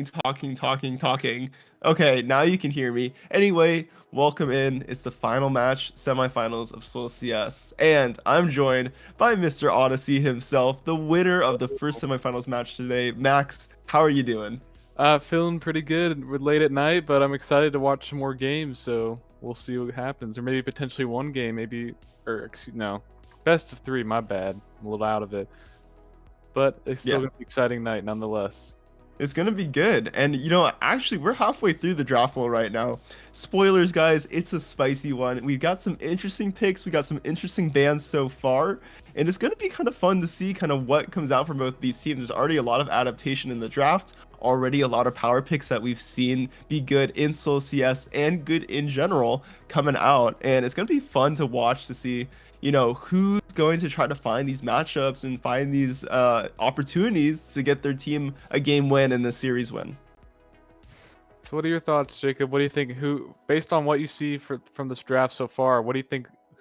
talking. Okay, now you can hear me. Anyway, welcome in. It's the final match, semifinals of SLOLCS. And I'm joined by Mr. Odyssey himself, the winner of the first semifinals match today. Max, how are you doing? Feeling pretty good. We're late at night, but I'm excited to watch some more games, so we'll see what happens. Or maybe potentially one game, no. Best of three, my bad. I'm a little out of it. But it's still Yeah. gonna be an exciting night nonetheless. It's gonna be good. And actually we're halfway through the draft pool right now. Spoilers, guys, it's a spicy one. We've got some interesting picks, we got some interesting bands so far, and it's gonna be kind of fun to see kind of what comes out from both these teams. There's already a lot of adaptation in the draft, already a lot of power picks that we've seen be good in Soul CS and good in general coming out. And it's gonna be fun to watch to see who's going to try to find these matchups and find these opportunities to get their team a game win and a series win. So what are your thoughts, Jacob? What do you think based on what you see from this draft so far, who do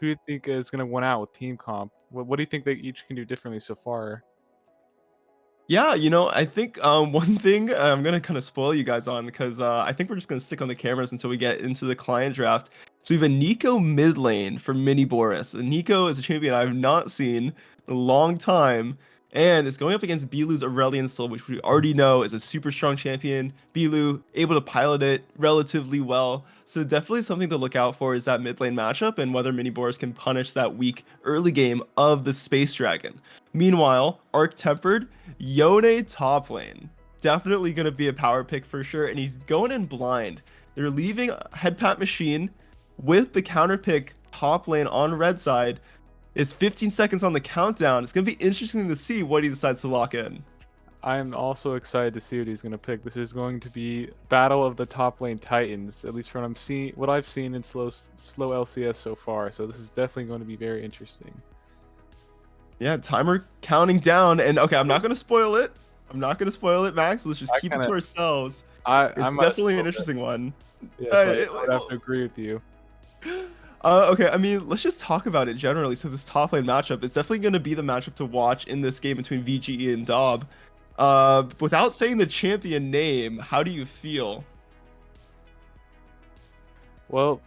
you think is gonna win out with team comp? What do you think they each can do differently so far? Yeah, I think one thing I'm gonna kind of spoil you guys on because I think we're just gonna stick on the cameras until we get into the client draft. So we have a Nico mid lane for Mini Boris. And Nico is a champion I've not seen in a long time, and it's going up against Bilu's Aurelion Soul, which we already know is a super strong champion. Bilu able to pilot it relatively well, so definitely something to look out for is that mid lane matchup and whether Mini Boris can punish that weak early game of the Space Dragon. Meanwhile, Arc Tempered, Yone top lane. Definitely going to be a power pick for sure. And he's going in blind. They're leaving Headpat Machine with the counter pick top lane on red side. It's 15 seconds on the countdown. It's going to be interesting to see what he decides to lock in. I'm also excited to see what he's going to pick. This is going to be battle of the top lane titans, at least from what I've seen in slow LCS so far. So this is definitely going to be very interesting. Yeah, timer counting down, and okay, I'm not gonna spoil it. I'm not gonna spoil it, Max. Let's just keep it to ourselves. I It's might definitely an spoil interesting one. it. Yeah, so I would have to agree with you. Okay, I mean, let's just talk about it generally. So this top lane matchup is definitely going to be the matchup to watch in this game between VGE and DOB. Without saying the champion name, how do you feel? Well,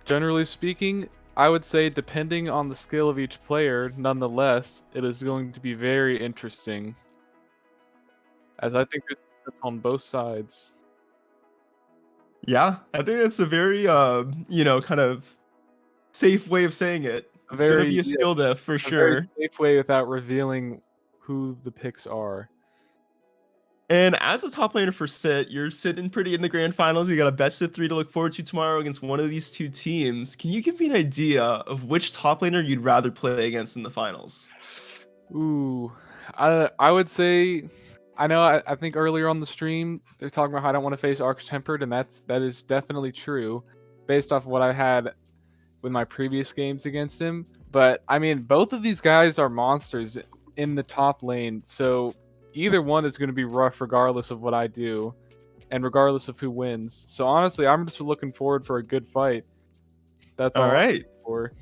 generally speaking, I would say depending on the skill of each player, nonetheless, it is going to be very interesting. As I think it's on both sides. Yeah, I think that's a very, kind of safe way of saying it. It's going to be a skill diff for A very sure. safe way without revealing who the picks are. And as a top laner for Sit, you're sitting pretty in the grand finals. You got a best of 3 to look forward to tomorrow against one of these two teams. Can you give me an idea of which top laner you'd rather play against in the finals? Ooh, I would say, I think earlier on the stream they're talking about how I don't want to face Arc Tempered, and that is definitely true, based off what I had with my previous games against him. But I mean, both of these guys are monsters in the top lane, so either one is going to be rough regardless of what I do, and regardless of who wins. So honestly, I'm just looking forward for a good fight. That's All all I'm right. looking for.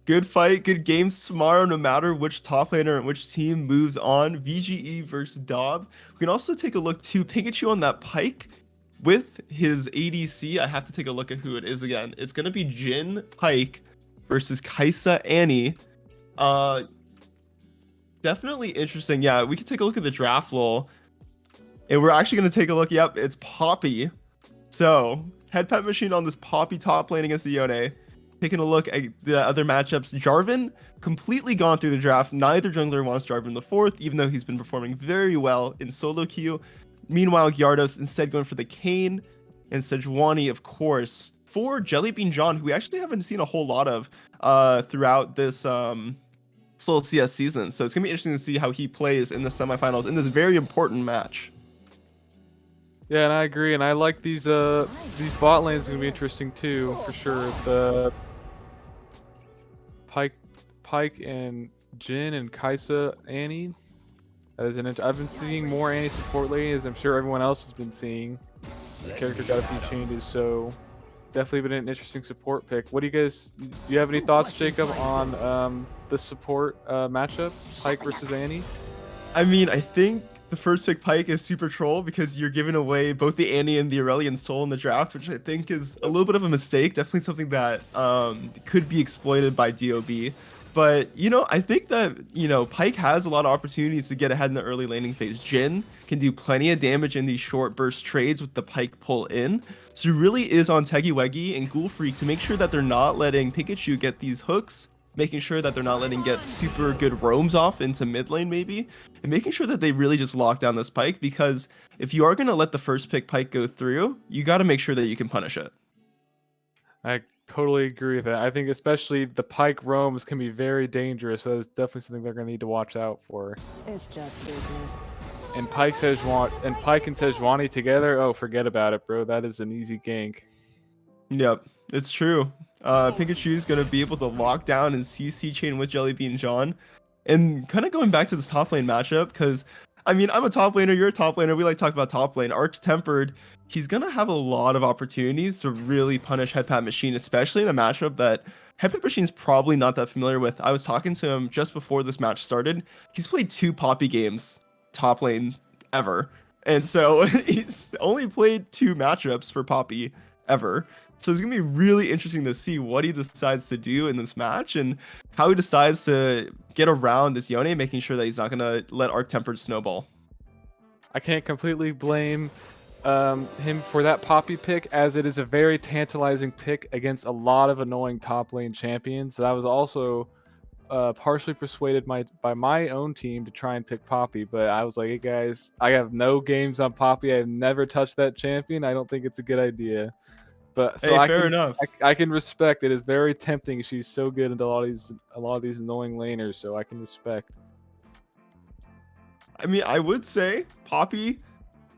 Good fight, good games tomorrow, no matter which top laner and which team moves on. VGE versus DOB. We can also take a look to Pikachu on that Pike with his ADC. I have to take a look at who it is again. It's going to be Jin Pike versus Kaisa Annie. Definitely interesting. Yeah, we can take a look at the draft lol. And we're actually going to take a look. Yep, it's Poppy. So, Headpet Machine on this Poppy top lane against the Yone. Taking a look at the other matchups, Jarvan completely gone through the draft. Neither jungler wants Jarvan the fourth, even though he's been performing very well in solo queue. Meanwhile, Gyarados instead going for the Kayn, and Sejuani, of course, for Jellybean John, who we actually haven't seen a whole lot of throughout this Soul CS season. So it's gonna be interesting to see how he plays in the semifinals in this very important match. Yeah, and I agree, and I like these bot lanes are gonna be interesting too, for sure. The Pike and Jin and Kaisa Annie. That is I've been seeing more Annie support lately, as I'm sure everyone else has been seeing. The character got a few changes, so definitely been an interesting support pick. Do you have any thoughts, Jacob, on the support matchup, Pike versus Annie? I mean, I think the first pick Pike is super troll because you're giving away both the Annie and the Aurelion Soul in the draft, which I think is a little bit of a mistake. Definitely something that could be exploited by DOB. But, I think that, Pike has a lot of opportunities to get ahead in the early laning phase. Jhin can do plenty of damage in these short burst trades with the Pike pull in. So it really is on Teggy Weggy and Ghoul Freak to make sure that they're not letting Pikachu get these hooks, making sure that they're not letting get super good roams off into mid lane maybe, and making sure that they really just lock down this Pike, because if you are going to let the first pick Pike go through, you got to make sure that you can punish it. I totally agree with that. I think especially the Pike roams can be very dangerous, so that's definitely something they're going to need to watch out for. It's just business. And Pike and Sejuani together, oh, forget about it, bro. That is an easy gank. Yep, it's true. Pikachu's going to be able to lock down and CC chain with Jellybean John. And kind of going back to this top lane matchup, because, I mean, I'm a top laner, you're a top laner, we like to talk about top lane. Arch Tempered, he's going to have a lot of opportunities to really punish Headpat Machine, especially in a matchup that Headpat Machine's probably not that familiar with. I was talking to him just before this match started. He's played 2 Poppy games top lane ever. And so he's only played 2 matchups for Poppy ever. So it's going to be really interesting to see what he decides to do in this match and how he decides to get around this Yone, making sure that he's not going to let Arc Tempered snowball. I can't completely blame him for that Poppy pick, as it is a very tantalizing pick against a lot of annoying top lane champions. I was also partially persuaded by my own team to try and pick Poppy, but I was like, hey guys, I have no games on Poppy. I've never touched that champion. I don't think it's a good idea. But so Hey, fair enough. I can respect it. It's very tempting. She's so good into a lot of these annoying laners, so I can respect. I mean, I would say Poppy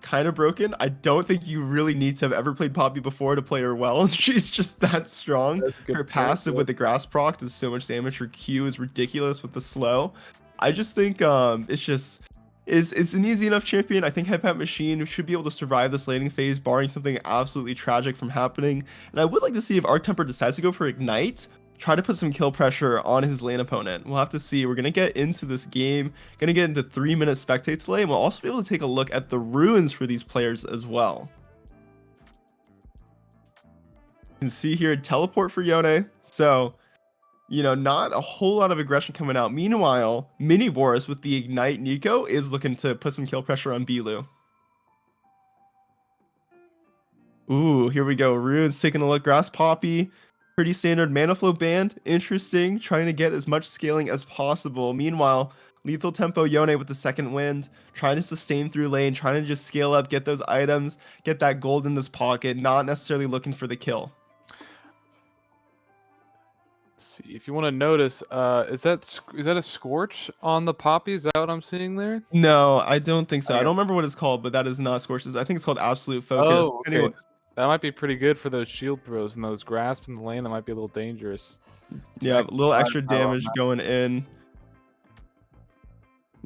kind of broken. I don't think you really need to have ever played Poppy before to play her well. She's just that strong. That's a good Her point, passive yeah. with the grass proc does so much damage. Her Q is ridiculous with the slow. I just think it's an easy enough champion. I think Headpat Machine should be able to survive this laning phase, barring something absolutely tragic from happening. And I would like to see if Arc Temper decides to go for Ignite, try to put some kill pressure on his lane opponent. We'll have to see. We're going to get into this game, going to get into 3-minute spectate delay, and we'll also be able to take a look at the runes for these players as well. You can see here, teleport for Yone. So, not a whole lot of aggression coming out. Meanwhile, Mini Boris with the Ignite Nico is looking to put some kill pressure on Bilu. Ooh, here we go. Runes taking a look. Grass Poppy. Pretty standard mana flow band. Interesting. Trying to get as much scaling as possible. Meanwhile, Lethal Tempo Yone with the second wind. Trying to sustain through lane. Trying to just scale up, get those items, get that gold in this pocket. Not necessarily looking for the kill. Let's see. If you want to notice, is that a Scorch on the Poppy? Is that what I'm seeing there? No, I don't think so. I Okay. don't remember what it's called, but that is not Scorches. I think it's called Absolute Focus. Oh, okay. Anyway, That might be pretty good for those shield throws and those grasps in the lane. That might be a little dangerous. yeah, a little extra Power on damage that. going in.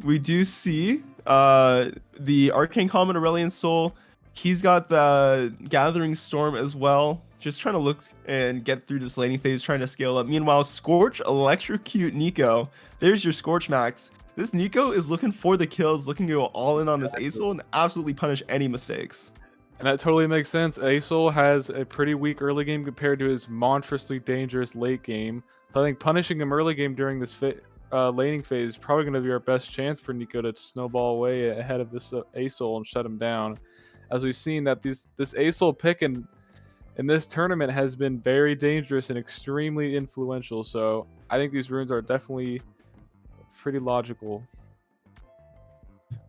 We do see the Arcane Common Aurelion Soul. He's got the Gathering Storm as well. Just trying to look and get through this laning phase, trying to scale up. Meanwhile, Scorch, Electrocute Nico. There's your Scorch Max. This Nico is looking for the kills, looking to go all in on this Acel and absolutely punish any mistakes. And that totally makes sense. Acel has a pretty weak early game compared to his monstrously dangerous late game. So I think punishing him early game during this laning phase is probably going to be our best chance for Nico to snowball away ahead of this Acel and shut him down. As we've seen that this Acel pick in this tournament has been very dangerous and extremely influential. So I think these runes are definitely pretty logical.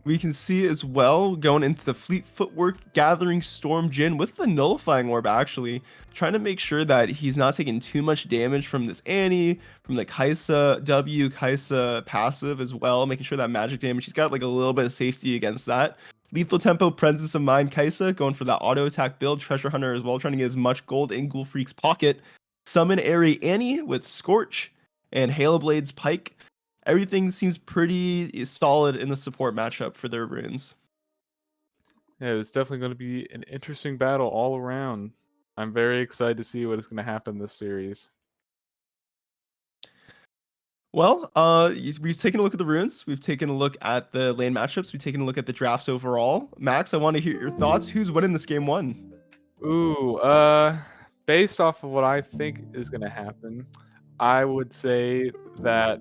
We can see as well going into the Fleet Footwork Gathering Storm Jhin with the Nullifying Orb, actually trying to make sure that he's not taking too much damage from this Annie, from the Kaisa W, Kaisa passive as well, making sure that magic damage, he's got like a little bit of safety against that. Lethal Tempo, Presence of Mind, Kaisa going for that auto attack build, Treasure Hunter as well, trying to get as much gold in Ghoul Freak's pocket. Summon Airy Annie with Scorch and Halo Blades Pike. Everything seems pretty solid in the support matchup for their runes. Yeah, it's definitely going to be an interesting battle all around. I'm very excited to see what is going to happen this series. Well, we've taken a look at the runes. We've taken a look at the lane matchups. We've taken a look at the drafts overall. Max, I want to hear your thoughts. Who's winning this game one? Ooh, based off of what I think is gonna happen, I would say that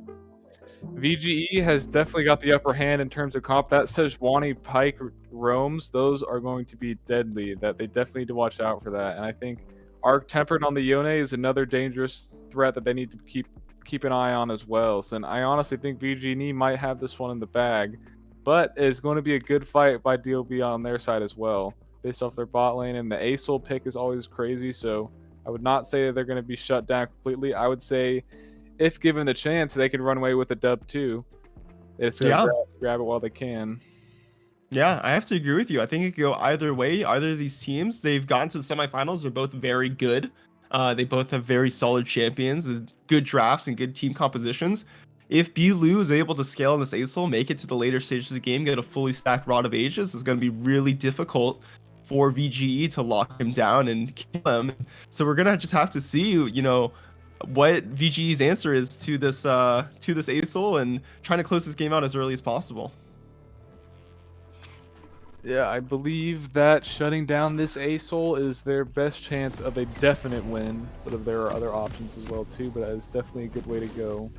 VGE has definitely got the upper hand in terms of comp. That Sejuani Pike roams, those are going to be deadly. That they definitely need to watch out for that. And I think Arc Tempered on the Yone is another dangerous threat that they need to keep an eye on as well. So and I honestly think VGE might have this one in the bag, but it's going to be a good fight by DOB on their side as well, based off their bot lane. And the ASOL pick is always crazy, so I would not say that they're going to be shut down completely. I would say, if given the chance, they can run away with a dub too. It's gonna grab it while they can. Yeah, I have to agree with you. I think it could go either way. Either of these teams, they've gotten to the semifinals. They're both very good. They both have very solid champions, and good drafts, and good team compositions. If Bulu is able to scale on this ASOL, make it to the later stages of the game, get a fully stacked Rod of Ages, it's going to be really difficult for VGE to lock him down and kill him. So we're gonna just have to see, what VGE's answer is to this ASOL and trying to close this game out as early as possible. Yeah, I believe that shutting down this ASOL is their best chance of a definite win, but there are other options as well too, but that is definitely a good way to go.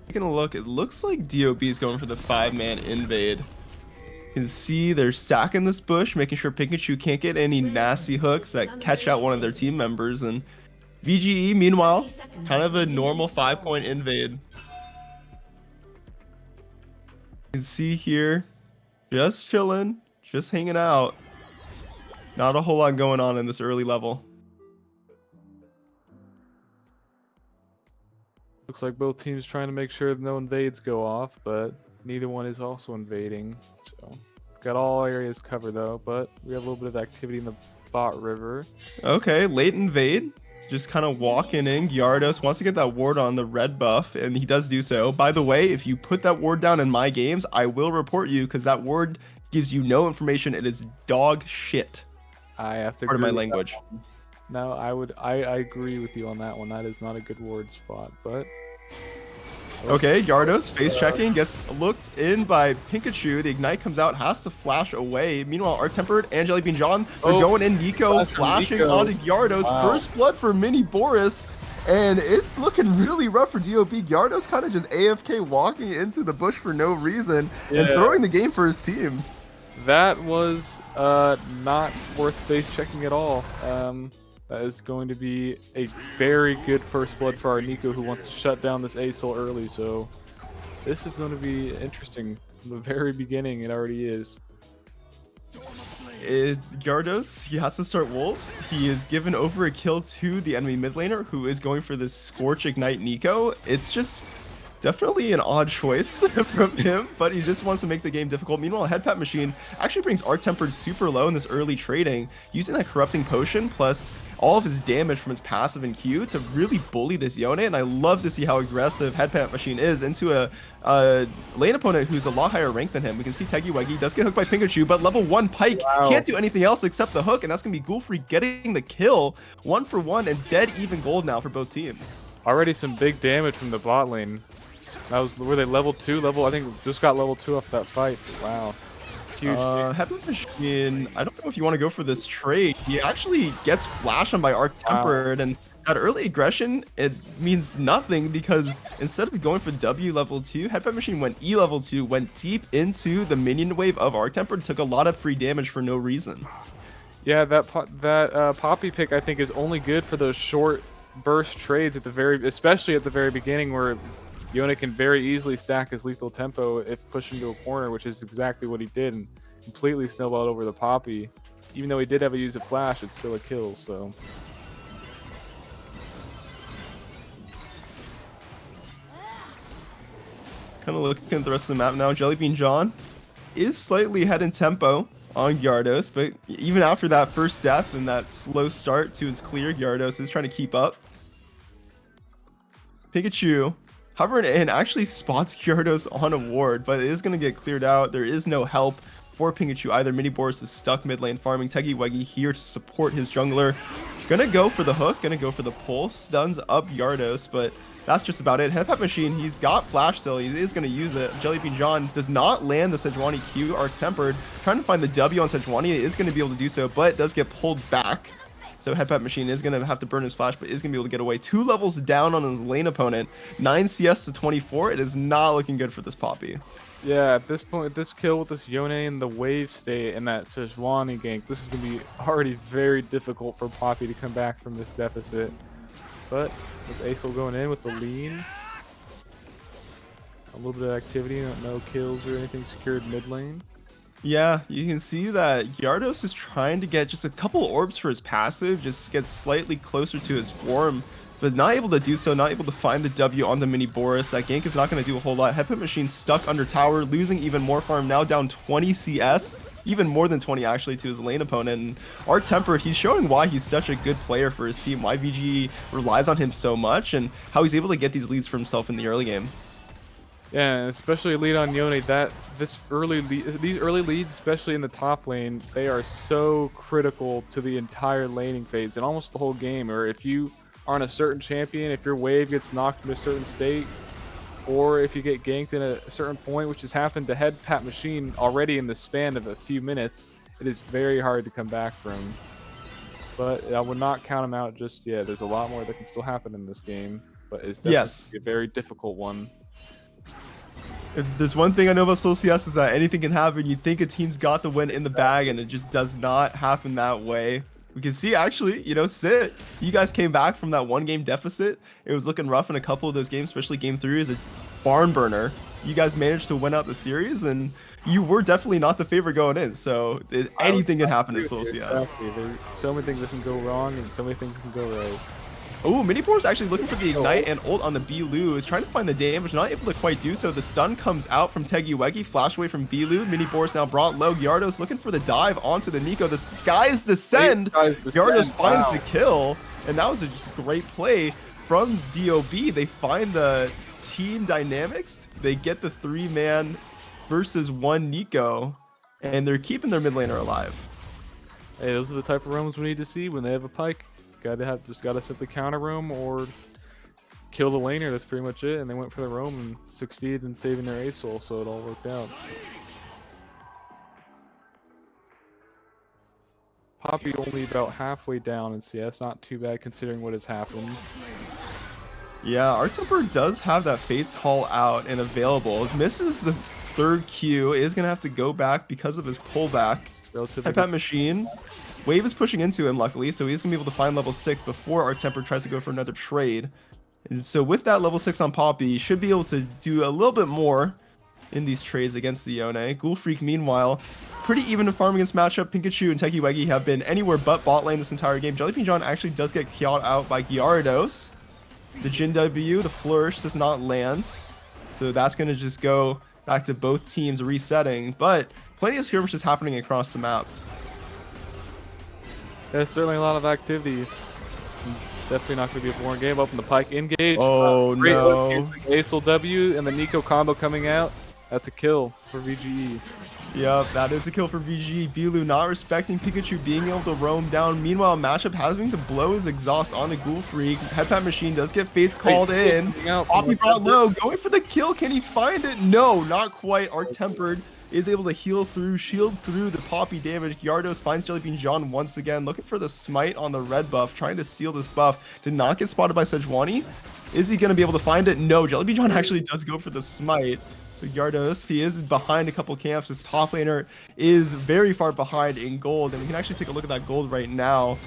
Taking a look, it looks like DOB is going for the 5-man invade. You can see they're stacking this bush, making sure Pikachu can't get any nasty hooks that catch out one of their team members. And VGE, meanwhile, kind of a normal 5-point invade. You can see here, just chilling, just hanging out. Not a whole lot going on in this early level. Looks like both teams trying to make sure no invades go off, but neither one is also invading. So got all areas covered though, but we have a little bit of activity in the bot river. Okay, late invade. Just kind of walking in. Gyarados wants to get that ward on the red buff, and he does do so. By the way, if you put that ward down in my games, I will report you because that ward gives you no information. It is dog shit. I have to Pardon my agree with language. that one. No, I agree with you on that one. That is not a good ward spot, but okay, Gyarados face checking, gets looked in by Pikachu. The ignite comes out, has to flash away. Meanwhile, Art Tempered and Jelly Bean John are going in. Nico flashing onto Gyarados. Wow. First blood for Mini Boris. And it's looking really rough for DOB. Gyarados kind of just AFK walking into the bush for no reason and throwing the game for his team. That was not worth face checking at all. That is going to be a very good first blood for our Nico, who wants to shut down this ASOL early. So this is going to be interesting from the very beginning. It already is. Gyarados, he has to start Wolves. He is given over a kill to the enemy mid laner, who is going for this Scorch Ignite Nico. It's just definitely an odd choice from him, but he just wants to make the game difficult. Meanwhile, Head Pat Machine actually brings Art Tempered super low in this early trading, using that Corrupting Potion plus all of his damage from his passive and Q to really bully this Yone. And I love to see how aggressive Head Pat Machine is into a lane opponent who's a lot higher ranked than him. We can see Teggy Weggy does get hooked by Pikachu, but level 1 Pike can't do anything else except the hook, and that's going to be Ghoulfrey getting the kill. 1 for 1 and dead even gold now for both teams. Already some big damage from the bot lane. That was, were they level 2? I think just got level 2 off that fight. Wow. Huge. Head Pat Machine, I don't know if you want to go for this trade. He actually gets flashed on by Arc Tempered, and that early aggression, it means nothing because instead of going for W level 2, Head Pat Machine went E level 2, went deep into the minion wave of Arc Tempered, took a lot of free damage for no reason. Yeah, that Poppy pick I think is only good for those short burst trades at the especially at the very beginning, where Yone can very easily stack his lethal tempo if pushed into a corner, which is exactly what he did, and completely snowballed over the Poppy. Even though he did have a use of flash, it's still a kill, so. Kind of looking at the rest of the map now. Jelly Bean John is slightly ahead in tempo on Gyarados, but even after that first death and that slow start to his clear, Gyarados is trying to keep up. Pikachu hovering and actually spots Gyarados on a ward, but it is going to get cleared out. There is no help for Pikachu either. Mini Boris is stuck mid lane farming. Teggy Weggy here to support his jungler. Gonna go for the hook, gonna go for the pull. Stuns up Yardos, but that's just about it. Headpat Machine, he's got flash still. He is gonna use it. Jellybean John does not land the Sejuani Q. Arc Tempered, trying to find the W on Sejuani. It is gonna be able to do so, but does get pulled back. So Headpat Machine is gonna have to burn his flash, but is gonna be able to get away. 2 levels down on his lane opponent. 9 CS to 24. It is not looking good for this Poppy. Yeah, at this point, this kill with this Yone in the wave state and that Sejuani gank, this is going to be already very difficult for Poppy to come back from this deficit. But with Acel going in with the lean, a little bit of activity, no kills or anything secured mid lane. Yeah, you can see that Yardos is trying to get just a couple orbs for his passive, just get slightly closer to his form, but not able to do so, not able to find the W on the mini Boris. That gank is not going to do a whole lot. Headput Machine stuck under tower, losing even more farm, now down 20 CS, even more than 20 actually to his lane opponent. And Arc Temper, he's showing why he's such a good player for his team, why VGE relies on him so much, and how he's able to get these leads for himself in the early game. Yeah, especially lead on Yone. These early leads, especially in the top lane, they are so critical to the entire laning phase and almost the whole game. Or if you are on a certain champion, if your wave gets knocked in a certain state, or if you get ganked in a certain point, which has happened to Headpat Machine already in the span of a few minutes, it is very hard to come back from. But I would not count him out just yet. There's a lot more that can still happen in this game, but it's definitely a very difficult one. If there's one thing I know about SLOLCS is that anything can happen. You think a team's got the win in the bag, and it just does not happen that way. We can see, actually, you know, Sit, you guys came back from that 1-game deficit. It was looking rough in a couple of those games, especially game 3 as a barn burner. You guys managed to win out the series, and you were definitely not the favorite going in. So anything can happen in SLOLCS. Exactly. There's so many things that can go wrong, and so many things that can go right. Oh, Minibor's actually looking for the Ignite and ult on the Bilu. Is trying to find the damage, not able to quite do so. The stun comes out from Teggy Weggy, flash away from Bilu. Minibor's now brought low. Yardos looking for the dive onto the Nico. The skies descend. Yardos finds the kill, and that was just a great play from DOB. They find the team dynamics. They get the 3-man versus 1 Nico, and they're keeping their mid laner alive. Hey, those are the type of roams we need to see when they have a pike. Gotta simply counter roam or kill the laner. That's pretty much it. And they went for the roam and succeeded in saving their Acel, so it all worked out. Poppy only about halfway down in CS, not too bad considering what has happened. Yeah, Arc Temper does have that phase call out and available. Misses the 3rd Q, is gonna have to go back because of his pullback. Headpat Machine. Wave is pushing into him, luckily, so he's going to be able to find level 6 before Arc Temper tries to go for another trade. And so with that level 6 on Poppy, he should be able to do a little bit more in these trades against the Yone. Ghoul Freak, meanwhile, pretty even to farm against matchup. Pikachu and Teggy Weggy have been anywhere but bot lane this entire game. Jellybean John actually does get killed out by Gyarados. The Jin W, the Flourish, does not land. So that's going to just go back to both teams resetting. But plenty of skirmishes happening across the map. There's certainly a lot of activity. Definitely not going to be a boring game. Open the pike, engage. Oh, no. Acel W and the Nico combo coming out. That's a kill for VGE. Yep, that is a kill for VGE. Bilu not respecting Pikachu being able to roam down. Meanwhile, matchup having to blow his exhaust on the Ghoul Freak. Headpat Machine does get Fates called in. Poppy brought low, going for the kill. Can he find it? No, not quite. Arc Tempered is able to heal through, shield through the Poppy damage. Yardos finds Jellybean John once again, looking for the smite on the red buff, trying to steal this buff. Did not get spotted by Sejuani. Is he going to be able to find it? No, Jellybean John actually does go for the smite. So Yardos, he is behind a couple camps. His top laner is very far behind in gold, and we can actually take a look at that gold right now.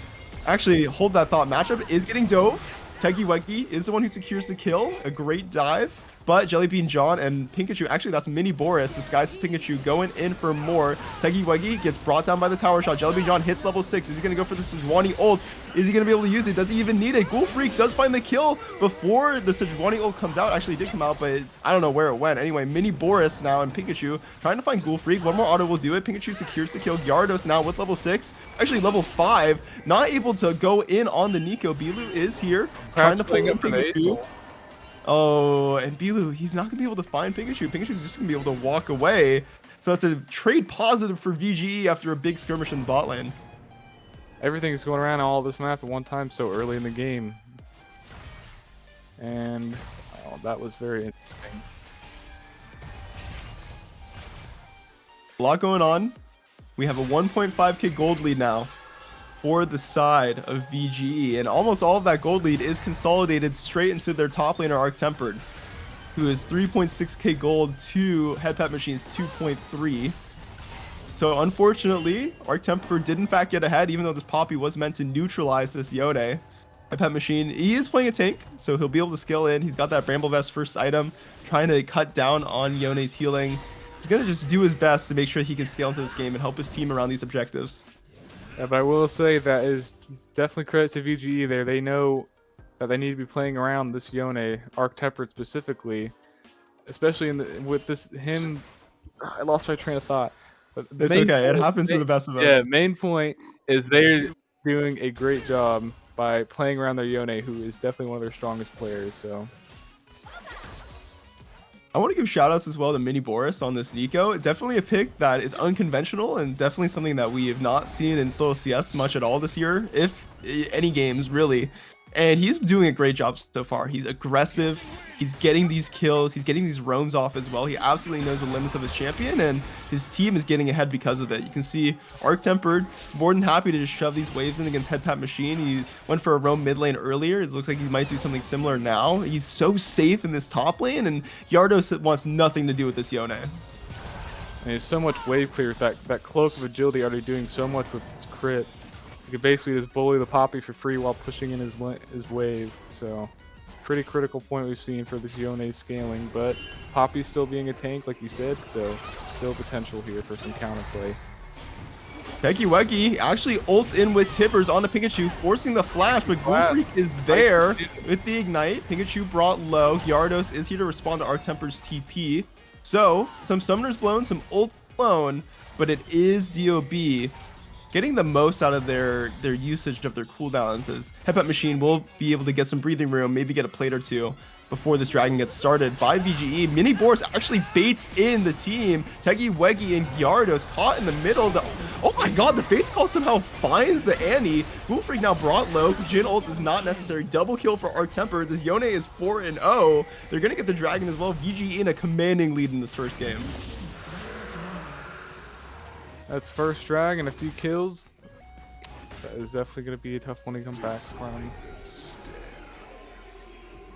Actually, hold that thought. Matchup is getting dove. Teggy Weggy is the one who secures the kill. A great dive. But Jellybean John and Pikachu, actually that's Mini Boris, disguised as Pikachu, going in for more. Teggy Weggy gets brought down by the tower shot. Jellybean John hits level 6. Is he going to go for the Sejuani ult? Is he going to be able to use it? Does he even need it? Ghoul Freak does find the kill before the Sejuani ult comes out. Actually, it did come out, but I don't know where it went. Anyway, Mini Boris now and Pikachu trying to find Ghoul Freak. One more auto will do it. Pikachu secures the kill. Gyarados now with level 6. Actually, level 5. Not able to go in on the Nico. Bilu is here. Trying to play Pikachu. Oh, and Bilu, he's not going to be able to find Pikachu. Pikachu's just going to be able to walk away. So that's a trade positive for VGE after a big skirmish in the bot lane. everything's going around all this map at one time so early in the game. And oh, that was very interesting. A lot going on. We have a 1.5k gold lead now for the side of VGE, and almost all of that gold lead is consolidated straight into their top laner Arc Tempered, who is 3.6k gold to Headpat Machine's 2.3. So unfortunately, Arc Tempered did in fact get ahead, even though this Poppy was meant to neutralize this Yone. Headpat Machine, he is playing a tank, so he'll be able to scale in. He's got that Bramble Vest first item, trying to cut down on Yone's healing. He's going to just do his best to make sure he can scale into this game and help his team around these objectives. Yeah, but I will say that is definitely credit to VGE there. They know that they need to be playing around this Yone, Arc Tempered specifically, especially with this him. I lost my train of thought. But It's okay. It happens to the best of us. Yeah, main point is they're doing a great job by playing around their Yone, who is definitely one of their strongest players. So I want to give shout outs as well to Mini Boris on this Nico. Definitely a pick that is unconventional and definitely something that we have not seen in SLOLCS much at all this year, if any games really. And he's doing a great job so far. He's aggressive. He's getting these kills. He's getting these roams off as well. He absolutely knows the limits of his champion, and his team is getting ahead because of it. You can see Arc Tempered more than happy to just shove these waves in against Headpat Machine. He went for a roam mid lane earlier. It looks like he might do something similar now. He's so safe in this top lane, and Gyarados wants nothing to do with this Yone. and there's so much wave clear. That cloak of agility already doing so much with this crit. You could basically just bully the Poppy for free while pushing in his wave. So pretty critical point we've seen for this Yone scaling, but Poppy's still being a tank, like you said, so still potential here for some counterplay. Peggy Weggy actually ults in with Tibbers on the Pikachu, forcing the flash, but Gulfreak is there with the ignite. Pikachu brought low. Gyarados is here to respond to Arc Temper's TP. So, some Summoners blown, some ult blown, but it is DOB getting the most out of their usage of their cooldowns, as Headpat Machine will be able to get some breathing room, maybe get a plate or two before this dragon gets started by VGE. Mini Boris actually baits in the team. Teggy, Weggy, and Gyarados caught in the middle. Oh my god, the Fates Call somehow finds the Annie. Gulfreak now brought low. Jin ult is not necessary. Double kill for Arc Temper. This Yone is 4-0. They're going to get the dragon as well. VGE in a commanding lead in this first game. That's first drag and a few kills. That is definitely going to be a tough one to come back from.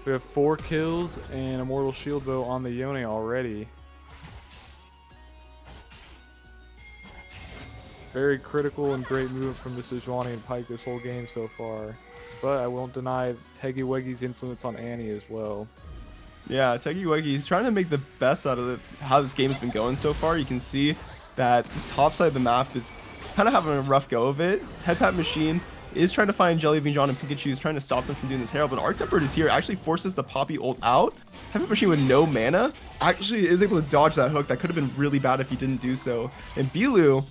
We have 4 kills and Immortal Shield Bow on the Yone already. Very critical and great move from the Sejuani and Pike this whole game so far. But I won't deny Teggy Weggy's influence on Annie as well. Yeah, Teggy Weggy, he's trying to make the best out of how this game's been going so far. You can see that this top side of the map is kind of having a rough go of it. Headpat Machine is trying to find Jellybean John and Pikachu, is trying to stop them from doing this Herald, but Arc Tempered is here, actually forces the Poppy ult out. Headpat Machine with no mana actually is able to dodge that hook. That could have been really bad if he didn't do so. And Bilu,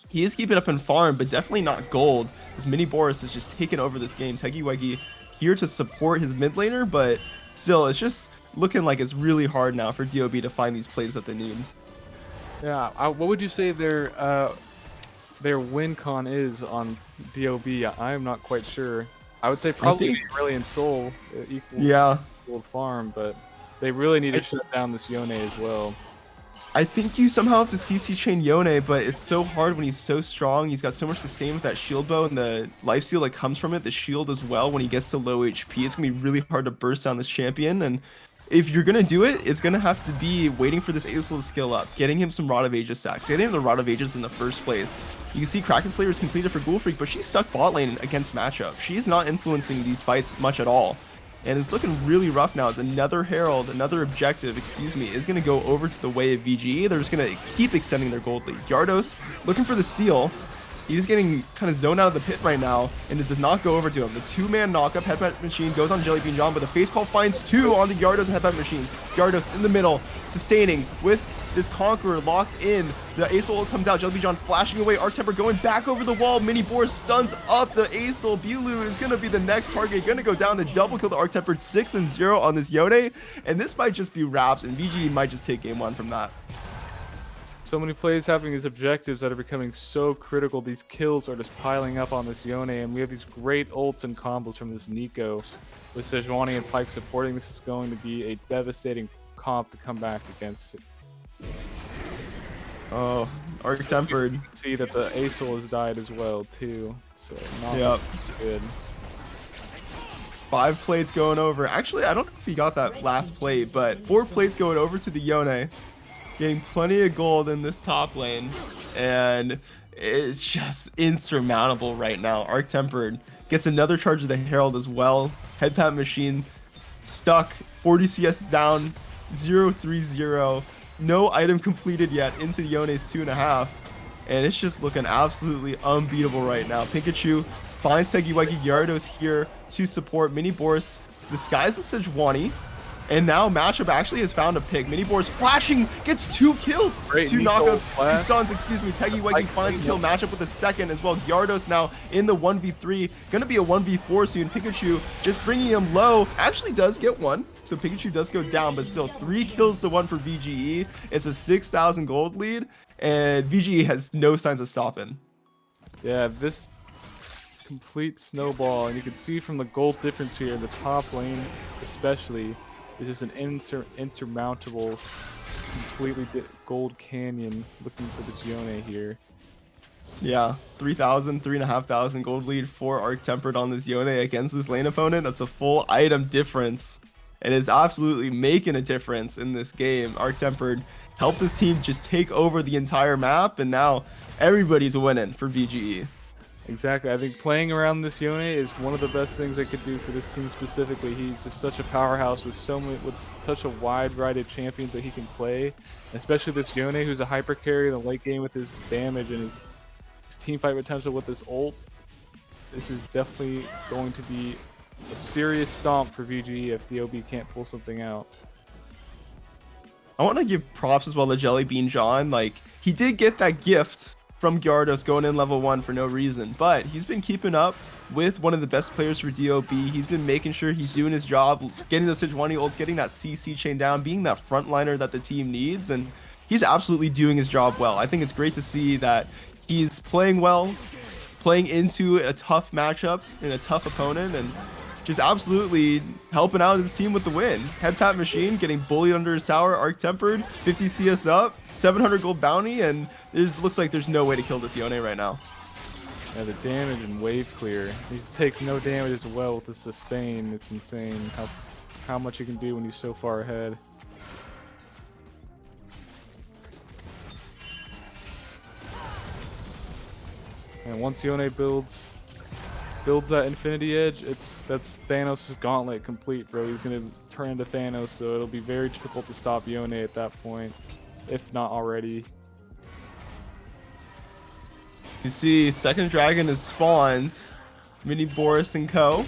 he is keeping up in farm, but definitely not gold. This Mini Boris is just taking over this game. Teggy Weggy here to support his mid laner, but still, it's just looking like it's really hard now for DOB to find these plays that they need. Yeah, what would you say their win con is on DOB? I am not quite sure. I would say probably really in Soul equal farm, but they really need to shut down this Yone as well. I think you somehow have to CC chain Yone, but it's so hard when he's so strong. He's got so much to sustain with that shield bow and the lifesteal that comes from it, the shield as well. When he gets to low HP, it's gonna be really hard to burst down this champion. And if you're gonna do it, it's gonna have to be waiting for this Aesol to skill up, getting him some Rod of Ages stacks, getting him the Rod of Ages in the first place. You can see Kraken Slayer is completed for Gulfreak, but she's stuck bot lane against matchup. She's not influencing these fights much at all. And it's looking really rough now as another Herald, another objective, is going to go over to the way of VGE. They're just going to keep extending their gold lead. Gyarados looking for the steal. He's getting kind of zoned out of the pit right now, and it does not go over to him. The 2-man knockup, Headpat Machine goes on Jellybean John, but the Face Call finds 2 on the Gyarados and Headpat Machine. Gyarados in the middle, sustaining with this Conqueror locked in. The Aesol comes out, Jellybean John flashing away, Arc Temper going back over the wall. Mini Boris stuns up the Aesol. Bilu is going to be the next target, going to go down to double kill the Arc Temper, 6-0 on this Yone, and this might just be wraps, and VG might just take game 1 from that. So many plays having these objectives that are becoming so critical. These kills are just piling up on this Yone, and we have these great ults and combos from this Nico. With Sejuani and Pyke supporting, this is going to be a devastating comp to come back against. Oh, Arc Tempered. You can see that the ASOL has died as well, too. So, not Yep. good. 5 plates going over. Actually, I don't know if he got that last plate, but 4 plates going over to the Yone. Getting plenty of gold in this top lane. And it's just insurmountable right now. Arc Tempered gets another charge of the Herald as well. Headpat Machine stuck. 40 CS down. 0-3-0. No item completed yet into Yone's 2.5. And it's just looking absolutely unbeatable right now. Pikachu finds Tegiwagi Gyarados here to support. Mini Boris disguises Sejuani. And now Matchup actually has found a pick. Mini Boris flashing, gets 2 kills. Great 2 Nico knockouts, flash. 2 stuns, excuse me. Tegiwagi finds a kill. Matchup with a second as well. Gyarados now in the 1v3. Gonna be a 1v4 soon. Pikachu just bringing him low. Actually does get 1. So Pikachu does go down, but still 3 kills to 1 for VGE. It's a 6,000 gold lead. And VGE has no signs of stopping. Yeah, this complete snowball, and you can see from the gold difference here in the top lane, especially, is just an insurmountable, completely gold canyon looking for this Yone here. Yeah, 3,000, 3,500 gold lead for Arc Tempered on this Yone against this lane opponent. That's a full item difference. And it's absolutely making a difference in this game. Arc Tempered helped this team just take over the entire map, and now everybody's winning for VGE. Exactly. I think playing around this Yone is one of the best things they could do for this team specifically. He's just such a powerhouse with such a wide variety of champions that he can play, especially this Yone, who's a hyper carry in the late game with his damage and his team fight potential with his ult. This is definitely going to be a serious stomp for VGE if DOB can't pull something out. I want to give props as well to Jelly Bean John. Like, he did get that gift from Gyarados going in level 1 for no reason, but he's been keeping up with one of the best players for DOB. He's been making sure he's doing his job, getting the Sejuani ults, getting that CC chain down, being that frontliner that the team needs, and he's absolutely doing his job well. I think it's great to see that he's playing well, playing into a tough matchup and a tough opponent, and just absolutely helping out his team with the win. Headpat Machine getting bullied under his tower. Arc Tempered, 50 CS up, 700 gold bounty, and it looks like there's no way to kill this Yone right now. Yeah, the damage and wave clear. He just takes no damage as well with the sustain. It's insane how much he can do when he's so far ahead. And once Yone builds that Infinity Edge, that's Thanos' gauntlet complete, bro. He's gonna turn into Thanos, so it'll be very difficult to stop Yone at that point, if not already. You see, second dragon is spawned. Mini Boris and co.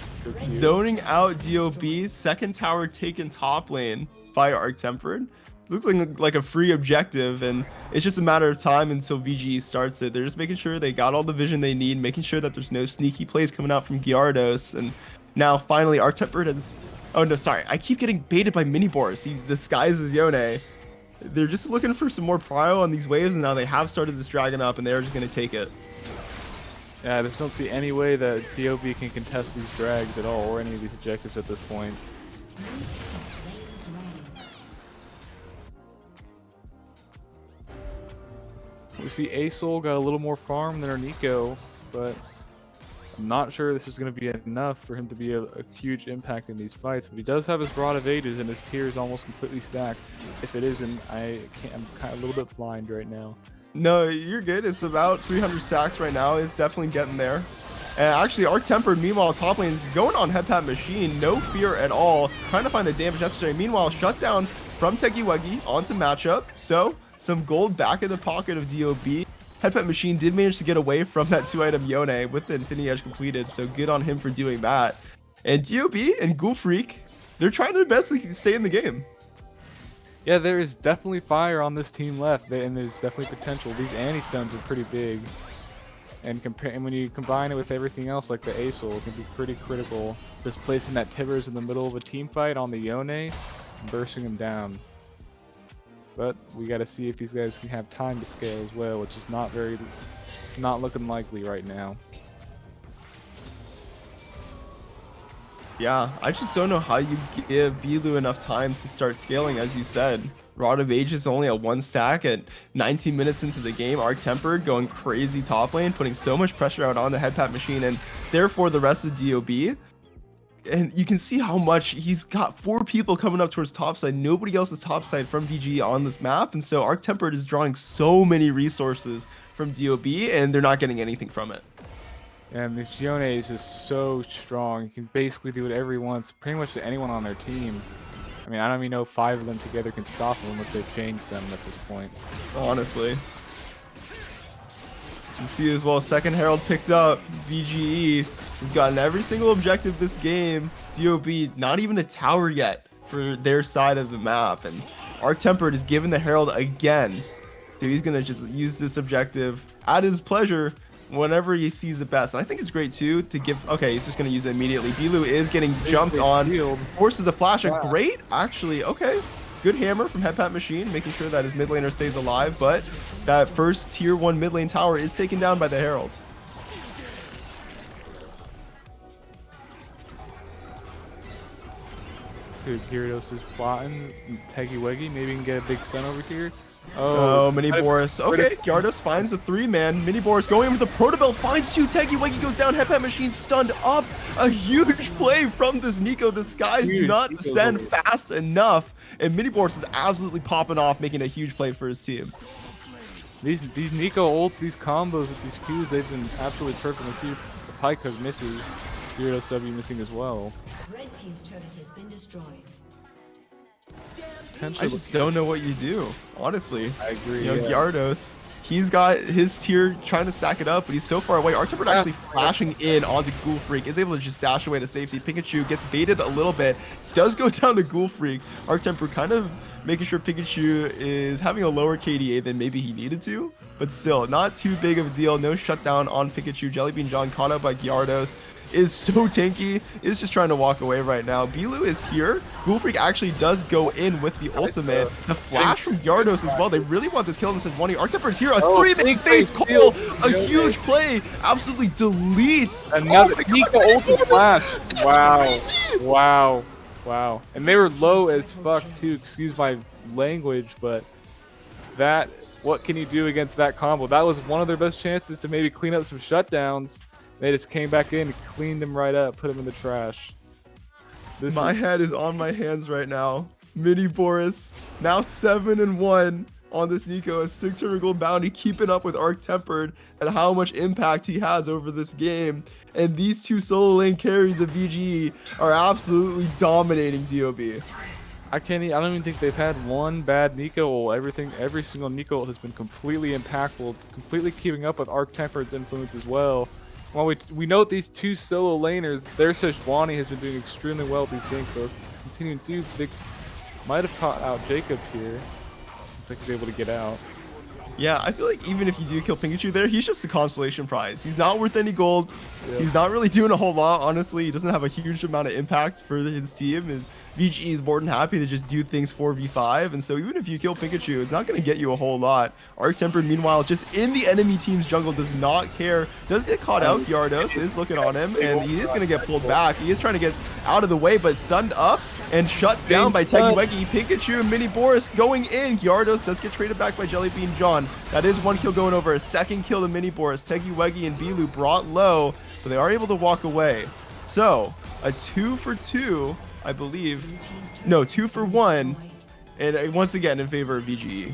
Zoning out DOB. Second tower taken top lane by Arc Tempered. Looks like a free objective, and it's just a matter of time until VGE starts it. They're just making sure they got all the vision they need, making sure that there's no sneaky plays coming out from Gyarados. And now finally Arc Tempered has... Oh no, sorry. I keep getting baited by Mini Boris. He disguises Yone. They're just looking for some more prio on these waves, and now they have started this dragon up, and they're just going to take it. Yeah, I just don't see any way that DOB can contest these drags at all, or any of these objectives at this point. We see ASOL got a little more farm than our Nico, but I'm not sure this is going to be enough for him to be a huge impact in these fights. But he does have his Rod of Ages, and his tier is almost completely stacked. If it isn't, I'm kind of a little bit blind right now. No, you're good. It's about 300 stacks right now. It's definitely getting there. And actually, Arc Tempered, meanwhile, top lane is going on Headpat Machine. No fear at all. Trying to find the damage necessary. Meanwhile, shutdown from Tegiwagi onto matchup. So, some gold back in the pocket of DOB. Headpat Machine did manage to get away from that 2-item Yone with the Infinity Edge completed. So, good on him for doing that. And DOB and Ghoul Freak, they're trying their best to stay in the game. Yeah, there is definitely fire on this team left, and there's definitely potential. These Anti-Stones are pretty big. And when you combine it with everything else, like the ASOL, it can be pretty critical. Just placing that Tibbers in the middle of a team fight on the Yone and bursting him down. But we got to see if these guys can have time to scale as well, which is not looking likely right now. Yeah, I just don't know how you give Bilu enough time to start scaling, as you said. Rod of Ages only at 1 stack at 19 minutes into the game. Arc Tempered going crazy top lane, putting so much pressure out on the Headpat machine and therefore the rest of DOB. And you can see how much he's got 4 people coming up towards topside. Nobody else is topside from VGE on this map. And so Arc Tempered is drawing so many resources from DOB and they're not getting anything from it. And this Yone is just so strong. You can basically do whatever he wants, pretty much to anyone on their team. I mean, I don't even know if 5 of them together can stop him unless they've changed them at this point. Honestly. You see as well, second Herald picked up. VGE, we've gotten every single objective this game. DOB, not even a tower yet for their side of the map. And Arc Tempered is given the Herald again. So he's going to just use this objective at his pleasure whenever he sees it best. And I think it's great too to give. Okay, he's just going to use it immediately. Bilu is getting jumped on. Forces a flash. A great, actually. Okay. Good hammer from Headpat Machine, making sure that his mid laner stays alive, but that first tier 1 mid lane tower is taken down by the Herald. So Gyarados is plotting. Teggy Weggy, maybe he can get a big stun over here. Oh, Mini Boris. Okay, Gyarados finds the 3-man. Mini Boris going in with the Protobelt, finds 2. Teggy Weggy goes down. Headpat Machine stunned up. A huge play from this Nico. The skies do not descend fast enough. And Mini Boris is absolutely popping off, making a huge play for his team. These Nico ults, these combos with these Qs, they've been absolutely perfect. Let's see if the Pyke misses. Gyarados W missing as well. Red team's turret has been destroyed. I just don't know what you do, honestly. I agree. You know, Gyarados, he's got his tier trying to stack it up, but he's so far away. Arc Tempered actually flashing in onto Ghoul Freak, is able to just dash away to safety. Pikachu gets baited a little bit, does go down to Ghoul Freak. Arc Tempered kind of making sure Pikachu is having a lower KDA than maybe he needed to, but still, not too big of a deal. No shutdown on Pikachu. Jellybean John caught up by Gyarados. Is so tanky, is just trying to walk away right now. Bilu is here. Ghoul Freak actually does go in with the ultimate. The flash from Gyarados as well. They really want this kill in this 1. Arc Tempered is here. A 3-man face call. A huge play. Absolutely deletes. Another Nico ultimate flash. Wow. Wow. Wow. And they were low as fuck too. Excuse my language, but that, what can you do against that combo? That was one of their best chances to maybe clean up some shutdowns. They just came back in and cleaned him right up, put him in the trash. My head is on my hands right now. Mini Boris, now 7-1 on this Nico, a 600 gold bounty, keeping up with Arc Tempered and how much impact he has over this game. And these 2 solo lane carries of VGE are absolutely dominating DOB. I don't even think they've had one bad Nico. Every single Nico has been completely impactful, completely keeping up with Arc Tempered's influence as well. Well, we note these 2 solo laners. Their Sejuani has been doing extremely well with these games, so let's continue and see. They might have caught out Jacob here. Looks like he's able to get out. Yeah, I feel like even if you do kill Pikachu there, he's just a consolation prize. He's not worth any gold. Yeah. He's not really doing a whole lot, honestly. He doesn't have a huge amount of impact for his team. And VGE is more than happy to just do things 4v5. And so even if you kill Pikachu, it's not going to get you a whole lot. Arc Tempered, meanwhile, just in the enemy team's jungle, does not care. Does get caught out. Gyarados is looking on him, and he is going to get pulled back. He is trying to get out of the way, but stunned up and shut down by Teggy Weggy. Pikachu and Mini Boris going in. Gyarados does get traded back by Jellybean John. That is 1 kill going over. A 2nd kill to Mini Boris. Teggy Weggy and Bilu brought low, but they are able to walk away. So, a 2 for 2, I believe. No, 2 for 1. And once again in favor of VGE.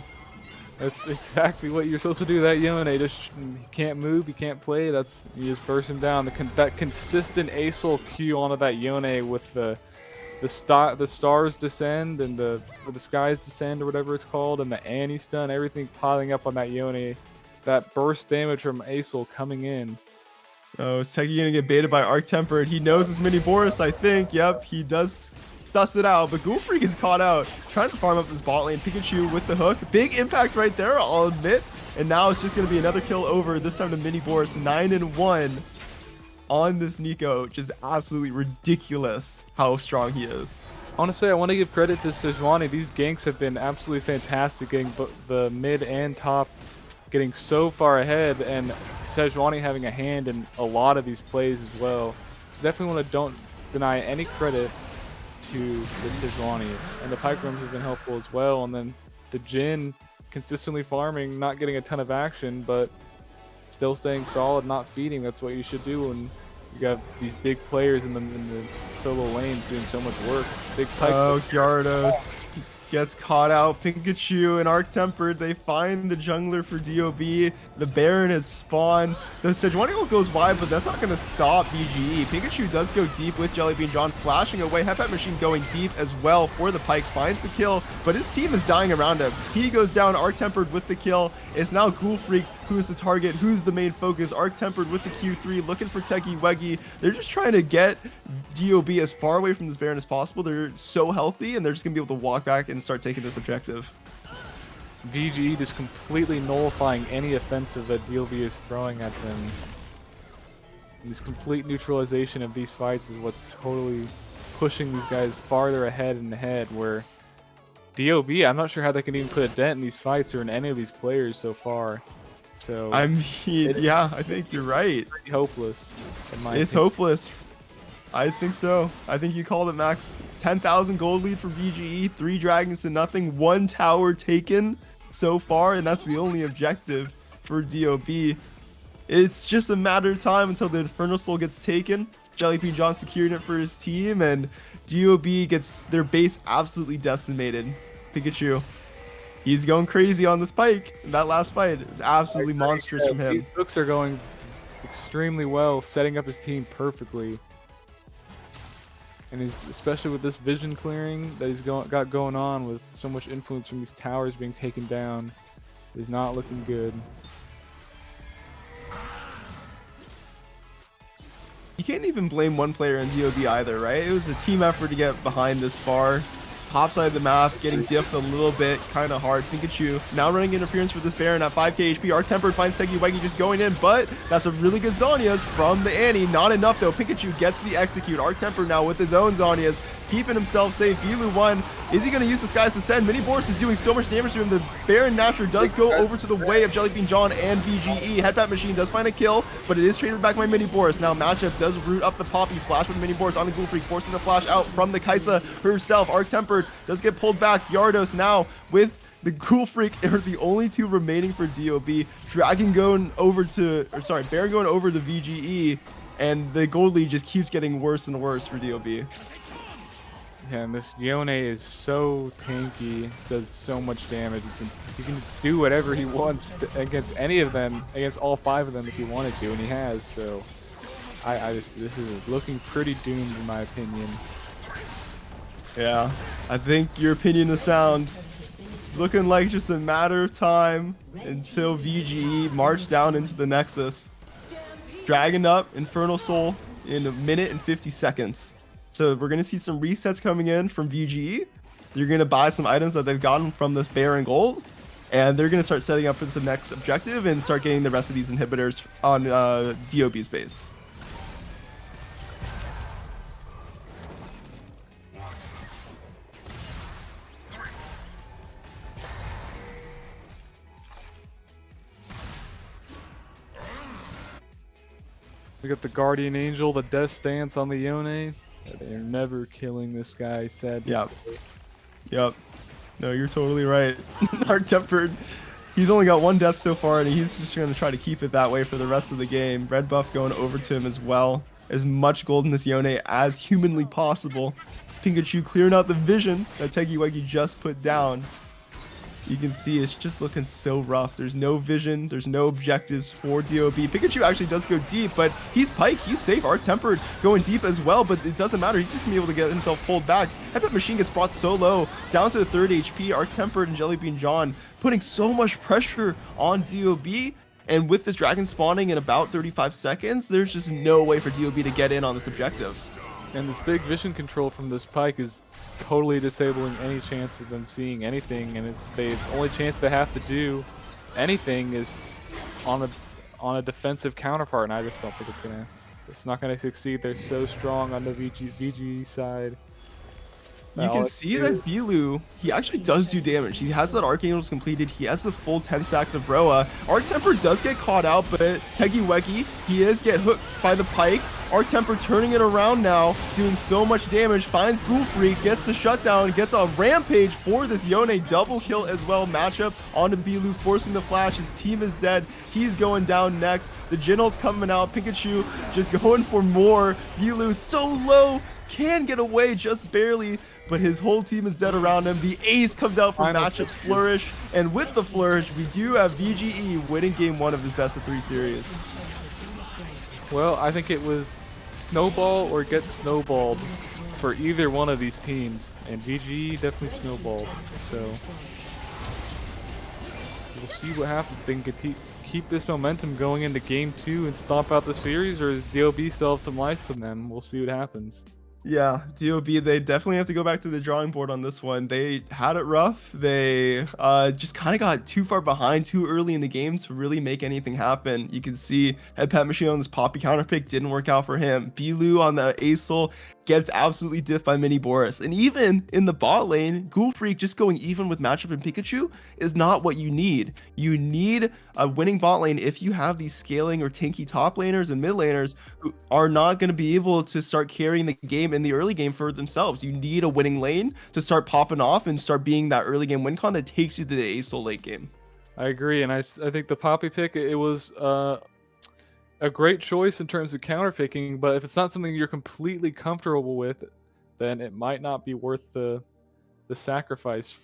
That's exactly what you're supposed to do. That Yone, just you can't move, you can't play. That's, you just burst him down. That consistent ASOL Q onto that Yone with the stars descend and the skies descend or whatever it's called, and the Annie stun, everything piling up on that Yone. That burst damage from ASOL coming in. Oh, is Teggy gonna get baited by Arc Tempered? He knows his Mini Boris, I think. Yep, he does suss it out, but Ghoul Freak is caught out, trying to farm up this bot lane. Pikachu with the hook. Big impact right there, I'll admit. And now it's just gonna be another kill over, this time to Mini Boris. 9-1 on this Nico, which is absolutely ridiculous how strong he is. Honestly, I want to give credit to Sejuani. These ganks have been absolutely fantastic, getting the mid and top getting so far ahead, and Sejuani having a hand in a lot of these plays as well. So definitely want to don't deny any credit to the Sejuani. And the Pike Rooms have been helpful as well, and then the Jhin consistently farming, not getting a ton of action, but still staying solid, not feeding. That's what you should do when you have these big players in the solo lanes doing so much work. Big Pike. Oh, Gyarados gets caught out. Pikachu and Arc Tempered, they find the jungler for DOB. The Baron has spawned. The Sejuani ult goes wide, but that's not going to stop VGE. Pikachu does go deep with Jellybean John flashing away. Headbat Machine going deep as well for the Pyke. Finds the kill, but his team is dying around him. He goes down. Arc Tempered with the kill. It's now Ghoul Freak who's the target, who's the main focus. Arc Tempered with the Q3, looking for Techie Weggy. They're just trying to get DOB as far away from this Baron as possible. They're so healthy, and they're just going to be able to walk back and start taking this objective. VGE just completely nullifying any offensive that DOB is throwing at them. And this complete neutralization of these fights is what's totally pushing these guys farther ahead and ahead, where DOB, I'm not sure how they can even put a dent in these fights or in any of these players so far. So I mean, yeah, I think you're right. Pretty hopeless. It's hopeless. I think so. I think you called it, Max. 10,000 gold lead for VGE, 3 dragons to nothing, 1 tower taken so far, and that's the only objective for DOB. It's just a matter of time until the Infernal Soul gets taken. Jellybean John secured it for his team, and DOB gets their base absolutely decimated. Pikachu, he's going crazy on this Pyke. That last fight is absolutely monstrous from him. These hooks are going extremely well, setting up his team perfectly. And he's, especially with this vision clearing that he's got going on, with so much influence from these towers being taken down, is not looking good. You can't even blame one player in DOB either, right? It was a team effort to get behind this far. Top side of the map, getting diffed a little bit, kind of hard. Pikachu now running interference for this Baron at 5k HP. Arc Tempered finds Techie Weggy just going in, but that's a really good Zhonya's from the Annie. Not enough though. Pikachu gets the execute. Arc Tempered now with his own Zhonya's, keeping himself safe. Vilu 1, is he going to use this guy's Ascend? Mini Boris is doing so much damage to him. The Baron Nasher does go over to the way of Jellybean John and VGE. Headbat Machine does find a kill, but it is traded back by Mini Boris. Now Matchup does root up the Poppy. Flash with Mini Boris on the Ghoul Freak, forcing the flash out from the Kaisa herself. Arc Tempered does get pulled back. Gyarados now with the Ghoul Freak are the only 2 remaining for DOB. Dragon going over to, or sorry, Baron going over to VGE, and the gold lead just keeps getting worse and worse for DOB. Yeah, and this Yone is so tanky, does so much damage. He can do whatever he wants against any of them, against all 5 of them if he wanted to, and he has. So, this is looking pretty doomed in my opinion. Yeah, I think your opinion is sound. It's looking like just a matter of time until VGE march down into the Nexus. Dragon up, Infernal Soul in 1 minute and 50 seconds. So we're going to see some resets coming in from VGE. You're going to buy some items that they've gotten from this Baron Gold, and they're going to start setting up for the next objective and start getting the rest of these inhibitors on DOB's base. We got the Guardian Angel, the Death Stance on the Yone. They're never killing this guy, sadly. Yep. No, you're totally right. Arc Tempered, he's only got 1 death so far, and he's just going to try to keep it that way for the rest of the game. Red buff going over to him as well. As much gold in this Yone as humanly possible. Pikachu clearing out the vision that Techie Weggy just put down. You can see it's just looking so rough. There's no vision. There's no objectives for DOB. Pikachu actually does go deep, but he's Pyke. He's safe. Arc Tempered going deep as well, but it doesn't matter. He's just going to be able to get himself pulled back. Headbutt Machine gets brought so low, down to the 3rd HP. Arc Tempered and Jellybean John putting so much pressure on DOB. And with this dragon spawning in about 35 seconds, there's just no way for DOB to get in on this objective. And this big vision control from this Pyke is totally disabling any chance of them seeing anything, and the only chance they have to do anything is on a defensive counterpart, and I just don't think it's not gonna succeed. They're so strong on the VGE side. You can Alex see here. that Bilu, he actually does do damage. He has that Archangels completed. He has the full 10 stacks of Roa. Arc Temper does get caught out, but Tegiweki, he is get hooked by the Pike. Arc Temper turning it around now, doing so much damage. Finds Ghoul Freak, gets the shutdown, gets a Rampage for this Yone double kill as well. Matchup onto Bilu, forcing the flash. His team is dead. He's going down next. The Jinult's coming out. Pikachu just going for more. Bilu so low, can get away just barely, but his whole team is dead around him. The ace comes out from Final Matchup's victory. Flourish, and with the Flourish, we do have VGE winning game 1 of this best of 3 series. Well, I think it was snowball or get snowballed for either one of these teams, and VGE definitely snowballed. So we'll see what happens. They can keep this momentum going into game 2 and stomp out the series, or does DOB still have some life from them? We'll see what happens. Yeah, DOB, they definitely have to go back to the drawing board on this one. They had it rough. They just kind of got too far behind too early in the game to really make anything happen. You can see Head Pat Machine on this Poppy counter pick didn't work out for him. Bilu on the Acel gets absolutely diffed by Mini Boris. And even in the bot lane, Ghoul Freak just going even with Matchup and Pikachu is not what you need. You need a winning bot lane if you have these scaling or tanky top laners and mid laners who are not going to be able to start carrying the game in the early game for themselves. You need a winning lane to start popping off and start being that early game win con that takes you to the Acel late game. I agree, and I think the Poppy pick, it was a great choice in terms of counter picking, but if it's not something you're completely comfortable with, then it might not be worth the sacrifice.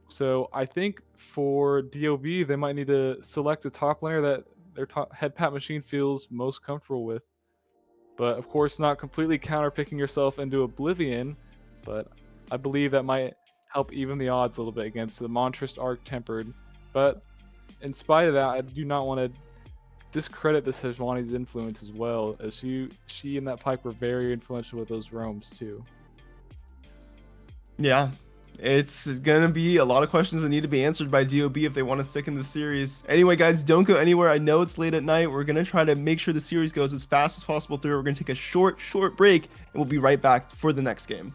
So I think for DOB, they might need to select a top laner that their Head Pat Machine feels most comfortable with. But of course, not completely counter picking yourself into oblivion, but I believe that might help even the odds a little bit against the Montress Arc Tempered. But in spite of that, I do not want to discredit the Sejuani's influence as well, as she and that Pike were very influential with those roams too. Yeah, it's gonna be a lot of questions that need to be answered by DOB if they want to stick in the series. Anyway, guys, don't go anywhere. I know it's late at night. We're gonna try to make sure the series goes as fast as possible through. We're gonna take a short break, and we'll be right back for the next game.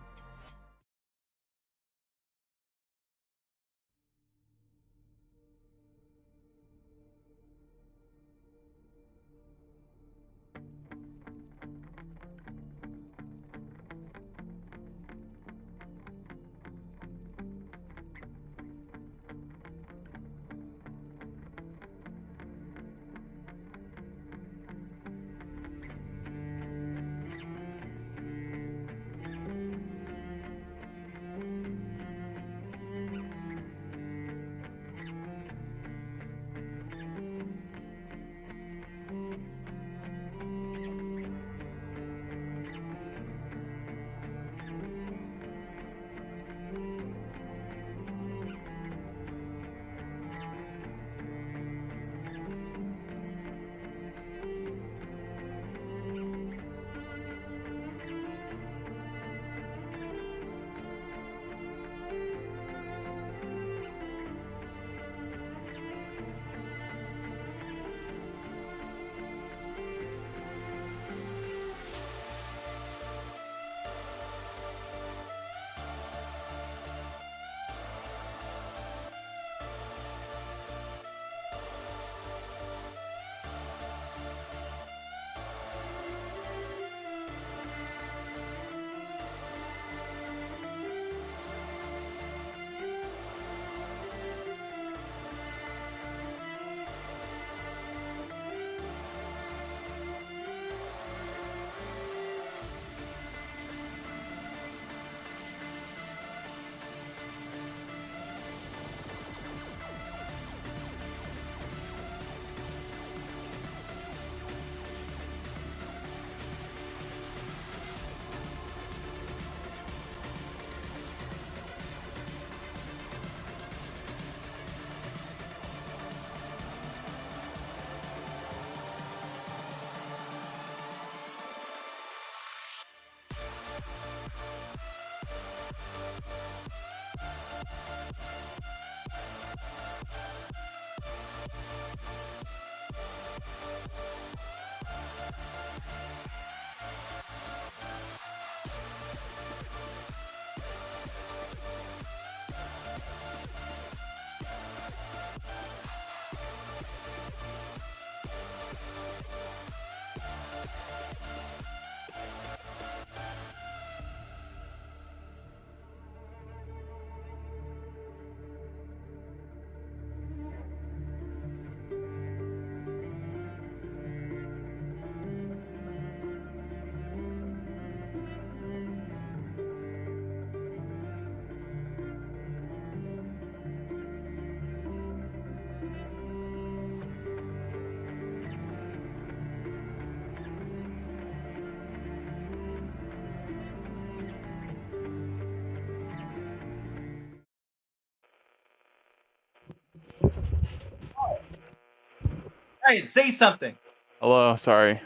Ryan, say something. Hello, sorry.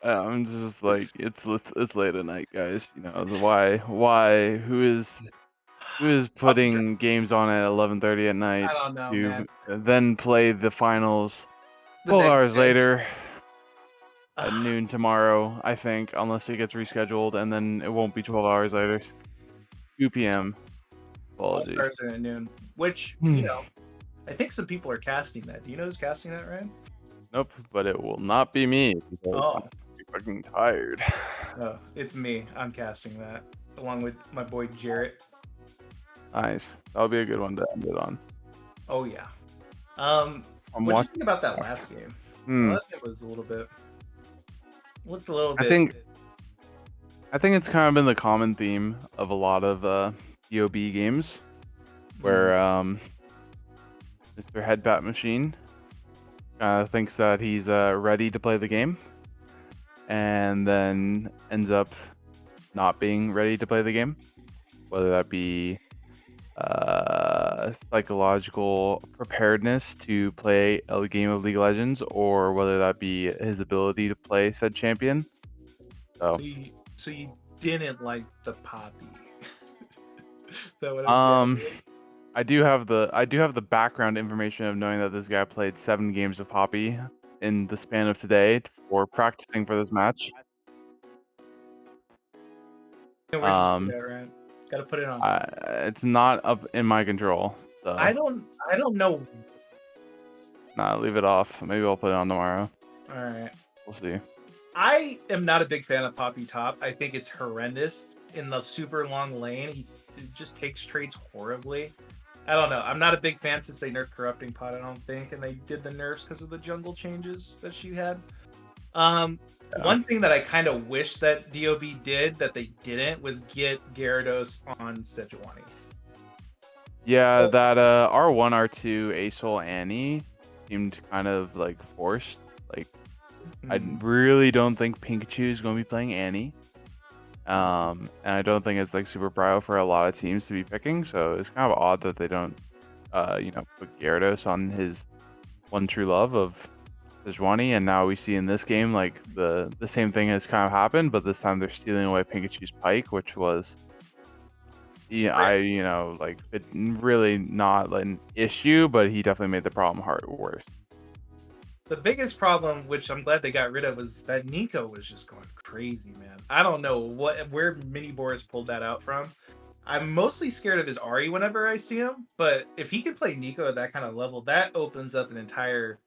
I'm just like it's late at night, guys. You know why who is putting games on at 11:30 at night I don't know, to man. then play the finals The 12 next hours day. later at noon tomorrow, I think, unless it gets rescheduled, and then it won't be 12 hours later. 2 p.m. All Apologies. Stars are at noon, which you know, I think some people are casting that. Do you know who's casting that, Ryan? Nope, but it will not be me because Oh. I'm fucking tired. Oh, it's me. I'm casting that along with my boy Jarrett. Nice. That'll be a good one to end it on. Oh yeah. I'm What do you watching. think about that last game? The last game was looked a little bit. I think it's kind of been the common theme of a lot of DOB games, where Mr. Headbat Machine thinks that he's ready to play the game, and then ends up not being ready to play the game, whether that be psychological preparedness to play a game of League of Legends, or whether that be his ability to play said champion. So you didn't like the Poppy. So what I'm getting at? I do have the background information of knowing that this guy played 7 games of Poppy in the span of today for practicing for this match. Where's your speed at, Ryan? Gotta put it on. It's not up in my control. So I don't know. nah, leave it off. Maybe I'll put it on tomorrow. All right. We'll see. I am not a big fan of Poppy Top. I think it's horrendous in the super long lane. He just takes trades horribly. I don't know. I'm not a big fan since they nerfed Corrupting Pot, I don't think, and they did the nerfs because of the jungle changes that she had. One thing that I kind of wish that DOB did that they didn't was get Gyarados on Sejuani. Yeah, that R1, R2, Asol, Annie seemed kind of like forced. Like, I really don't think Pikachu is going to be playing Annie. And I don't think it's like super prio for a lot of teams to be picking, so it's kind of odd that they don't, put Gyarados on his one true love of Sejuani, and now we see in this game like the same thing has kind of happened, but this time they're stealing away Pikachu's Pike, which was, it really not an issue, but he definitely made the problem worse. The biggest problem, which I'm glad they got rid of, was that Nico was just going crazy, man. I don't know where Mini Boris pulled that out from. I'm mostly scared of his Ari whenever I see him, but if he can play Nico at that kind of level, that opens up an entire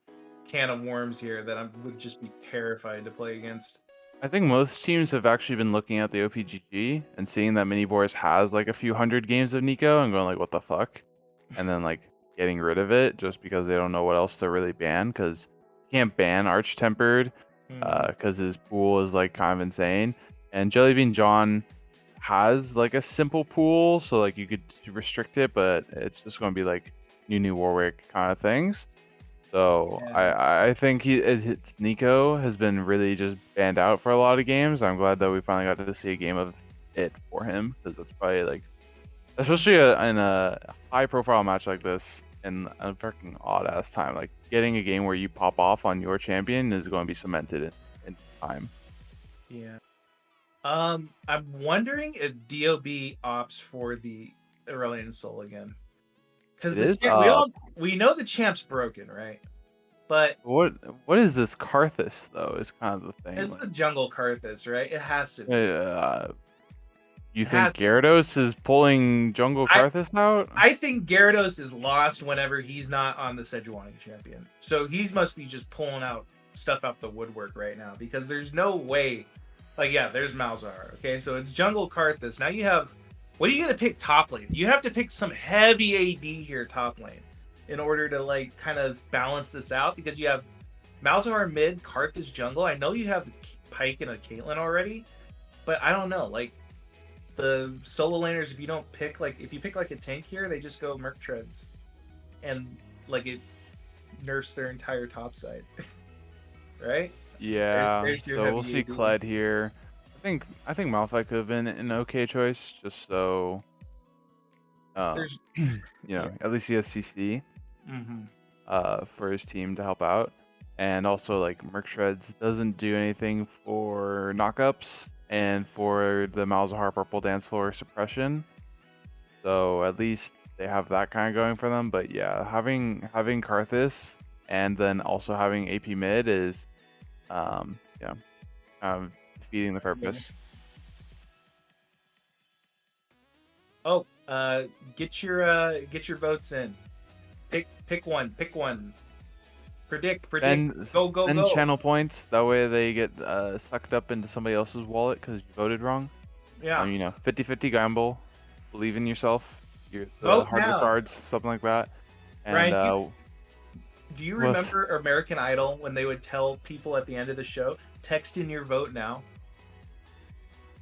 can of worms here that I would just be terrified to play against. I think most teams have actually been looking at the OPGG and seeing that Mini Boris has like a few hundred games of Nico and going like, what the fuck? And then like getting rid of it just because they don't know what else to really ban, because you can't ban Arch Tempered because his pool is like kind of insane. And Jellybean John has like a simple pool, so like you could restrict it, but it's just going to be like new Warwick kind of things. So I think it's Nico has been really just banned out for a lot of games. I'm glad that we finally got to see a game of it for him, because it's probably like, especially in a high profile match like this, in a freaking odd ass time, like getting a game where you pop off on your champion is going to be cemented in time. Yeah. I'm wondering if DOB opts for the Aurelian Soul again. Because we know the champ's broken, right? But what is this Karthus though? Is kind of the thing. It's the jungle Karthus, right? It has to be. You think Gyarados is pulling jungle Karthus out? I think Gyarados is lost whenever he's not on the Sejuani champion. So he must be just pulling out stuff out the woodwork right now, because there's no way. Like, yeah, there's Malzahar. Okay, so it's jungle Karthus. Now you have. What are you gonna pick top lane? You have to pick some heavy AD here top lane in order to like kind of balance this out, because you have Malzahar mid, Karthus jungle. I know you have Pike and a Caitlyn already, but I don't know. Like the solo laners, if you pick like a tank here, they just go Merc Treads, and like it nerfs their entire top side, right? Yeah. There's So we'll see Kled here. I think Malphite could have been an okay choice, just so at least he has CC. for his team to help out. And also like Merc Shreds doesn't do anything for knockups and for the Malzahar Purple Dance Floor suppression. So at least they have that kind of going for them. But yeah, having Karthus and then also having AP mid is yeah, defeating the purpose. Oh, get your votes in. Pick one. Predict. Then Go. channel points. That way they get sucked up into somebody else's wallet because you voted wrong. Yeah. You know, 50-50 gamble. Believe in yourself. You're the Vote harder now. cards, something like that. And Ryan, do you What? remember American Idol when they would tell people at the end of the show, text in your vote now?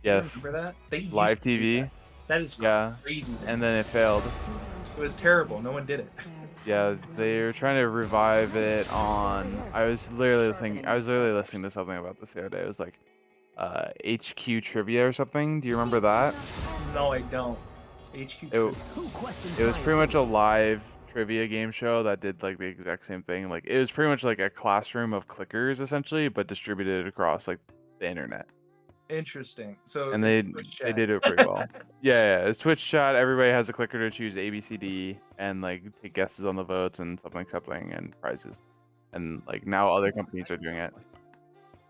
yes, Remember that? They used live to do TV. that. That is Yeah, crazy. and then it failed. It was terrible. No one did it. Yeah, they're trying to revive it on. I was literally listening to something about this the other day. It was like HQ trivia or something. Do you remember that? No, I don't. HQ. It was pretty much a live trivia game show that did like the exact same thing. Like it was pretty much like a classroom of clickers essentially, but distributed across like the internet. Interesting. So And it's they Twitch they chat. did it pretty well. Yeah, it's Twitch chat. Everybody has a clicker to choose A, B, C, D, and like take guesses on the votes and something and prizes. And like now other companies are doing it.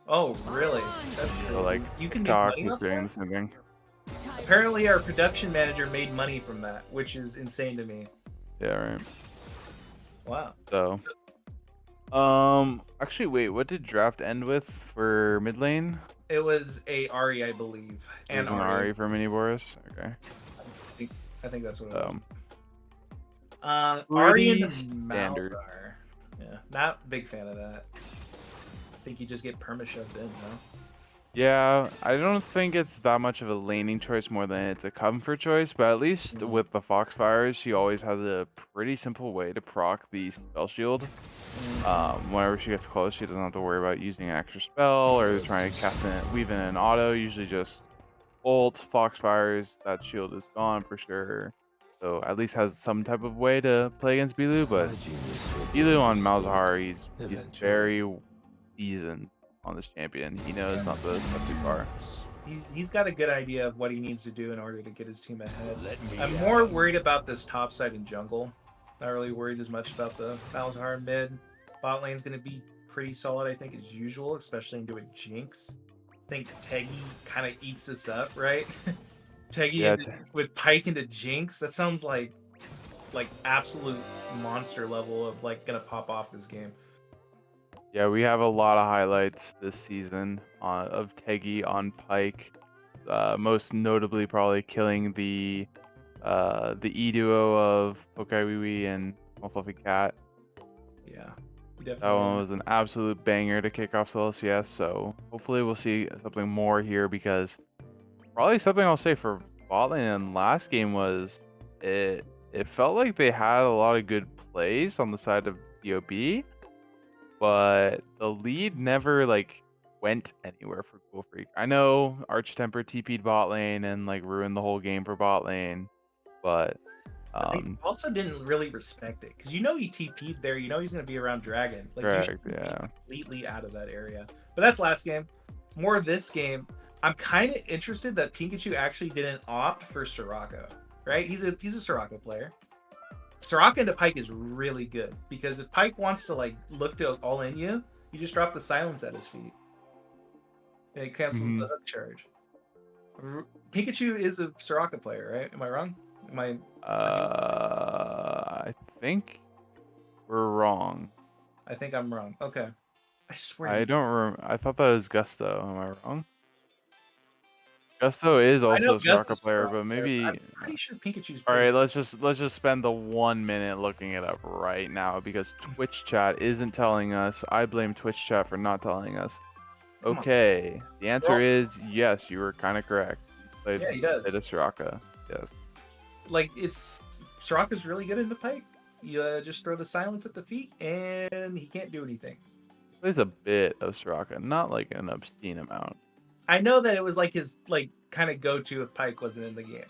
Oh, really? That's crazy. So like You can make TikTok money is off doing that? the same thing. Apparently, our production manager made money from that, which is insane to me. Yeah, right. Wow. So actually wait, what did draft end with for mid lane? It was a Ari, I believe, It was and an Ari. Ari for Mini Boris. Okay. I think that's what it was. So Ari and pretty standard. Malzahar. Yeah, not big fan of that. I think you just get perma shoved in, no? Yeah, I don't think it's that much of a laning choice more than it's a comfort choice, but at least Mhm. with the Foxfires, she always has a pretty simple way to proc the spell shield. Whenever she gets close, she doesn't have to worry about using an extra spell or trying to cast in, weave in an auto. Usually just ult, Foxfires, that shield is gone for sure. So at least has some type of way to play against Bilu, but Bilu on Malzahar, he's very seasoned on this champion. He knows not to step too far. He's got a good idea of what he needs to do in order to get his team ahead. I'm more worried about this top side and jungle. Not really worried as much about the Malzahar mid. Bot lane's going to be pretty solid, I think, as usual, especially into a Jinx. I think Teggy kind of eats this up, right? Teggy Yeah, with Pike into Jinx. That sounds like absolute monster level of like gonna pop off this game. Yeah, we have a lot of highlights this season of Teggy on Pike. Most notably, probably killing the E duo of Pokaiwiwi and Small Fluffy Cat. Yeah, That one was an absolute banger to kick off SLOLCS. So hopefully we'll see something more here because probably something I'll say for botlane in last game was it felt like they had a lot of good plays on the side of DOB. But the lead never like went anywhere for Cool Freak. I know Arch Temper TP'd bot lane and like ruined the whole game for bot lane, but they also didn't really respect it because he TP'd there. You know he's gonna be around Dragon. Like you correct, should be yeah. completely out of that area. But that's last game. More this game. I'm kind of interested that Pikachu actually didn't opt for Soraka. Right? He's a Soraka player. Soraka into Pike is really good because if Pike wants to like look to all in you, you just drop the silence at his feet. And it cancels the hook charge. Pikachu is a Soraka player, right? Am I wrong? Am I? I think we're wrong. I think I'm wrong. Okay. I swear. I don't remember. I thought that was Gusto. Am I wrong? Gusto is also a Soraka player, but maybe. I'm pretty sure Pikachu's. All right, let's just spend the 1 minute looking it up right now because Twitch chat isn't telling us. I blame Twitch chat for not telling us. Okay, the answer is yes. You were kind of correct. Yeah, he does. Played a Soraka. Yes. Like Soraka's really good into Pike. You just throw the silence at the feet, and he can't do anything. He plays a bit of Soraka, not like an obscene amount. I know that it was like his kind of go-to if Pike wasn't in the game,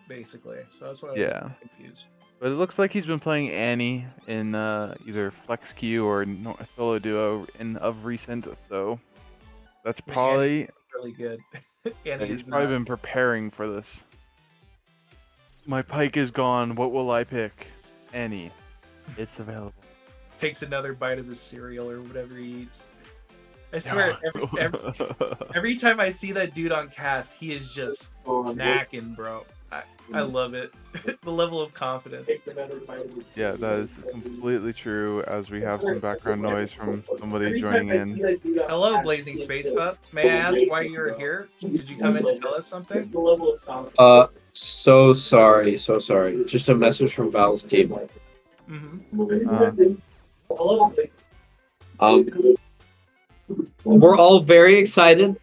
basically. So that's why I was confused. But it looks like he's been playing Annie in either Flex Queue or solo duo of recent. So that's I mean, probably really good. yeah, Annie he's is probably not. been preparing for this. My pike is gone. What will I pick? Annie. It's available. Takes another bite of his cereal or whatever he eats. I swear, every time I see that dude on cast, he is just snacking, bro. I love it. The level of confidence. Yeah, that is completely true. As we have some background noise from somebody joining in. Hello, Blazing Space Pup. May I ask why you're here? Did you come in to tell us something? So sorry, so sorry. Just a message from Val's team. Mm-hmm. We're all very excited.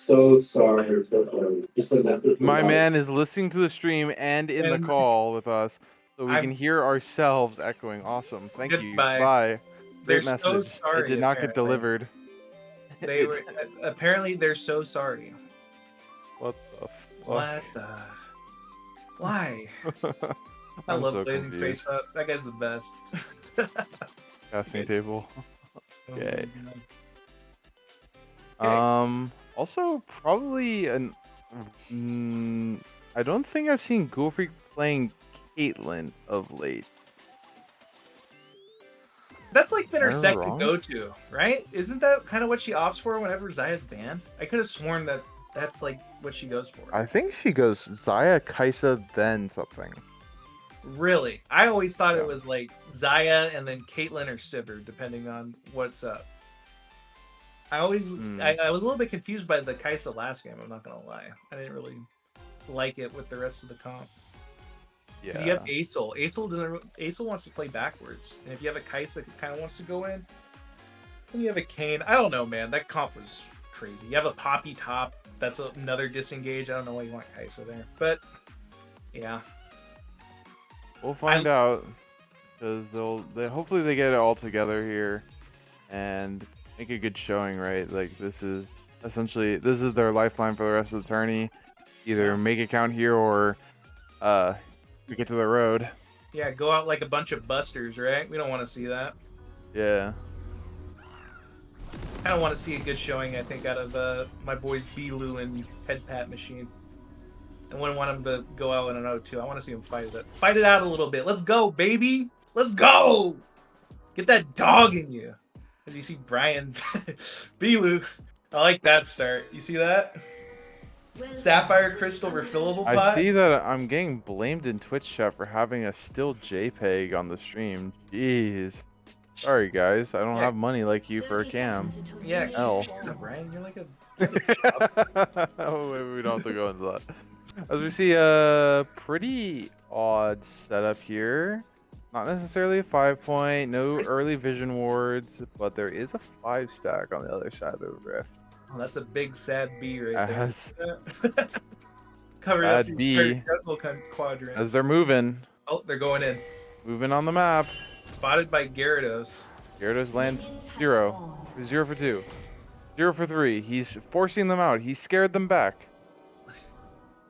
So sorry, so sorry. Just a message from My Val. man is listening to the stream and in the And call with us, so we I'm- can hear ourselves echoing. Awesome. Thank you. Goodbye. Bye. They're Great so message. sorry. It did not get apparently. delivered. They were apparently they're so sorry. What the fuck? What the? Why? I I'm love so Blazing confused. Space Pup. That guy's the best. Casting It's- table. Oh Okay. my God. Also probably an. I don't think I've seen Ghoul Freak playing Caitlyn of late. That's like been her Am I second wrong? go-to, right? Isn't that kind of what she opts for whenever Zaya's banned? I could have sworn that that's like what she goes for. I think she goes Zaya, Kaisa, then something. Really? I always thought Yeah. it was like Zaya and then Caitlyn or Sivir, depending on what's up. I always was, I was a little bit confused by the Kaisa last game, I'm not gonna lie. I didn't really like it with the rest of the comp. 'Cause you have Acel. Acel wants to play backwards. And if you have a Kaisa who kind of wants to go in, then you have a Kane. I don't know, man. That comp was crazy. You have a Poppy top. That's another disengage. I don't know why you want Kaisa there. But, yeah. We'll find out, because they hopefully they get it all together here and make a good showing, right? Like this is their lifeline for the rest of the tourney. Either make it count here or we get to the road. Yeah, go out like a bunch of busters, right? We don't want to see that. Yeah. I don't want to see a good showing, I think, out of my boys Bilu and Head Pat Machine. I wouldn't want him to go out in an 0-2. I want to see him fight it out a little bit. Let's go, baby! Let's go! Get that dog in you. As you see Brian Bilu. I like that start. You see that? Sapphire Crystal refillable pot? I see that I'm getting blamed in Twitch chat for having a still JPEG on the stream. Jeez. Sorry guys, I don't have money like you for a cam. Yeah, L. Brian, you're like a Oh, maybe we don't have to go into that. As we see a pretty odd setup here. Not necessarily a 5-point, no early vision wards, but there is a 5-stack on the other side of the rift. Oh, that's a big sad B right there. As, Covered up sad B. quadrant. as they're moving. Oh, they're going in. Moving on the map. Spotted by Gyarados. Gyarados lands 0. 0 for 2. 0 for 3. He's forcing them out. He scared them back.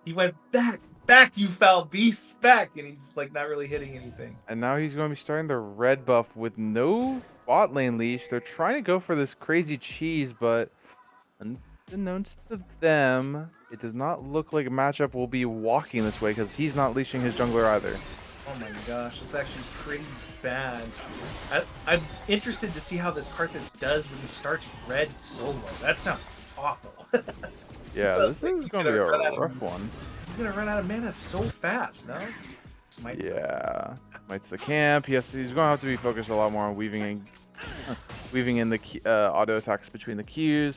He went back, you foul beast, back, and he's like not really hitting anything. And now he's going to be starting the red buff with no bot lane leash. They're trying to go for this crazy cheese, but unbeknownst to them, it does not look like a matchup will be walking this way because he's not leashing his jungler either. Oh my gosh, it's actually pretty bad. I'm interested to see how this Karthus does when he starts red solo. That sounds awful. Yeah, So, this is he's going to be gonna run a out of- rough one. He's gonna run out of mana so fast, no? Smite's Yeah, Smite's the camp. He's going to have to be focused a lot more on weaving in the auto attacks between the Qs.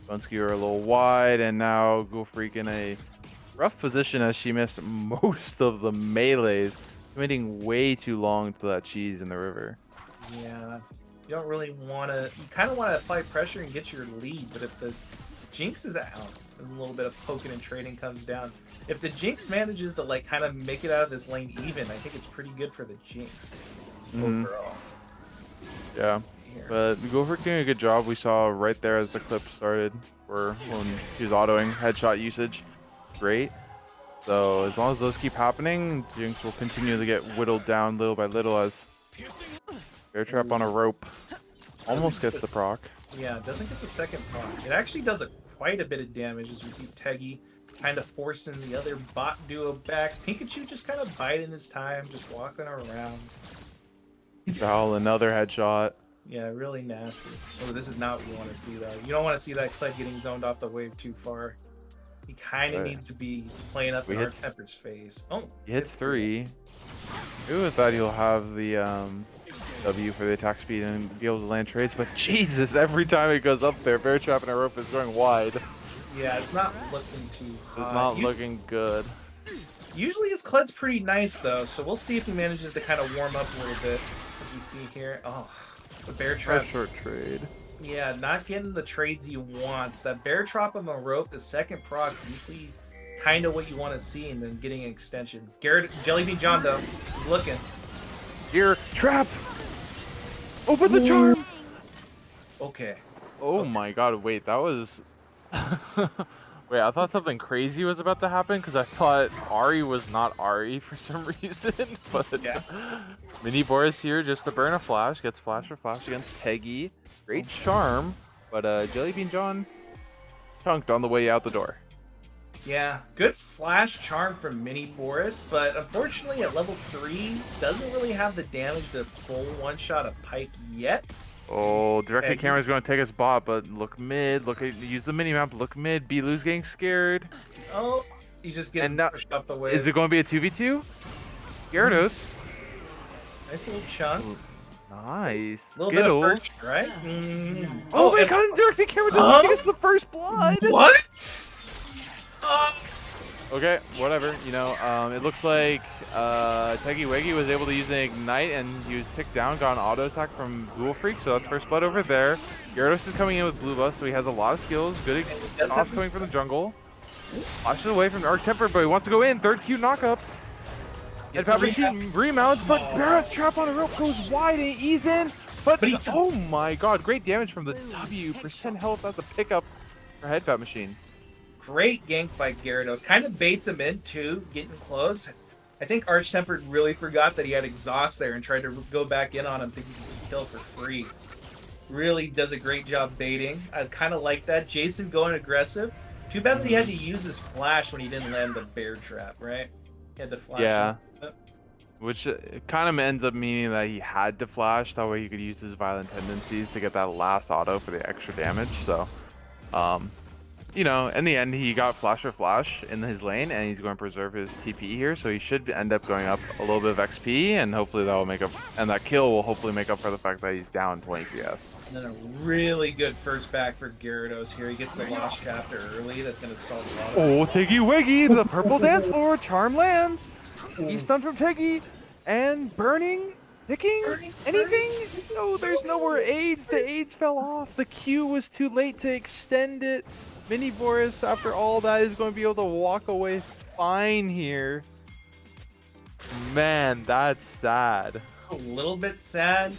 Bone Skewer a little wide, and now Ghoul Freak in a rough position as she missed most of the melees, committing way too long to that cheese in the river. Yeah, you don't really want to. You kind of want to apply pressure and get your lead, but if the Jinx is out, a little bit of poking and trading comes down. If the Jinx manages to like kind of make it out of this lane even, I think it's pretty good for the Jinx overall. Yeah, Here. but Ghoul Freak doing a good job. We saw right there as the clip started, for when she was autoing headshot usage. Great. So as long as those keep happening, Jinx will continue to get whittled down little by little as Bear Trap on a rope almost gets the proc. Yeah, it doesn't get the second proc. It actually does quite a bit of damage as we see Teggy kind of forcing the other bot duo back. Pikachu just kind of biding his time, just walking around. Foul, another headshot. Yeah, really nasty. Oh, this is not what you want to see, though. You don't want to see that Kled getting zoned off the wave too far. He kind of needs to be playing up in our Temper's face. Oh, he hits 3. Who would thought he'll have the W for the attack speed and be able to land trades, but Jesus, every time it goes up there, Bear Trap and a rope is going wide. Yeah, it's not looking too hot. It's not looking good. Usually his Kled's pretty nice, though, so we'll see if he manages to kind of warm up a little bit, as we see here. Oh, the Bear Trap. Short trade. Yeah, not getting the trades he wants. That Bear Trap on the rope, the second proc, usually kind of what you want to see, and then getting an extension. Jellybean John, though, he's looking. Here, trap! Open the charm! Okay. Oh my god, wait, that was... Wait, I thought something crazy was about to happen because I thought Ari was not Ari for some reason, but yeah. Mini Boris here just to burn a flash, gets flash for flash against Peggy. Great charm, but Jellybean John chunked on the way out the door. Yeah, good flash charm from Mini Boris, but unfortunately at level 3, doesn't really have the damage to full one-shot a Pike yet. Oh, directed camera's going to take us bot, but look mid, use the mini-map, look mid, B-Lou's getting scared. Oh, he's just getting pushed off the wave. Is it going to be a 2v2? Gyarados. Nice little chunk. Nice. A little bit of first, right? Oh, they got in directed camera to get us the first blood! What? Okay, whatever. You know, it looks like Teggy Weggy was able to use an ignite and he was ticked down, got an auto attack from Ghoul Freak, so that's first blood over there. Gyarados is coming in with Blue Buff, so he has a lot of skills. Good toss coming from the jungle. Flashes away from Arc Temper, but he wants to go in. Third Q knockup. And Fabrication remounts, but Bear Trap on a rope goes wide and he's in. But oh my god, great damage from the W. Percent health at the pickup for Headfat Machine. Great gank by Gyarados. Kind of baits him in, too, getting close. I think Arch Tempered really forgot that he had exhaust there and tried to go back in on him thinking he could kill for free. Really does a great job baiting. I kind of like that. Jason going aggressive. Too bad that he had to use his flash when he didn't land the Bear Trap, right? He had to flash. Yeah. Which kind of ends up meaning that he had to flash. That way he could use his violent tendencies to get that last auto for the extra damage. So, you know, in the end, he got flash for flash in his lane, and he's going to preserve his TP here, so he should end up going up a little bit of XP, and hopefully that will make up, and that kill will hopefully make up for the fact that he's down 20 CS. And then a really good first back for Gyarados here. He gets the Lost Chapter early. That's going to solve a lot of Oh, Tiggy Wiggy, the purple dance floor, charm lands. He's stunned from Tiggy, and burning, picking, anything? No, there's nowhere aids. The aids fell off. The Q was too late to extend it. Mini Boris, after all that, is going to be able to walk away fine here. Man, that's sad. It's a little bit sad.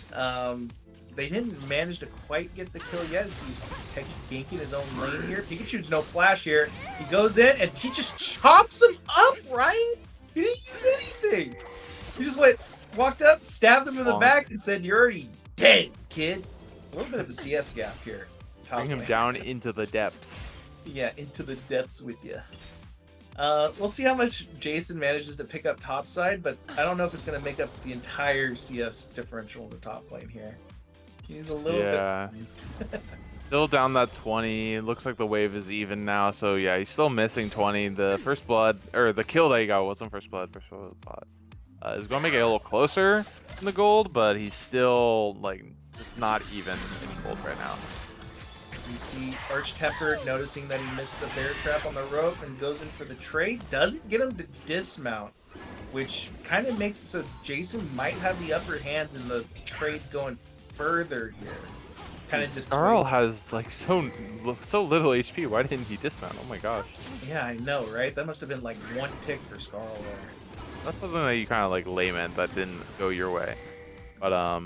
They didn't manage to quite get the kill yet. So you see Peggy ganking his own lane here. Pikachu's no flash here. He goes in and he just chops him up, right? He didn't use anything. He just walked up, stabbed him in the back, and said, "You're already dead, kid." A little bit of a CS gap here. Bring him down into the depths. Yeah, into the depths with you. We'll see how much Jason manages to pick up top side, but I don't know if it's going to make up the entire CS differential in the top lane here. He's a little bit... Still down that 20. Looks like the wave is even now, so yeah, he's still missing 20. The first blood, or the kill that he got wasn't first blood, is going to make it a little closer in the gold, but he's still, like, just not even in gold right now. You see Arch Tempered noticing that he missed the Bear Trap on the rope and goes in for the trade. Doesn't get him to dismount, which kind of makes it so Jason might have the upper hands in the trades going further here. Kind of just. Carl has like so little HP. Why didn't he dismount? Oh my gosh. Yeah, I know, right? That must have been like one tick for Scarl there. That's something that you kind of like lament that didn't go your way. But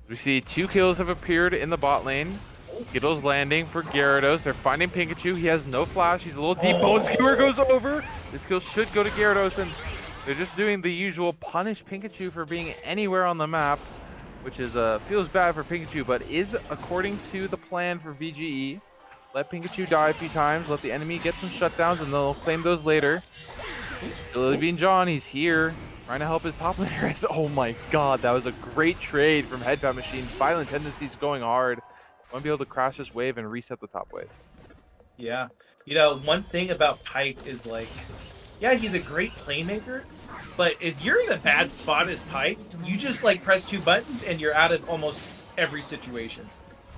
we see 2 kills have appeared in the bot lane. Skittles landing for Gyarados. They're finding Pikachu. He has no flash. He's a little deep. Bone Skewer goes over. This kill should go to Gyarados, and they're just doing the usual punish Pikachu for being anywhere on the map, which is feels bad for Pikachu, but is according to the plan for VGE. Let Pikachu die a few times, let the enemy get some shutdowns, and they'll claim those later. Lily Bean John, he's here, trying to help his top laners. Oh my god, that was a great trade from Headbat Machine. Violent Tendencies going hard. Want to be able to crash this wave and reset the top wave. Yeah. You know, one thing about Pike is like, yeah, he's a great playmaker, but if you're in a bad spot as Pike, you just like press 2 buttons and you're out of almost every situation.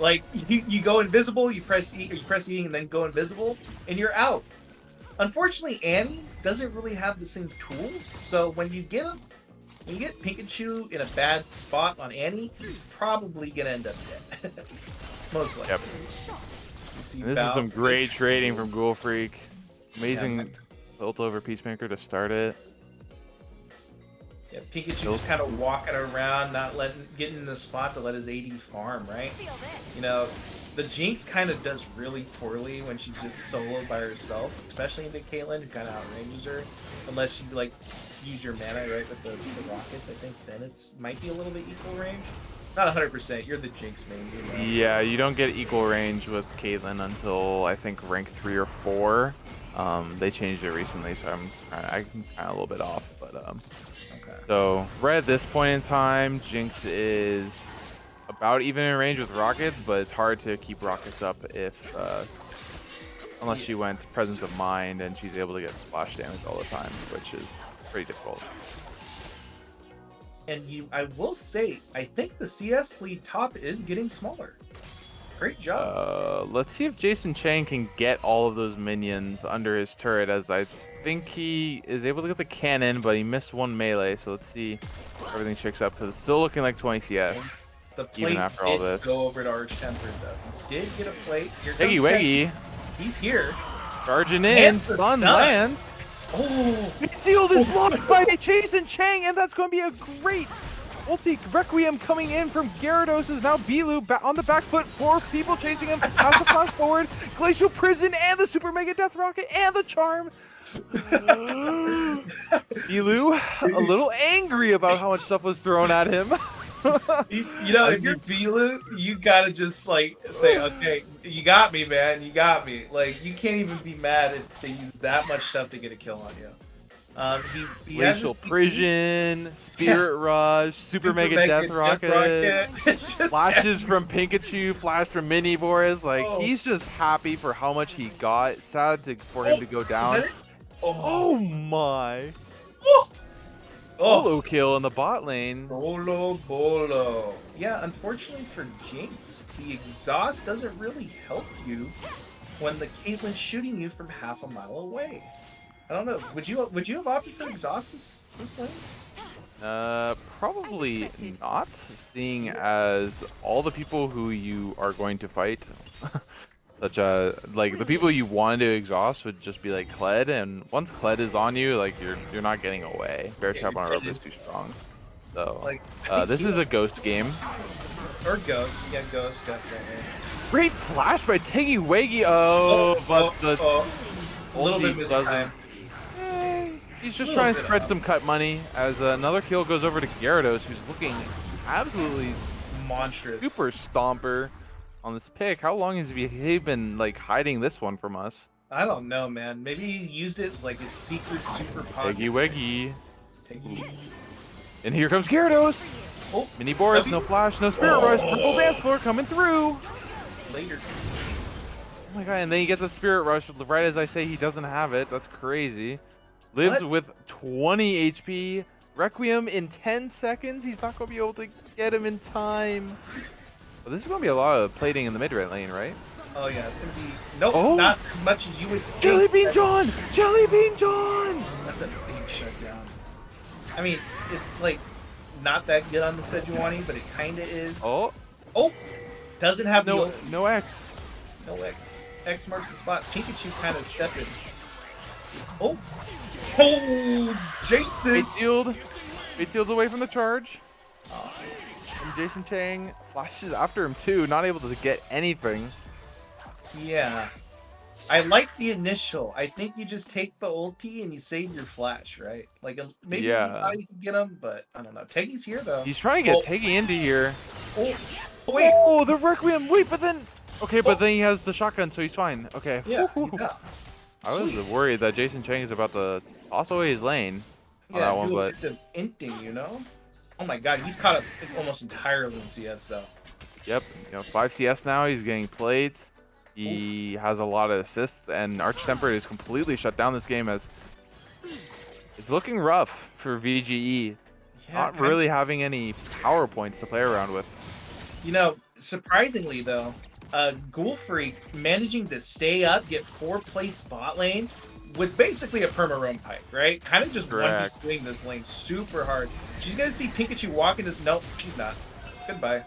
Like you go invisible, you press E, or you press E and then go invisible, and you're out. Unfortunately, Annie doesn't really have the same tools, so when you get Pikachu in a bad spot on Annie, he's probably gonna end up dead. Most likely. Yep. This is some great trading from Ghoul Freak. Amazing ult over Peacemaker to start it. Yeah, Pikachu just kind of walking around, not getting in the spot to let his AD farm, right? You know, the Jinx kind of does really poorly when she's just solo by herself, especially into Caitlyn, who kind of outranges her. Unless you like use your mana right with the rockets, I think then it's might be a little bit equal range. Not 100%. You're the Jinx main. You know? Yeah, you don't get equal range with Caitlyn until I think rank 3 or 4. They changed it recently, so I'm kind of a little bit off, but Okay. So right at this point in time, Jinx is about even in range with rockets, but it's hard to keep rockets up if unless she went Presence of Mind and she's able to get splash damage all the time, which is pretty difficult. And I will say, I think the CS lead top is getting smaller. Great job. Let's see if Jason Chang can get all of those minions under his turret, as I think he is able to get the cannon, but he missed 1 melee, so let's see if everything checks up, because it's still looking like 20 CS. The plate even after all did this. go over to Arch Tempered, though. He did get a plate. Here Weggy comes Weggy, Ken. He's here. charging in, And the stun stun. lands. Oh! Sealed is blocked by Jason Chang, and that's going to be a great ulti. Requiem coming in from Gyarados is now Bilu on the back foot. 4 people chasing him. Has the flash forward. Glacial Prison and the Super Mega Death Rocket and the Charm. Bilu a little angry about how much stuff was thrown at him. You know, if you're Bilu, you gotta just like say, okay, you got me, man, you got me. Like, you can't even be mad if they use that much stuff to get a kill on you. He has Glacial his Prison, Spirit Rush, Super Mega Death Rocket. It's just Flashes from Pikachu, flash from Mini Boris. Like, Oh. he's just happy for how much he got. Sad for him to go Is down. that it? Oh my! Oh. Solo kill in the bot lane. Bolo. Yeah, unfortunately for Jinx, the exhaust doesn't really help you when the Caitlyn's shooting you from half a mile away. I don't know. Would you have opted for exhaust this lane? Probably not, seeing as all the people who you are going to fight, such as like the people you wanted to exhaust would just be like Kled, and once Kled is on you, like you're not getting away. Bear trap on a rope is too strong. So Like, this is a ghost game. Or Ghost. Yeah, Ghost definitely. Great flash by Tiggy Waggy. But the a little bit ulti missed doesn't- time. He's just Little trying to bit spread off. some cut money as another kill goes over to Gyarados, who's looking absolutely Monstrous. super stomper on this pick. How long has he been like hiding this one from us? I don't know, man. Maybe he used it as like his secret super pocket. Weggy Weggy. Tiggy. And here comes Gyarados. Oh, Mini Boris, W. no flash, no Spirit Rush. Purple dance floor coming through. later. Oh my god, and then he gets a Spirit Rush right as I say he doesn't have it. That's crazy. Lives What? with 20 HP. Requiem in 10 seconds. He's not going to be able to get him in time. But this is going to be a lot of plating in the mid lane, right? Oh yeah, it's gonna be nope, Oh. not as much as you would think. Jelly Bean John! Jelly Bean John! That's a big shutdown. I mean, it's like not that good on the Sejuani, but it kinda is. Oh, Oh! Doesn't have no, no X. no X. X marks the spot. Pikachu kind of stepped in. Oh! Oh! Jason! Bait shield away from the charge. And Jason Chang flashes after him too, not able to get anything. Yeah. I like the initial. I think you just take the ulti and you save your flash, right? Like maybe you Yeah. thought you could get him, but I don't know. Teggy's here though. He's trying to get Teggy into here. Oh, wait. Oh, the Requiem. Wait, but then. Okay, but then he has the shotgun, so he's fine. Okay. Yeah, Whew. yeah. I was worried that Jason Chang is about to toss away his lane on that one, he was but the inting, you know? Oh my god, he's caught up almost entirely in CS though. yep, 5 CS now. He's getting plates. He has a lot of assists, and Arch Tempered is completely shut down this game as it's looking rough for VGE. Yeah, Not really having any power points to play around with. You know, surprisingly though, Ghoul Freak managing to stay up, get 4 plates bot lane with basically a perma roam pipe, right? Kind of just one doing this lane super hard. She's gonna see Pikachu walk into. Nope, she's not. Goodbye.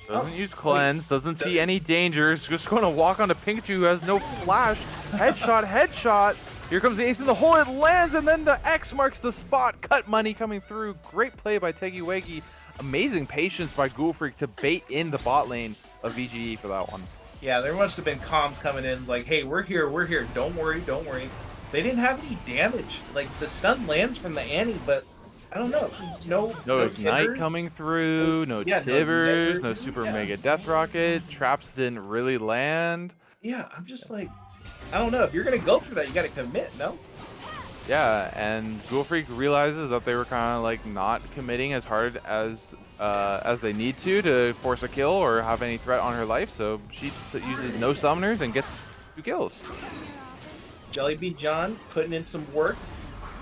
Doesn't use cleanse, doesn't see any dangers, just going to walk onto Pikachu who has no flash. Headshot. Here comes the ace in the hole, it lands, and then the X marks the spot. Cut money coming through. Great play by Teggy Weggy. Amazing patience by Ghoul Freak to bait in the bot lane of VGE for that one. Yeah, there must have been comms coming in like, hey, we're here. Don't worry. They didn't have any damage. Like, the stun lands from the Annie, but I don't know. No Ignite Tibbers. coming through, no Tivers, no Super Mega Death Rocket. Traps didn't really land. Yeah, I'm just like, I don't know. If you're going to go for that, you got to commit, no? Yeah, and Ghoul Freak realizes that they were kind of like not committing as hard as they need to force a kill or have any threat on her life, so she uses no summoners and gets 2 kills. Jellybean John putting in some work,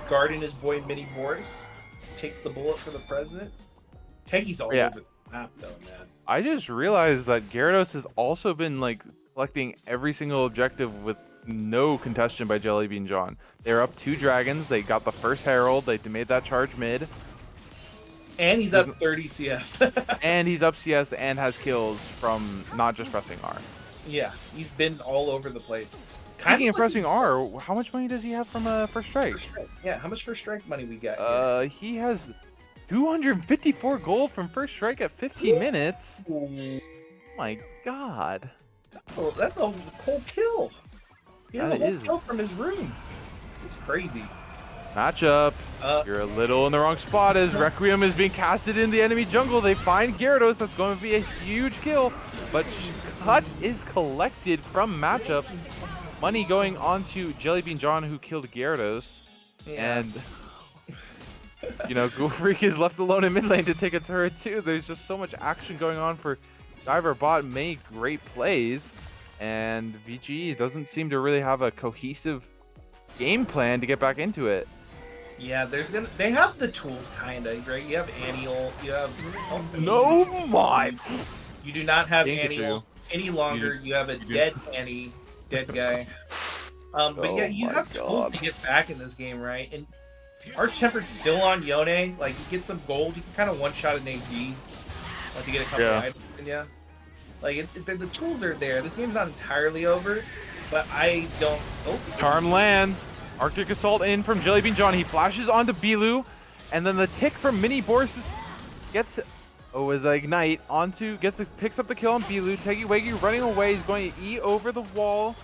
guarding his boy Mini Boris. Takes the bullet for the president. Teggy's all over the map though, man. I just realized that Gyarados has also been like collecting every single objective with no contestation by Jellybean John. They're up 2 dragons. They got the first Herald. They made that charge mid. And he's up 30 CS. And he's up CS and has kills from not just pressing R. Yeah, he's been all over the place. Speaking of pressing R, how much money does he have from First Strike? Yeah, how much First Strike money we got here? He has 254 gold from First Strike at 15 minutes. Oh my god. Oh, that's a whole kill. He has That a whole is. kill from his room. It's crazy. Matchup. You're a little in the wrong spot as Requiem is being casted in the enemy jungle. They find Gyarados. That's going to be a huge kill. But cut is collected from matchup. Money going on to Jellybean John, who killed Gyarados. Yeah. And, Ghoul Freak is left alone in mid lane to take a turret too. There's just so much action going on for Diver Bot. Many great plays. And VGE doesn't seem to really have a cohesive game plan to get back into it. Yeah, they have the tools kinda, right? You have Annie ult, you have No my you do not have Pikachu. Annie ult any longer. You have a dead Annie, dead guy. But yeah, you have tools to get back in this game, right? And Arch Tempered's still on Yone. Like, you get some gold, you can kind of one-shot an AD once you get a couple items in ya. Like, the tools are there. This game's not entirely over, but I don't... Oh, Charm land. Arctic Assault in from Jellybean John. He flashes onto Bilu, and then the tick from Mini Boris gets with Ignite picks up the kill on Bilu. Teggy Weggy running away. He's going to E over the wall,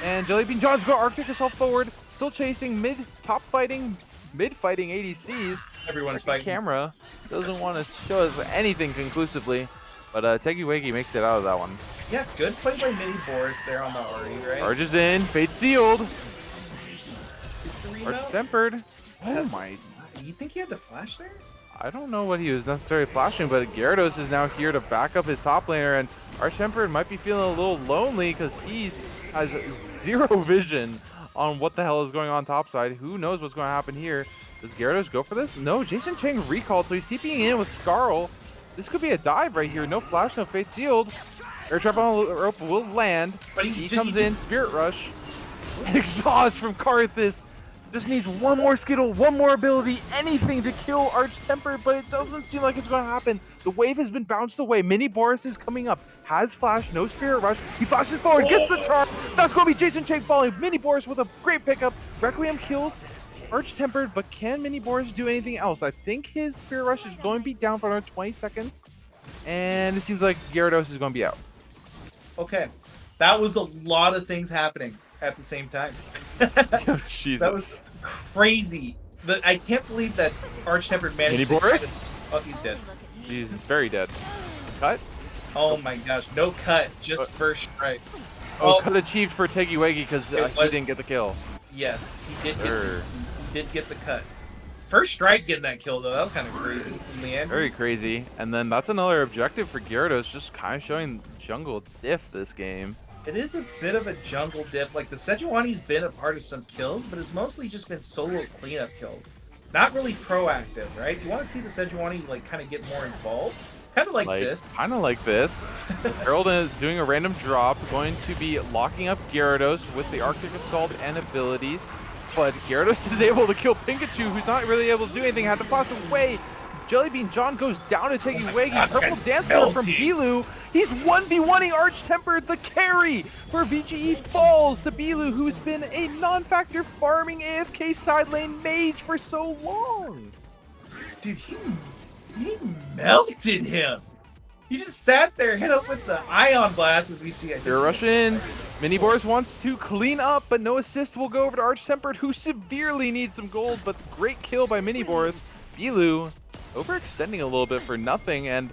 and Jellybean John's got Arctic Assault forward, still chasing mid fighting ADCs. Everyone's fighting. Camera doesn't want to show us anything conclusively, but Teggy Weggy makes it out of that one. Yeah, good play by Mini Boris there on the Ari, right? Charges in, fate sealed. It's the Arch rebound. Tempered. Oh my. You think he had the flash there? I don't know what he was necessarily flashing, but Gyarados is now here to back up his top laner, and Arch Tempered might be feeling a little lonely because he has zero vision on what the hell is going on topside. Who knows what's going to happen here? Does Gyarados go for this? No, Jason Chang recalled, so he's TPing in with Scarl. This could be a dive right here. No flash, no fate sealed. Air trap on the rope will land. But he comes in, Spirit Rush. Exhaust from Karthus. Just needs one more Skittle, one more ability, anything to kill Arch Tempered, but it doesn't seem like it's going to happen. The wave has been bounced away. Mini Boris is coming up. Has flash, no Spirit Rush. He flashes forward, gets the charge. That's going to be Jason Chang falling. Mini Boris with a great pickup. Requiem kills Arch Tempered, but can Mini Boris do anything else? I think his Spirit Rush is going to be down for another 20 seconds. And it seems like Gyarados is going to be out. Okay. That was a lot of things happening. at the same time. Jesus. That was crazy. I can't believe that Arch Tempered managed Mini to Boris? oh, he's dead. He's very dead. Cut? Oh my gosh, no cut, just first strike. Oh, cut achieved for Tegiwegi because he didn't get the kill. Yes, he did get the cut. First strike getting that kill though, that was kind of crazy from the end. Very crazy. And then that's another objective for Gyarados, just kind of showing jungle diff this game. It is a bit of a jungle diff. Like the Sejuani's been a part of some kills, but it's mostly just been solo cleanup kills. Not really proactive, right? You want to see the Sejuani like kind of get more involved. Kind of like this. Kind of like this. Harold is doing a random drop, going to be locking up Gyarados with the Arctic Assault and abilities. But Gyarados is able to kill Pikachu, who's not really able to do anything, had to pass away. Jellybean John goes down to Tegiwegi. Purple Dancer from Bilu. He's 1v1ing Arch Tempered. The carry for VGE falls to Bilu, who's been a non-factor farming AFK side lane mage for so long. Dude, he melted him. He just sat there, hit up with the Ion Blast as we see. They're rushing in. Mini Boris wants to clean up, but no assist will go over to Arch Tempered, who severely needs some gold, but great kill by Mini Boris. Bilu overextending a little bit for nothing, and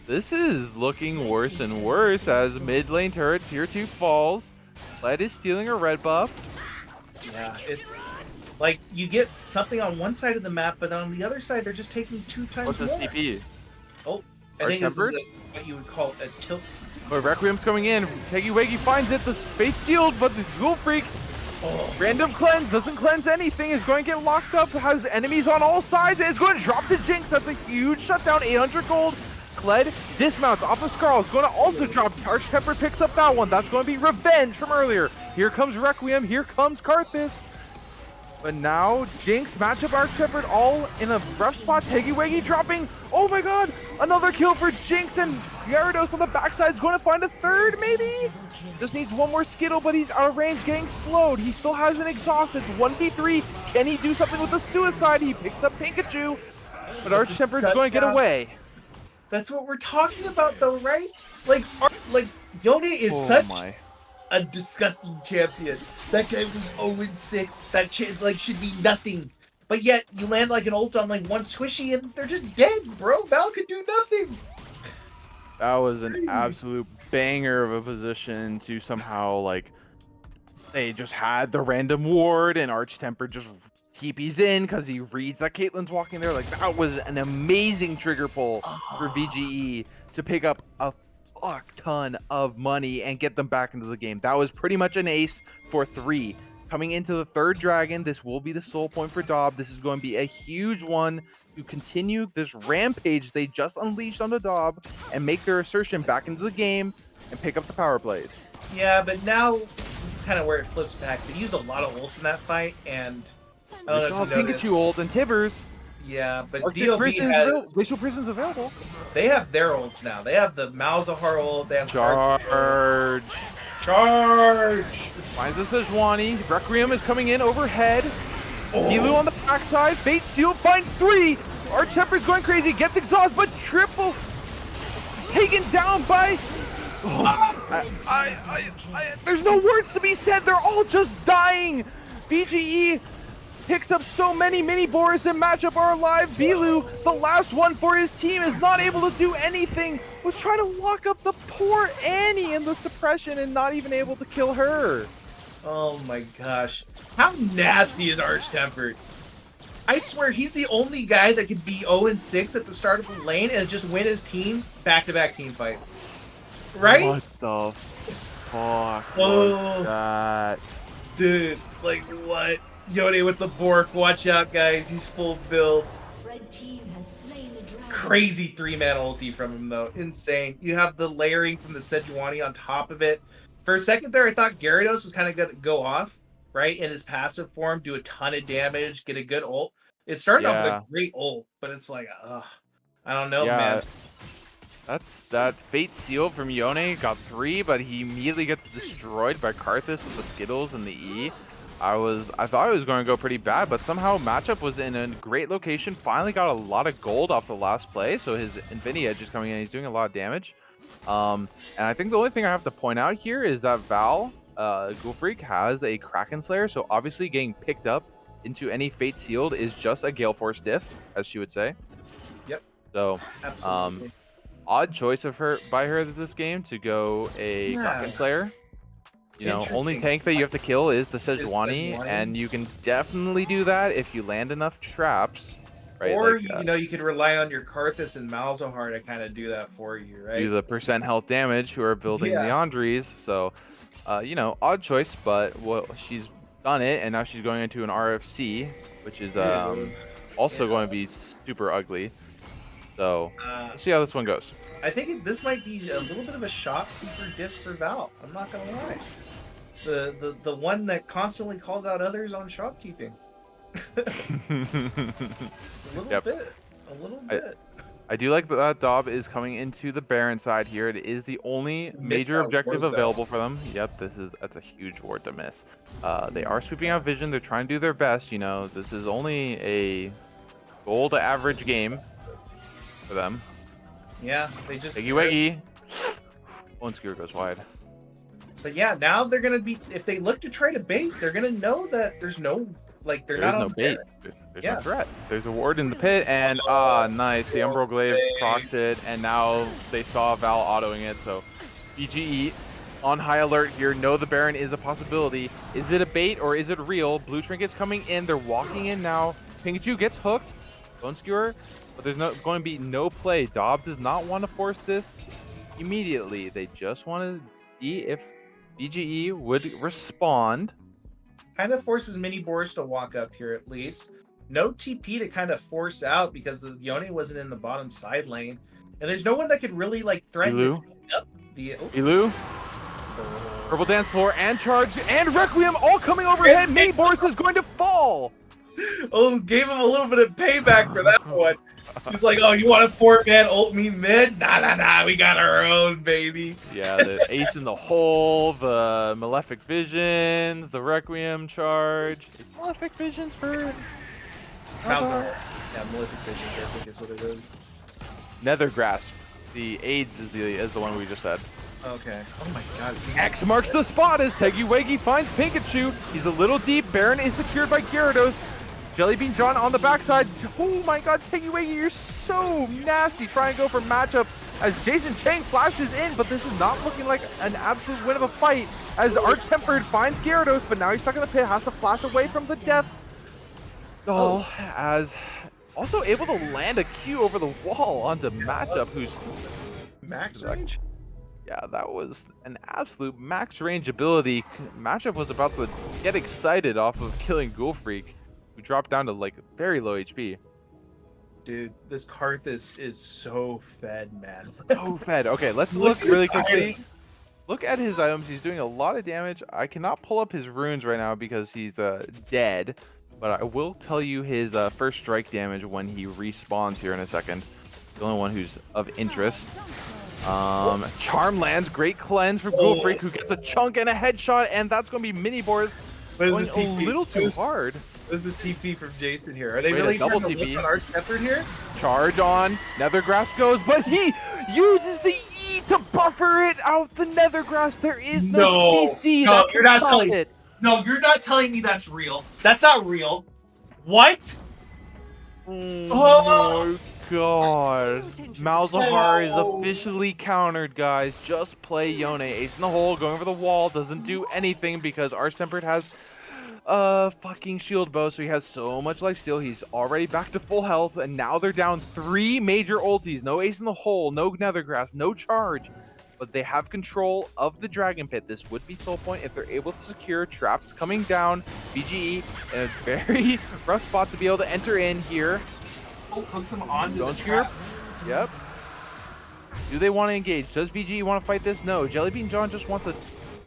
this is looking worse and worse as mid lane turret tier 2 falls. Led is stealing a red buff. Yeah, it's like you get something on one side of the map, but on the other side they're just taking 2 times What's the more. CP? Oh, I think this is what you would call a tilt. But Requiem's coming in. Tegiwegi finds it. The space shield, but the Dual Freak. Random cleanse doesn't cleanse anything. Is going to get locked up. Has enemies on all sides. And is going to drop the Jinx. That's a huge shutdown. 800 gold. Kled dismounts off of Skarl. Is going to also drop. Arch Tempered picks up that one. That's going to be revenge from earlier. Here comes Requiem. Here comes Karthus. But now Jinx, matchup Arch Tempered all in a rough spot. Tegiwegi dropping. Oh my god. Another kill for Jinx, and Gyarados on the backside is going to find a third, maybe? Just needs one more Skittle, but he's out of range, getting slowed. He still has an exhaust. It's 1v3. Can he do something with the suicide? He picks up Pikachu, but Arch Tempered is going to get away. That's what we're talking about, though, right? Like Yone is such a disgusting champion. That guy was 0-6. That should be nothing. But yet, you land like an ult on like one squishy and they're just dead, bro. Val could do nothing. That was an absolute banger of a position to somehow, like, they just had the random ward and Arch Tempered just TP's in because he reads that Caitlyn's walking there. Like, that was an amazing trigger pull for VGE to pick up a fuck ton of money and get them back into the game. That was pretty much an ace for 3. Coming into the 3rd dragon, this will be the soul point for DOB. This is going to be a huge one to continue this rampage they just unleashed on the DOB and make their assertion back into the game and pick up the power plays. Yeah, but now this is kind of where it flips back. They used a lot of ults in that fight, and I don't know if you noticed. Pikachu ult and Tibbers. Yeah, but Arctic DOB has Glacial Prison's available. They have their ults now. They have the Malzahar ult. They have Charge. Finds the Sejuani. Requiem is coming in overhead. Gilu on the backside. Fate Seal finds 3. Arch Tempered's going crazy. Gets exhaust, but triple taken down by. There's no words to be said. They're all just dying. VGE picks up so many mini Boris and matchup are alive. Bilu, the last one for his team, is not able to do anything. Was trying to lock up the poor Annie in the suppression and not even able to kill her. Oh my gosh. How nasty is Arch Tempered? I swear he's the only guy that could be 0-6 at the start of the lane and just win his team back-to-back team fights. Right? What the fuck was that? Dude, like what? Yone with the Bork, watch out guys, he's full build. Red team has slain the dragon. Crazy 3-man ulti from him though, insane. You have the layering from the Sejuani on top of it. For a second there I thought Gyarados was kind of gonna go off, right? In his passive form, do a ton of damage, get a good ult. It started off with a great ult, but it's like, I don't know, man. That Fate Seal from Yone got 3, but he immediately gets destroyed by Karthus with the Skittles and the E. I thought it was going to go pretty bad, but somehow matchup was in a great location. Finally got a lot of gold off the last play, so his Infinity Edge is coming in. He's doing a lot of damage. And I think the only thing I have to point out here is that Val Ghoul Freak has a Kraken Slayer, so obviously getting picked up into any Fate Sealed is just a Gale Force diff, as she would say. Yep. So, Absolutely. odd choice of her by her this game to go a Yeah. Kraken Slayer. You know, only Interesting. tank that you have to kill is the Sejuani, Sejuani. and you can definitely do that if you land enough traps. Right? Or like, you know, you could rely on your Karthus and Malzahar to kind of do that for you, right? do the percent health damage who are building Yeah. Leandries. So, you know, odd choice, but well, she's done it, and now she's going into an RFC, which is also going to be super ugly. So, let's see how this one goes. I think this might be a little bit of a shopkeeper diff for Val. I'm not gonna lie. The one that constantly calls out others on shopkeeping. A little Yep. bit. A little bit. I do like that DOB is coming into the Baron side here. It is the only major that objective ward, though. available for them. Yep, that's a huge ward to miss. They are sweeping out vision. They're trying to do their best. You know, this is only a goal to average game for them. Yeah, they just. Wiggy wiggy. One skewer goes wide. But yeah, now they're gonna be. If they look to try to bait, they're gonna know that there's no like they're There's not no on bait. Baron. There's Yeah. no threat. There's a ward in the pit, and nice. The Umbral Glaive procs it, and now they saw Val autoing it. So VGE on high alert here. Know the Baron is a possibility. Is it a bait or is it real? Blue Trinket's coming in. They're walking in now. Pikachu gets hooked. Bone Skewer, but there's going to be no play. DOB does not want to force this immediately. They just want to see if VGE would respond. Kind of forces Mini Boris to walk up here at least. No TP to kind of force out because the Yone wasn't in the bottom side lane, and there's no one that could really like threaten Elu? to take up the. Elu, Purple Dance Floor, and Charge, and Requiem all coming overhead. Mini Boris is going to fall. Oh, gave him a little bit of payback for that one. He's like, oh, you want a 4-man ult me mid? Nah, we got our own, baby. Yeah, the Ace in the Hole, the Malefic Visions, the Requiem Charge. It's Malefic Visions for Malzahar. Yeah, Malefic Vision, I think is what it is. Nether Grasp. The AIDS is the one we just said. Okay. Oh my god. X marks the spot as Teggy Waggy finds Pikachu. He's a little deep. Baron is secured by Gyarados. Jellybean John on the backside. Oh my god, Teggy Waggy, you're so nasty. Try and go for matchup as Jason Chang flashes in, but this is not looking like an absolute win of a fight as Arch-Tempered finds Gyarados, but now he's stuck in the pit, has to flash away from the death. Oh, as also able to land a Q over the wall onto matchup, who's Max range? yeah, that was an absolute max range ability. Matchup was about to get excited off of killing Ghoul Freak, who dropped down to like very low HP. Dude, this Karthus is so fed, man. So fed. Okay, let's look really quickly. Look at his items. He's doing a lot of damage. I cannot pull up his runes right now because he's dead. But I will tell you his first strike damage when he respawns here in a second. The only one who's of interest. Charm lands, great cleanse for Ghoul Freak, who gets a chunk and a headshot, and that's going to be Mini Boars What is going this a TP? little too hard. What is this TP from Jason here? Are they Wait, a really double trying to TP? look on Arch-Tempered here? Charge on, Nethergrass goes, but he uses the E to buffer it out the Nethergrass. There is no CC no, that can you're not stop telling- it. No, you're not telling me that's real. That's not real. What? Oh my god. Malzahar is No. officially countered, guys. Just play Yone. Ace in the hole, going over the wall, doesn't do anything because Arch-Tempered has fucking shield bow, so he has so much lifesteal. He's already back to full health, and now they're down 3 major ultis. No Ace in the hole, no Nethergrass, no charge. But they have control of the Dragon Pit. This would be Soul Point if they're able to secure traps coming down. VGE in a very rough spot to be able to enter in here. Hooks him onto Don't the you? trap. Yep. Do they want to engage? Does VGE want to fight this? No. Jellybean John just wants to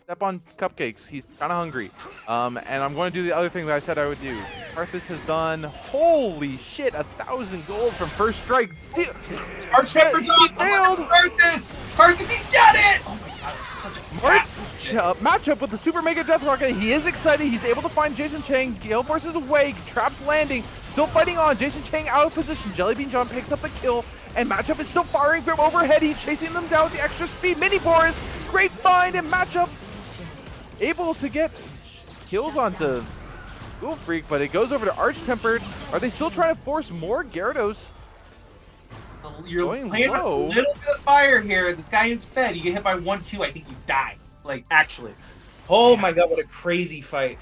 step on cupcakes. He's kind of hungry. And I'm going to do the other thing that I said I would do. Karthus has done, holy shit, 1,000 gold from first strike. Arch-Tempered's on! Failed. Karthus, he's done it! Oh my god, it's such a Matchup with the Super Mega Death Rocket. He is excited. He's able to find Jason Chang. Gale Force is away. Traps landing. Still fighting on. Jason Chang out of position. Jellybean John picks up the kill. And Matchup is still firing from overhead. He's chasing them down with the extra speed. Mini Boris. Great find. And Matchup able to get kills onto Ghoul Freak, but it goes over to Arch Tempered. Are they still trying to force more Gyarados? You're Going playing a low. little bit of fire here. This guy is fed. You get hit by 1Q, I think you die. Like, actually. Oh my god, what a crazy fight.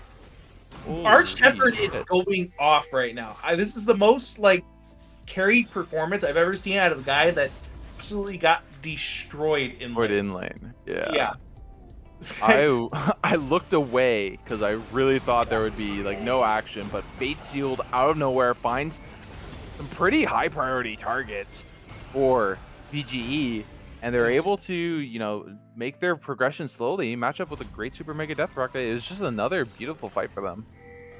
Arch Tempered is going off right now. This is the most, like, carried performance I've ever seen out of a guy that absolutely got destroyed in lane. Yeah. I looked away because I really thought there would be like no action, but Fate Sealed out of nowhere finds some pretty high priority targets for VGE, and they're able to, you know, make their progression slowly, match up with a great Super Mega Death Rocket. It was just another beautiful fight for them.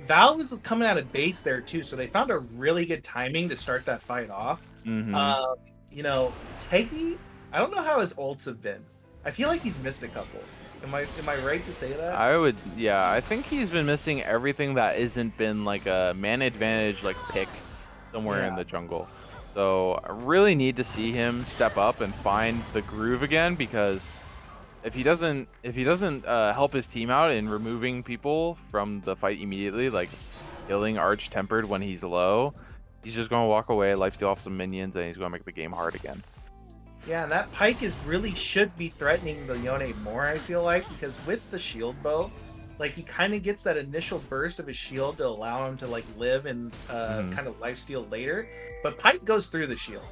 Valve is coming out of base there too, so they found a really good timing to start that fight off. You know, Teggy, I don't know how his ults have been. I feel like he's missed a couple. Am I right to say that? I think he's been missing everything that isn't been like a man advantage like pick somewhere in the jungle. So I really need to see him step up and find the groove again, because if he doesn't help his team out in removing people from the fight immediately, like killing Arch Tempered when he's low, he's just gonna walk away, lifesteal off some minions, and he's gonna make the game hard again. Yeah, and that Pike really should be threatening the Yone more, I feel like, because with the shield bow, like, he kind of gets that initial burst of his shield to allow him to, like, live and kind of lifesteal later, but Pike goes through the shield.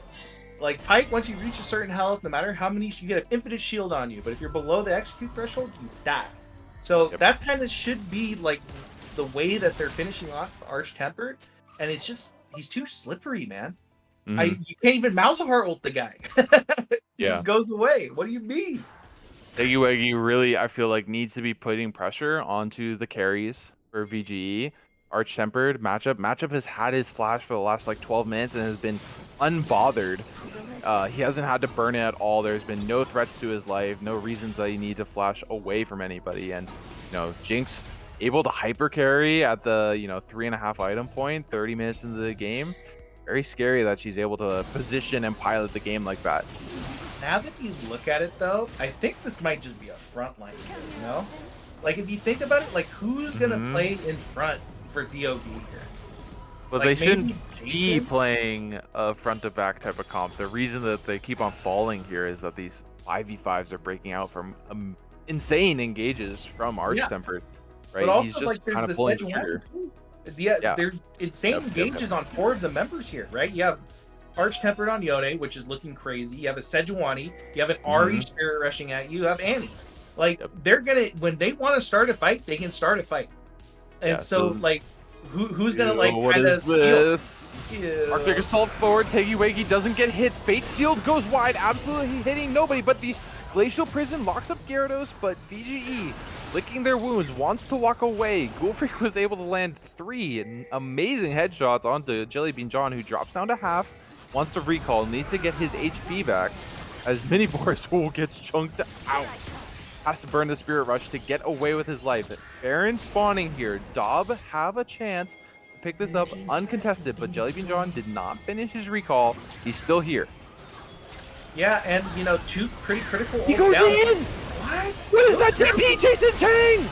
Like, Pike, once you reach a certain health, no matter how many, you get an infinite shield on you, but if you're below the execute threshold, you die. So that's kind of should be, like, the way that they're finishing off Arch Tempered, and it's just, he's too slippery, man. You can't even Malzahar ult the guy. He just goes away. What do you mean? Teggy really, I feel like, needs to be putting pressure onto the carries for VGE. Arch Tempered matchup has had his flash for the last like 12 minutes and has been unbothered. He hasn't had to burn it at all. There's been no threats to his life, no reasons that he need to flash away from anybody. And you know, Jinx able to hyper carry at the 3.5 item point 30 minutes into the game. Very scary that she's able to position and pilot the game like that. Now that you look at it, though, I think this might just be a front line, you know? Like, if you think about it, like, who's going to play in front for DOB here? Well, like, they shouldn't be playing a front-to-back type of comp. The reason that they keep on falling here is that these 5v5s are breaking out from insane engages from Arch Tempered. Right? But also, he's just like, there's kind the of pulling the trigger. There's insane engages on 4 of the members here, right? You have Arch Tempered on Yone, which is looking crazy. You have a Sejuani. You have an Ahri Spirit rushing at you. You have Annie. Like, they're gonna, when they want to start a fight, they can start a fight. And so, like, who's gonna, like, kind of... Arctic Assault forward. Teggy doesn't get hit. Fate Sealed goes wide, absolutely hitting nobody, but the Glacial Prison locks up Gyarados, but VGE, licking their wounds, wants to walk away. Ghoul Freak was able to land 3 amazing headshots onto Jellybean John, who drops down to half, wants to recall, needs to get his HP back, as Mini Boris gets chunked out. Has to burn the Spirit Rush to get away with his life. Baron spawning here. DOB have a chance to pick this up uncontested, but Jellybean John did not finish his recall. He's still here. Yeah, and, 2 pretty critical ults He goes down. in! What? What is that TP, Jason Chang?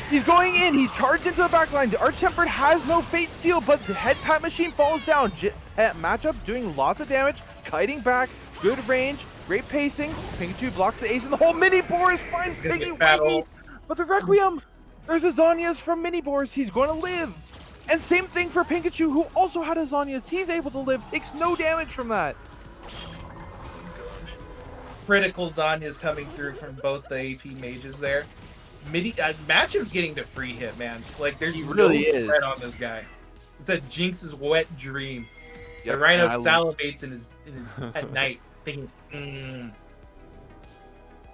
He's going in. He's charged into the back line. The Arch Tempered has no Fate Seal, but the Head Pat Machine falls down. Matchup doing lots of damage, kiting back, good range, great pacing. Pikachu blocks the ace in the hole. Mini Boris finds Piggy Wiggy, but the Requiem. There's a Zhonya's from Mini Boris. He's going to live. And same thing for Pikachu, who also had a Zhonya's. He's able to live, takes no damage from that. Critical Zanya's coming through from both the AP mages there. Matchup's getting to free hit, man. Like, there's really no threat on this guy. It's a Jinx's wet dream. The Rhino salivates in his at night, thinking,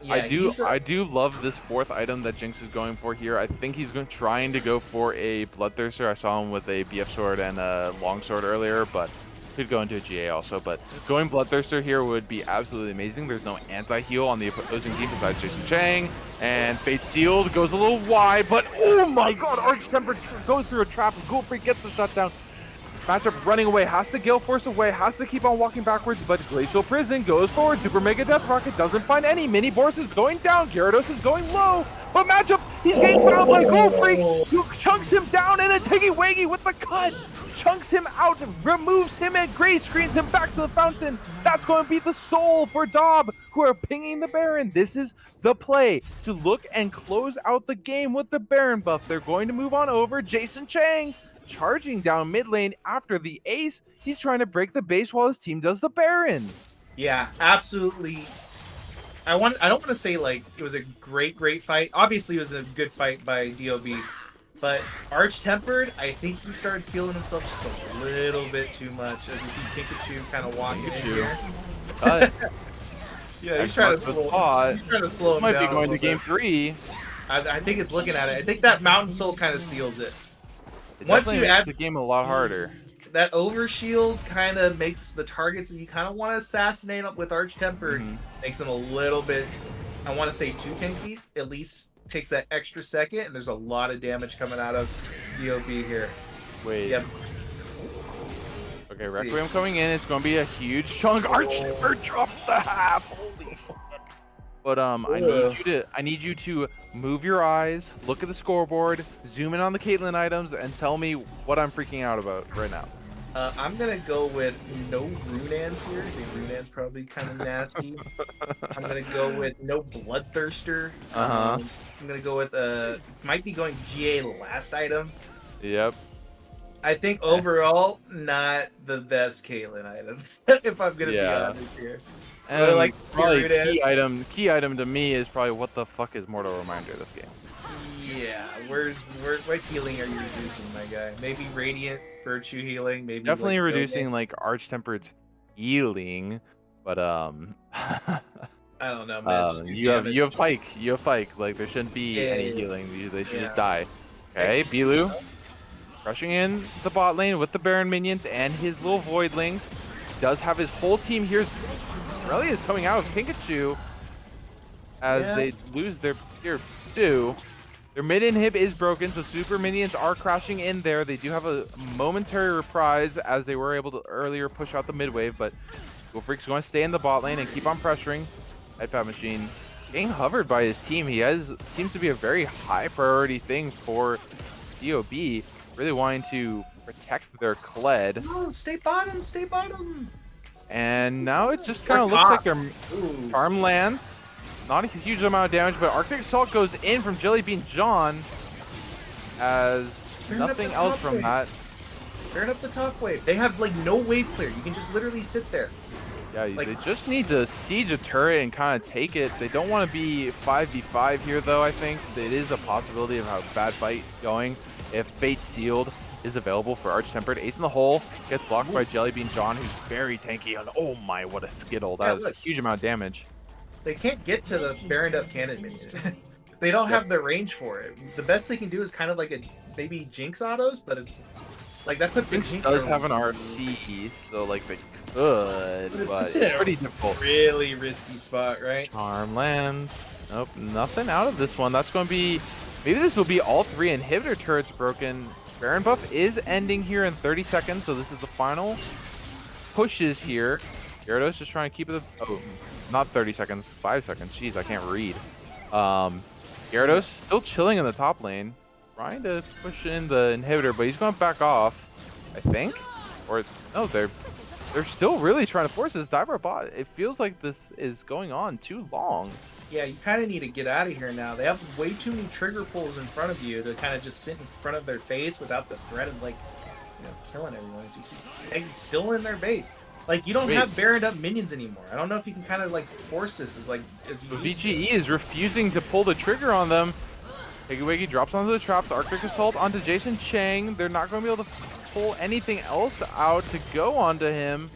Yeah, I do love this 4th item that Jinx is going for here. I think he's trying to go for a Bloodthirster. I saw him with a BF sword and a longsword earlier, but could go into a GA also. But going Bloodthirster here would be absolutely amazing. There's no anti-heal on the opposing team besides Jason Chang. And Fate Sealed goes a little wide, but oh my god, Arch Tempered goes through a trap. Ghoul Freak gets the shutdown. Matchup running away, has to Gale Force away, has to keep on walking backwards, but Glacial Prison goes forward. Super Mega Death Rocket doesn't find any. Mini Boris is going down. Gyarados is going low. But Matchup, he's getting fouled by Gold Freak, who chunks him down, and then Tiggy Waggy with the cut. Chunks him out, removes him, and gray screens him back to the fountain. That's going to be the soul for DOB, who are pinging the Baron. This is the play to look and close out the game with the Baron buff. They're going to move on over. Jason Chang charging down mid lane after the ace. He's trying to break the base while his team does the Baron. Yeah, absolutely. I don't want to say like it was a great fight. Obviously, it was a good fight by DOB. But Arch Tempered, I think he started feeling himself just a little bit too much. As you see Pikachu kind of walking in here. Yeah, he's trying to slow him might down. Might be going to game bit. 3. I think it's looking at it. I think that Mountain Soul kind of seals it. It Once definitely you makes add the game a lot harder. that Overshield, kind of makes the targets that you kind of want to assassinate with Arch Tempered, makes them a little bit, I want to say too tanky. At least takes that extra second, and there's a lot of damage coming out of DOB here. Wait. Yep. Okay, Requiem coming in. It's going to be a huge chunk. Arch Tempered drops the half. Holy shit. But I need you to move your eyes, look at the scoreboard, zoom in on the Caitlyn items, and tell me what I'm freaking out about right now. I'm gonna go with no Runans here. I think Runan's probably kind of nasty. I'm gonna go with no Bloodthirster. I'm gonna go with might be going GA last item. Yep. I think overall not the best Caitlyn items. If I'm gonna be honest here. And like probably key item to me is probably what the fuck is Mortal Reminder this game. Yeah, what healing are you reducing, my guy? Maybe Radiant Virtue healing, maybe Definitely like, reducing like Arch Tempered's healing, but I don't know, man. you have Pike, like there shouldn't be any healing. They should just die. Okay, Bilu rushing in the bot lane with the Baron minions and his little voidlings. Does have his whole team here. Aurelia is coming out of Pikachu as they lose their tier 2. Their mid inhib is broken, so super minions are crashing in there. They do have a momentary reprise as they were able to earlier push out the mid wave, but Wolfreak's going to stay in the bot lane and keep on pressuring. Headpad Machine getting hovered by his team. Seems to be a very high priority thing for DOB, really wanting to protect their Kled. No, stay bottom, stay bottom. And now it just kind of looks like their Charm lands. Not a huge amount of damage, but Arctic Assault goes in from Jellybean John as nothing else from that. Turn up the top wave. They have like no wave clear. You can just literally sit there. Yeah, they just need to siege a turret and kind of take it. They don't want to be 5v5 here, though. I think it is a possibility of how bad fight going if Fate Sealed is available for Arch Tempered. Ace in the hole gets blocked by Jellybean John, who's very tanky. And oh my, what a skittle! That is a huge amount of damage. They can't get to the Baroned Up cannon minion. They don't have the range for it. The best they can do is kind of like a maybe Jinx autos, but it's like that puts Jinx does have an RC, so like they could, but it's pretty difficult. Really risky spot, right? Charm lands. Nope, nothing out of this one. That's going to be, maybe this will be all 3 inhibitor turrets broken. Baron buff is ending here in 30 seconds, so this is the final pushes here. Gyarados just trying to keep it. Oh, not 30 seconds, 5 seconds. Jeez, I can't read. Gyarados still chilling in the top lane, trying to push in the inhibitor, but he's going to back off, I think. Or no, they're still really trying to force this diver bot. It feels like this is going on too long. Yeah, you kind of need to get out of here now. They have way too many trigger pulls in front of you to kind of just sit in front of their face without the threat of, like, you know, killing everyone. As you see, they're still in their base. Like, you don't have Baroned Up minions anymore. I don't know if you can kind of, like, force this as, like, as you VGE is refusing to pull the trigger on them. Higgy Wiggy drops onto the traps. Arctic Assault onto Jason Chang. They're not going to be able to pull anything else out to go onto him.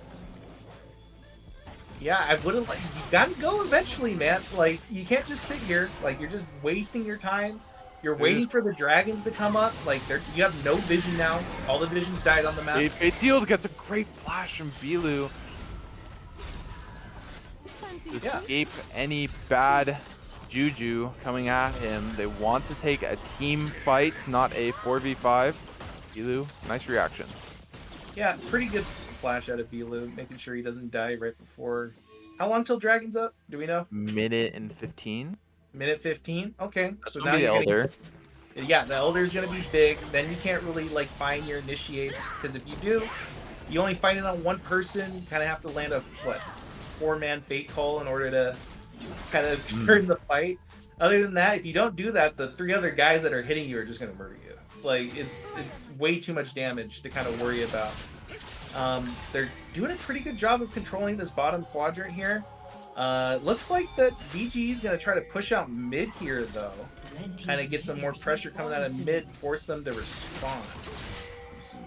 Yeah, I wouldn't like. You gotta go eventually, man. Like, you can't just sit here. Like, you're just wasting your time. You're waiting for the dragons to come up. Like, you have no vision now. All the visions died on the map. Fate Sealed gets a great flash from Bilu to escape any bad juju coming at him. They want to take a team fight, not a 4v5. Bilu, nice reaction. Yeah, pretty good flash out of Bilu, making sure he doesn't die right before. How long till Dragon's up? Do we know? Minute and 15. Minute 15. Okay, That's so gonna now be the you're elder. yeah, the elder's gonna be big. Then you can't really like find your initiates because if you do, you only find it on one person. You kind of have to land a what 4-man fate call in order to kind of turn the fight. Other than that, if you don't do that, the 3 other guys that are hitting you are just gonna murder you. Like it's way too much damage to kind of worry about. They're doing a pretty good job of controlling this bottom quadrant here. Looks like that VGE is going to try to push out mid here, though. Kind of get some more pressure coming out of mid, force them to respond.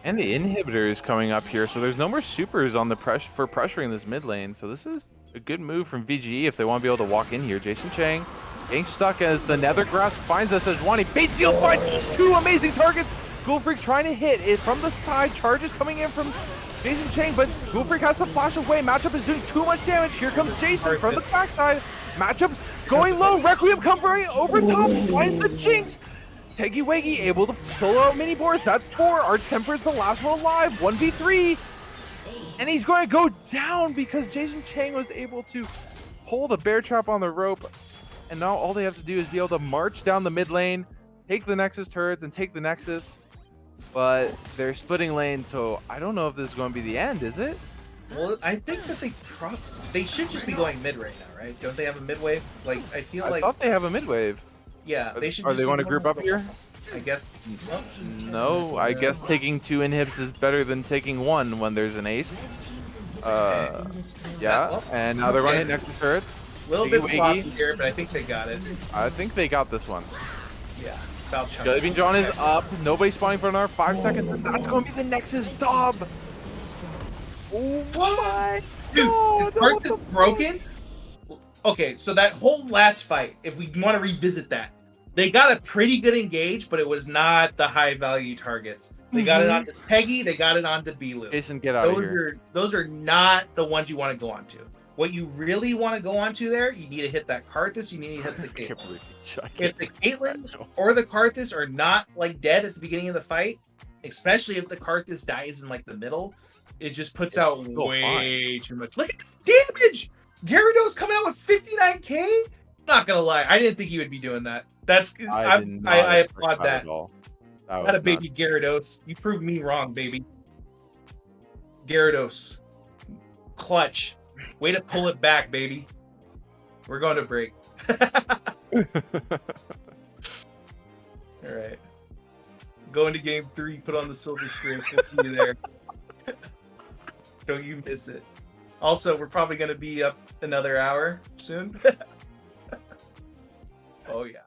And the inhibitor is coming up here, so there's no more supers on the for pressuring this mid lane. So this is a good move from VGE if they want to be able to walk in here. Jason Chang getting stuck as the Nether Grasp finds us as Sejuani. Bait Seal finds 2 amazing targets. Ghoul Freak trying to hit it from the side. Charges coming in from Jason Chang, but Ghoul Freak has to flash away. Matchup is doing too much damage. Here comes Jason from the backside. Matchup going low. Requiem covering over top. Finds the Jinx. Teggy Waggy able to solo out mini boards. That's 4. Our Temper is the last one alive. 1v3. And he's going to go down because Jason Chang was able to pull the bear trap on the rope. And now all they have to do is be able to march down the mid lane, take the Nexus turrets, and take the Nexus. But they're splitting lane, so I don't know if this is going to be the end, is it? Well, I think that they should just be going mid right now, right? Don't they have a mid wave? Like I feel I thought they have a mid wave. yeah, they should. Are just they be want to going group up mid. here? I guess. No, I guess taking 2 inhibs is better than taking 1 when there's an ace. Yeah, and now they're going to hit Nexus turrets. A little bit Wiggy. sloppy here, but I think they got it. I think they got this one. Yeah. About Jellybean John is up. Nobody spawning for another 5 seconds. And that's going to be the Nexus DOB. Oh my Dude, god. is Karthus broken? Okay, so that whole last fight, if we want to revisit that, they got a pretty good engage, but it was not the high value targets. They got it onto Peggy, they got it onto Bilu. Jason, get out of here. Those are not the ones you want to go onto. What you really want to go onto there, you need to hit that Karthus, you need to hit the Caitlyn. If the Caitlyn or the Karthus are not like dead at the beginning of the fight, especially if the Karthus dies in like the middle, it just puts out way too much. Look at the damage! Gyarados coming out with 59k? Not gonna lie, I didn't think he would be doing that. That's I applaud that. Not a baby Gyarados. You proved me wrong, baby. Gyarados. Clutch. Way to pull it back, baby. We're going to break. Alright. Go into game 3, put on the silver screen. We'll see you there. Don't you miss it. Also, we're probably going to be up another hour soon. Oh, yeah.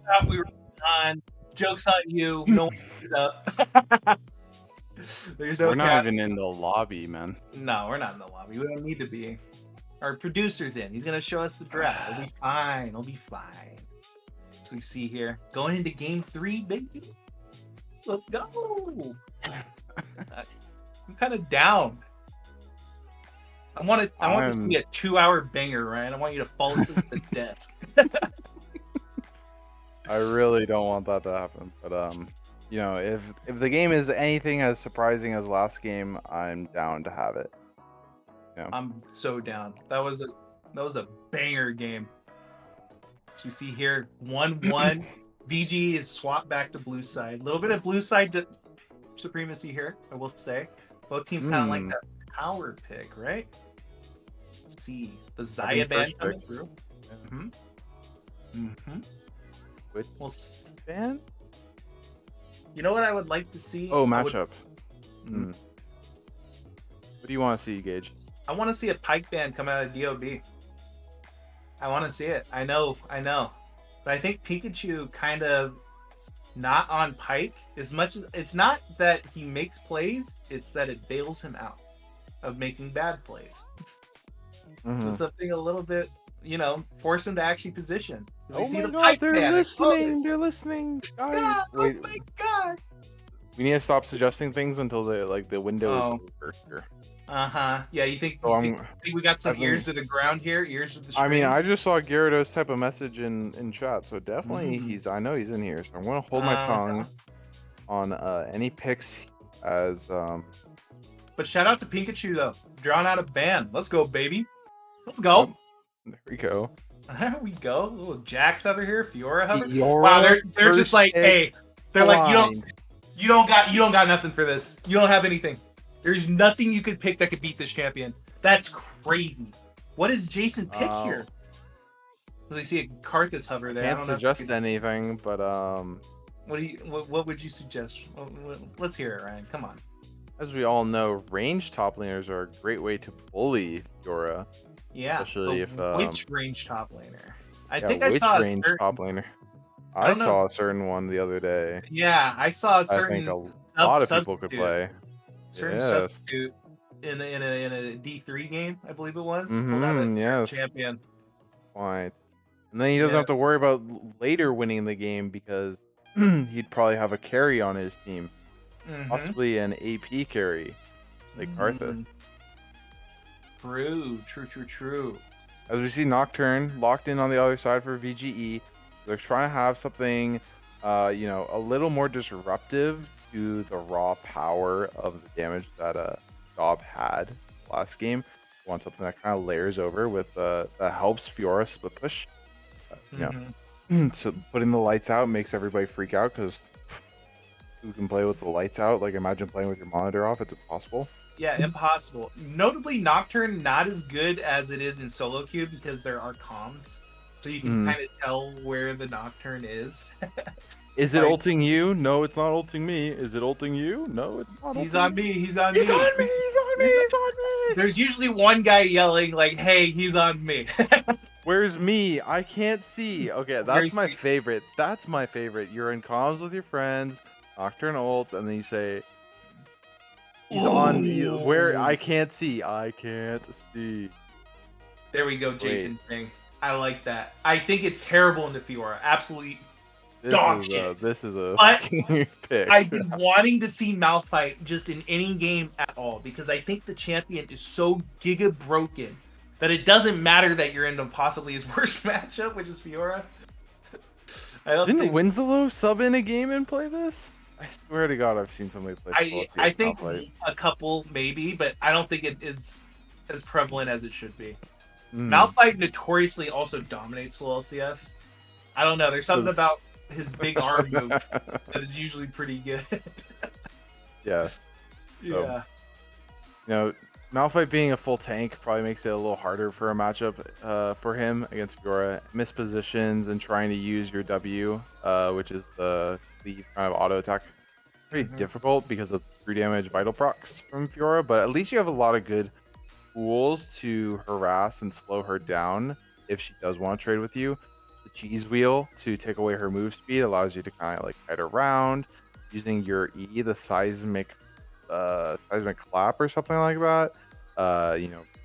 thought we were on. Joke's on you. No one's up. There's no We're not cast. even in the lobby, man. No, we're not in the lobby. We don't need to be. Our producer's in. He's gonna show us the draft. It'll be fine. It'll be fine. So we see here going into game 3, baby. Let's go. I'm kind of down. I want this to be a 2-hour banger, Ryan. I want you to fall asleep at the desk. I really don't want that to happen, but you know, if the game is anything as surprising as last game, I'm down to have it. Yeah. I'm so down. That was a banger game. So you see here 1-1. VGE is swapped back to blue side. A little bit of blue side supremacy here, I will say. Both teams kind of like that power pick, right? Let's see the Zaya band coming through. Which Well, band? you know what I would like to see? Oh, matchup. What do you want to see, Gage? I want to see a Pike band come out of DOB. I want to see it. I know. But I think Pikachu kind of not on Pike as much as it's not that he makes plays, it's that it bails him out of making bad plays. So something a little bit, force him to actually position. Oh my god, they're listening! They're listening! Guys, God, wait, oh my god! we need to stop suggesting things until the window is over here. Yeah, you think, So think we got some ears to the ground here? Ears to the screen? I mean, I just saw Gyarados type of message in chat, so definitely I know he's in here. So I'm gonna hold my tongue on any picks as But shout out to Pikachu though, drawing out a ban. Let's go, baby. Let's go. There we go. There we go. Little Jax over here, Fiora hover. Fiora, Wow, they're just like, pick hey, they're like, blind. you don't got nothing for this. You don't have anything. There's nothing you could pick that could beat this champion. That's crazy. What does Jason pick here? Does he see a Karthus hover there? Can't I don't know. suggest anything, but What would you suggest? Let's hear it, Ryan. Come on. as we all know, range top laners are a great way to bully Fiora. Yeah. Especially but if which range top laner? I yeah, think I which saw a range certain. top laner? I I don't know. saw a certain one the other day. Yeah, I saw a I certain. think a lot of people could substitute. play. Certain Yes. substitute in a D3 game, I believe it was. Pulled out a certain Yes. champion. Fine. And then he doesn't Yeah. have to worry about later winning the game because he'd probably have a carry on his team, Mhm. possibly an AP carry, like Karthus. True. As we see Nocturne locked in on the other side for VGE, they're trying to have something, a little more disruptive to the raw power of the damage that DOB had last game. Want something that kind of layers over with that helps Fiora split push. So putting the lights out makes everybody freak out because who can play with the lights out? Like imagine playing with your monitor off. It's impossible. Yeah, impossible. Notably, Nocturne not as good as it is in solo queue because there are comms, so you can kind of tell where the Nocturne is. Is it Like- ulting you? No, it's not ulting me. Is it ulting you? No, it's not. He's ulting on me. He's on me. He's on me. He's on me. He's on me. There's usually one guy yelling like, "Hey, he's on me." Where's me? I can't see. Okay, that's Where's my me? favorite. That's my favorite. You're in comms with your friends, Nocturne ult, and then you say, "He's on me." Where I can't see. I can't see. There we go, Jason thing. I like that. I think it's terrible into Fiora. Absolutely. Dog shit. This is a But pick. I've been wanting to see Malphite just in any game at all because I think the champion is so giga broken that it doesn't matter that you're in possibly his worst matchup, which is Fiora. I don't Didn't think. Winslow sub in a game and play this? I swear to God, I've seen somebody play. I think Malphite. a couple maybe, but I don't think it is as prevalent as it should be. Mm. Malphite notoriously also dominates SLOLCS. I don't know. There's something Does- about his big arm move that is usually pretty good. Yeah. Yeah. Malphite being a full tank probably makes it a little harder for a matchup for him against Fiora. Missed positions and trying to use your W, which is the kind of auto attack. Very difficult because of 3 damage vital procs from Fiora, but at least you have a lot of good tools to harass and slow her down if she does want to trade with you. the cheese wheel to take away her move speed allows you to kind of like kite around using your E, the seismic clap or something like that.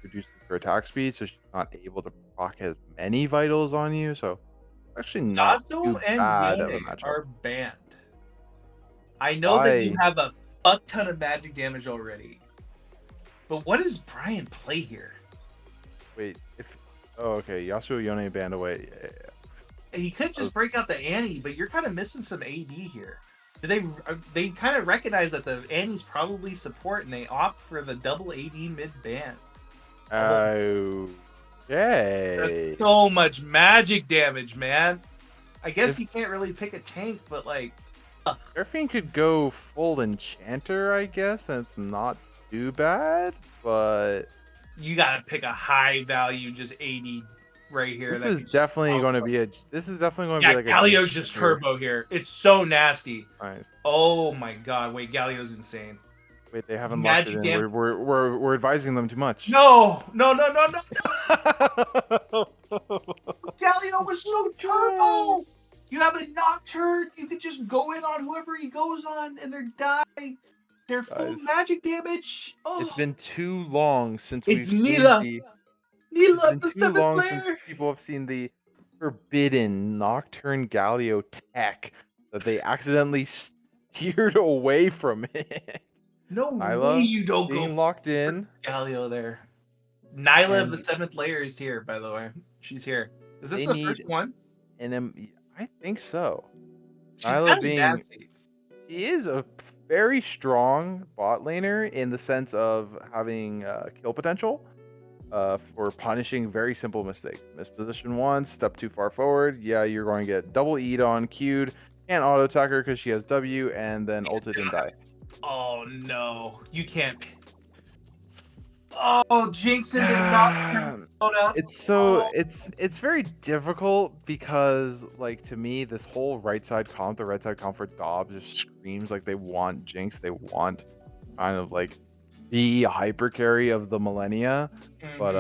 Reduces her attack speed, so she's not able to proc as many vitals on you. So actually not Yasuo too and bad of a Yone matchup. are banned. I know that you Why? have a fuck ton of magic damage already. But what does Brian play here? Wait, okay, Yasuo Yone banned away. He could just break out the Annie, but you're kind of missing some AD here. They kind of recognize that the Annie's probably support, and they opt for the double AD mid ban. Okay. That's so much magic damage, man. I guess you can't really pick a tank, but like, Seraphine could go full enchanter, I guess, and it's not too bad, but you gotta pick a high value just AD right here. this is definitely going to be a. This is definitely going to be like Galio's just turbo here. It's so nasty. Nice. Oh my god! Wait, Galio's insane. Wait, they haven't locked it in. We're advising them too much. No! Galio was so turbo! You have a Nocturne, you could just go in on whoever he goes on and they're die. They're full magic damage. Oh, it's been too long since we've it's seen Nila, the too seventh long player. since people have seen the forbidden Nocturne Galio tech that they accidentally steered away from it. No Nyla way you don't being go locked in. Galio there. Nyla of the seventh layer is here, by the way. She's here. Is this the first one? And then I think so. She's Nyla being nasty. She is a very strong bot laner in the sense of having kill potential for punishing very simple mistakes. Misposition once, step too far forward. Yeah, you're going to get double E'd on, Q'd, can't auto attack her because she has W, and then ulted and die. Oh no, you can't. Oh, Jinxon did not. It's very difficult because like to me this whole right side comp, the right side comp for DOB just screams like they want Jinx, they want kind of like the hyper carry of the millennia. But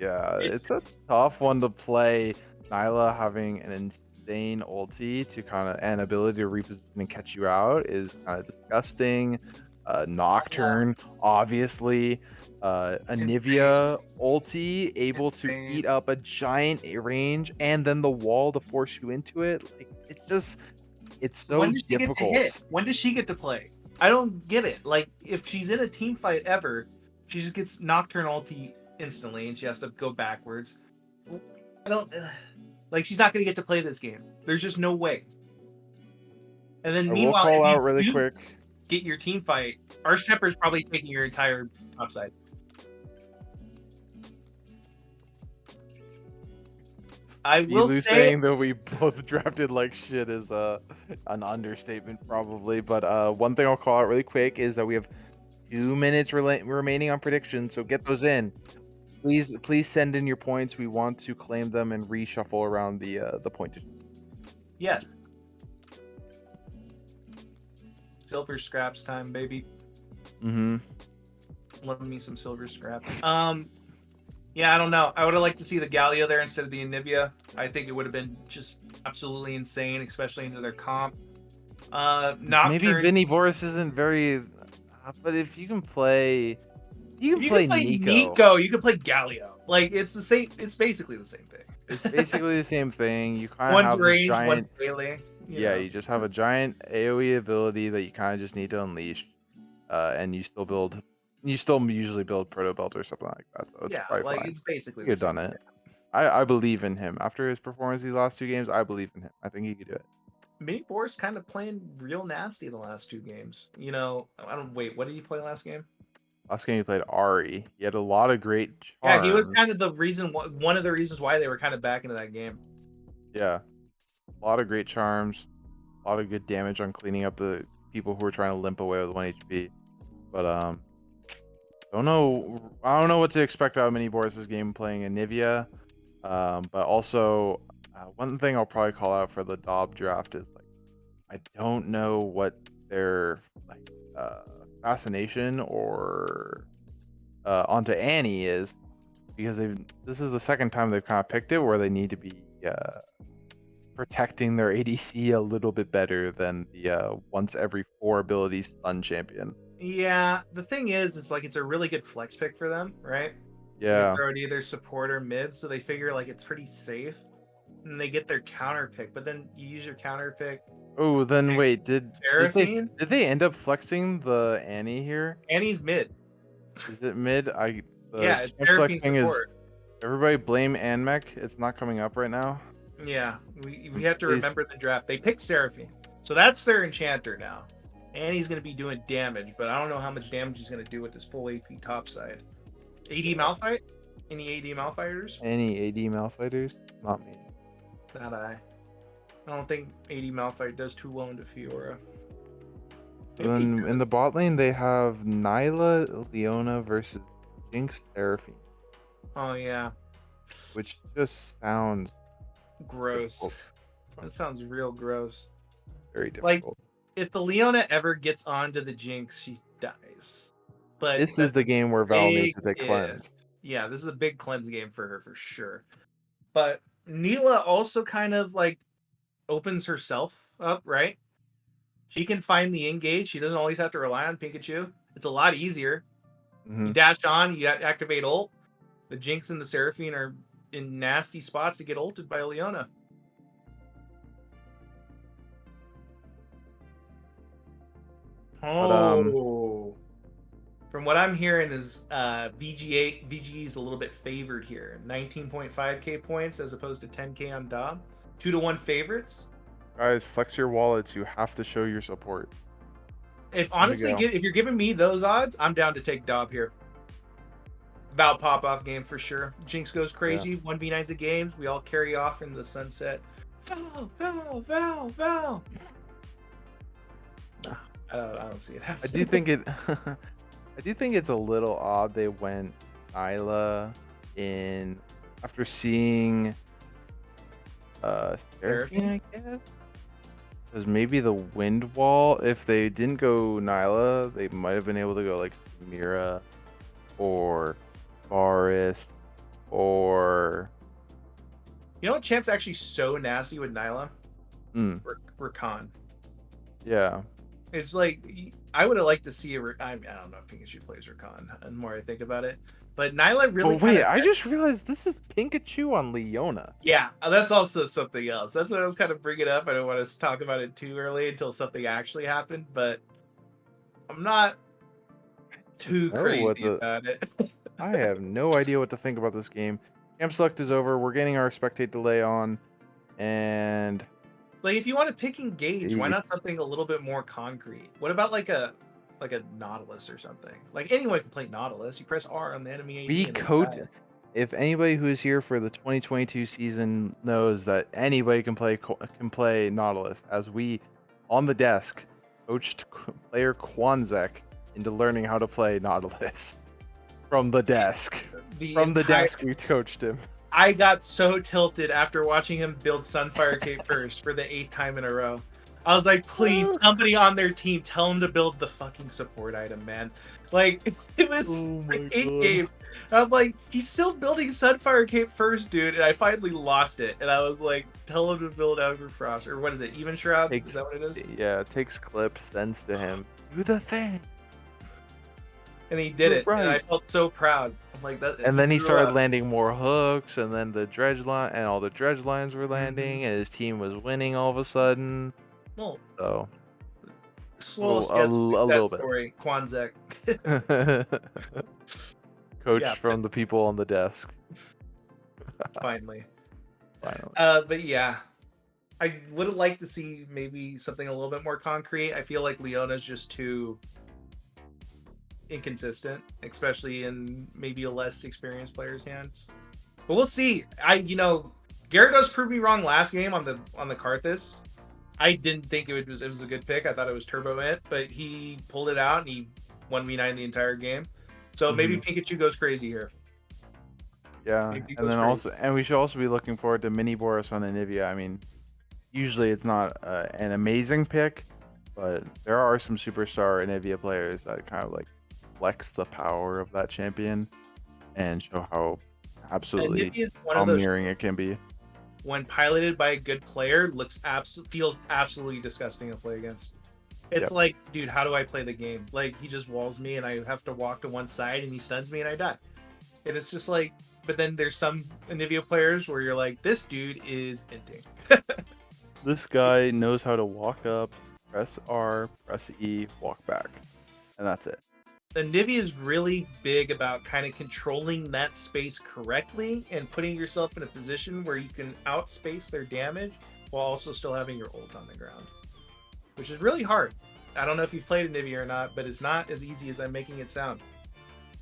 yeah, it's a tough one to play. Nyla having an insane ulti to kind of and ability to reposition and catch you out is kind of disgusting. Nocturne, obviously. Anivia ulti able to eat up a giant range and then the wall to force you into it. Like it's so when does she difficult. Get to hit? When does she get to play? I don't get it. Like if she's in a team fight ever, she just gets Nocturne ulti instantly and she has to go backwards. I don't like she's not gonna get to play this game. There's just no way. And then meanwhile, I will call if you out really quick. Get your team fight. Archtemper is probably taking your entire top side. I will say saying that we both drafted like shit is an understatement probably. But one thing I'll call out really quick is that we have 2 minutes remaining on predictions, so get those in. Please send in your points. We want to claim them and reshuffle around the point. Yes. Silver scraps time, baby. Love me some silver scraps. Yeah, I don't know. I would have liked to see the Galio there instead of the Anivia. I think it would have been just absolutely insane, especially into their comp. Nocturne, maybe Vinny Boris isn't very, but if you can play, you can play Nico. You can play Galio. Like it's the same. It's basically the same thing. It's basically the same thing. You kind of one's have range, giant, one's melee. You just have a giant AOE ability that you kind of just need to unleash, and you still build. You still usually build Proto Belt or something like that. So it's probably fine. It's basically he could have done it. I believe in him. After his performance these last 2 games, I believe in him. I think he could do it. Mini Boris kind of playing real nasty the last 2 games. You know, wait, what did he play last game? Last game he played Ari. He had a lot of great charms. Yeah, he was kind of the reason. One of the reasons why they were kind of back into that game. Yeah, a lot of great charms, a lot of good damage on cleaning up the people who were trying to limp away with 1 HP. But I don't know what to expect out of Mini Boris's game playing Anivia. But also one thing I'll probably call out for the DOB draft is like I don't know what their like fascination or onto Annie is, because this is the second time they've kind of picked it where they need to be protecting their ADC a little bit better than the once every 4 ability stun champion. Yeah, the thing is like it's a really good flex pick for them, right? You can Yeah. throw it either support or mid, so they figure like it's pretty safe. And they get their counter pick, but then you use your counter pick. Oh, then Hey, wait, did Seraphine? they end up flexing the Annie here? Annie's mid. Is it mid? Yeah, The it's champ Seraphine flexing is support. everybody blame Anmech. It's not coming up right now. Yeah, we have to Please. remember the draft. They picked Seraphine, so that's their enchanter now. Annie's going to be doing damage, but I don't know how much damage he's going to do with this full AP top side. AD Malphite? Any AD Malfighters? Any AD Malfighters? Not me. Not I. I don't think AD Malphite does too well into Fiora. Maybe he Then in the does. bot lane they have Nyla, Leona versus Jinx, Seraphine, Oh yeah, which just sounds gross. difficult. That sounds real gross. Very Like, difficult. if the Leona ever gets onto the Jinx, she dies. But This is that's the game where Val needs to big take if. cleanse. Yeah, this is a big cleanse game for her for sure. But Neela also kind of like opens herself up, right? She can find the engage. She doesn't always have to rely on Pikachu. It's a lot easier. You Mhm. dash on, you activate ult. The Jinx and the Seraphine are in nasty spots to get ulted by Leona. But, Oh. From what I'm hearing is VGE is a little bit favored here. 19.5k points as opposed to 10k on DOB. 2-1 favorites. Guys, flex your wallets. You have to show your support. If honestly, go. if you're giving me those odds, I'm down to take DOB here. Val pop off game for sure. Jinx goes crazy. 1v9s of games. We all carry off into the sunset. Val, Val, Val, Val. Nah, I don't see it I happening. do think it. I do think it's a little odd they went Nyla in after seeing Seraphine, I guess. Because maybe the wind wall. If they didn't go Nyla, they might have been able to go like Mira or Forest or You know what champ's actually so nasty with Nyla? Rakan. Yeah. It's like I would have liked to see I don't know if Pikachu plays Rakan. The more I think about it, but Nyla really. But wait, kinda, I just realized this is Pikachu on Leona. Yeah, that's also something else. That's what I was kind of bringing up. I don't want to talk about it too early until something actually happened, but I'm not too crazy about it. I have no idea what to think about this game. Camp select is over. We're getting our spectate delay on, and Like, if you want to pick engage, why not something a little bit more concrete? What about like a Nautilus or something? Like anyone can play Nautilus. You press R on the enemy AD. we and they code. die. If anybody who is here for the 2022 season knows that anybody can play Nautilus, as we on the desk coached player Kwanzek into learning how to play Nautilus from the desk. From the desk, we coached him. I got so tilted after watching him build Sunfire Cape first for the 8th time in a row. I was like, please, somebody on their team, tell him to build the fucking support item, man. Like, it was 8 games. I'm like, he's still building Sunfire Cape first, dude. And I finally lost it. And I was like, tell him to build Everfrost. Or what is it? Even Shroud? Is that what it is? Yeah, takes clips, sends to him. Do the thing. And he did it. Right. And I felt so proud. I'm like, that. And then he started landing more hooks, and then the dredge line, and all the dredge lines were landing, and his team was winning all of a sudden. Well, So slowest a little bit. story, Kwanzek. Coached from the people on the desk. Finally. Finally. But yeah, I would have liked to see maybe something a little bit more concrete. I feel like Leona's just too inconsistent, especially in maybe a less experienced player's hands. But we'll see. Gyarados proved me wrong last game on the Karthus. I didn't think it was a good pick. I thought it was Turbo Int, but he pulled it out and he 1v9 the entire game. So maybe Pikachu goes crazy here. Yeah, and then we should also be looking forward to Mini Boris on Anivia. I mean, usually it's not an amazing pick, but there are some superstar Anivia players that kind of like flex the power of that champion and show how absolutely domineering it can be. when piloted by a good player, feels absolutely disgusting to play against. It's Yep. like, dude, how do I play the game? Like, he just walls me and I have to walk to one side and he stuns me and I die. And it's just like, but then there's some Anivia players where you're like, this dude is inting. This guy knows how to walk up, press R, press E, walk back, and that's it. Anivia is really big about kind of controlling that space correctly and putting yourself in a position where you can outspace their damage while also still having your ult on the ground, which is really hard. I don't know if you've played Anivia or not, but it's not as easy as I'm making it sound.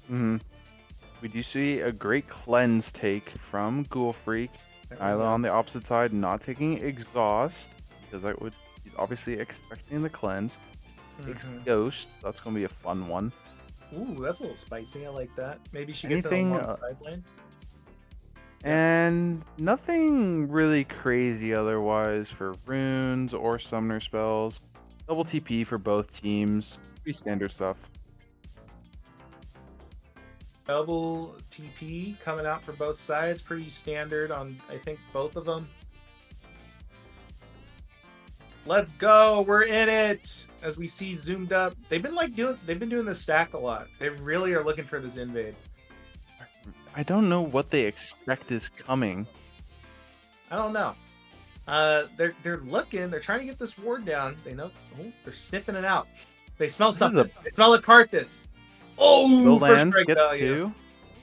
We do see a great cleanse take from Ghoul Freak. Nyla on the opposite side, not taking exhaust because he's obviously expecting the cleanse. Takes Ghost. That's gonna be a fun one. Ooh, that's a little spicy. I like that. Maybe she gets Anything, in a long side lane. And nothing really crazy otherwise for runes or summoner spells. Double TP for both teams. Pretty standard stuff. Double TP coming out for both sides. Pretty standard on, I think, both of them. Let's go. We're in it. As we see zoomed up, they've been doing the stack a lot. They really are looking for this invade. I don't know what they expect is coming. I don't know. They're looking. They're trying to get this ward down. They know. Oh, they're sniffing it out. They smell This is something. They smell a Karthus. Oh, The first land strike gets value. 2.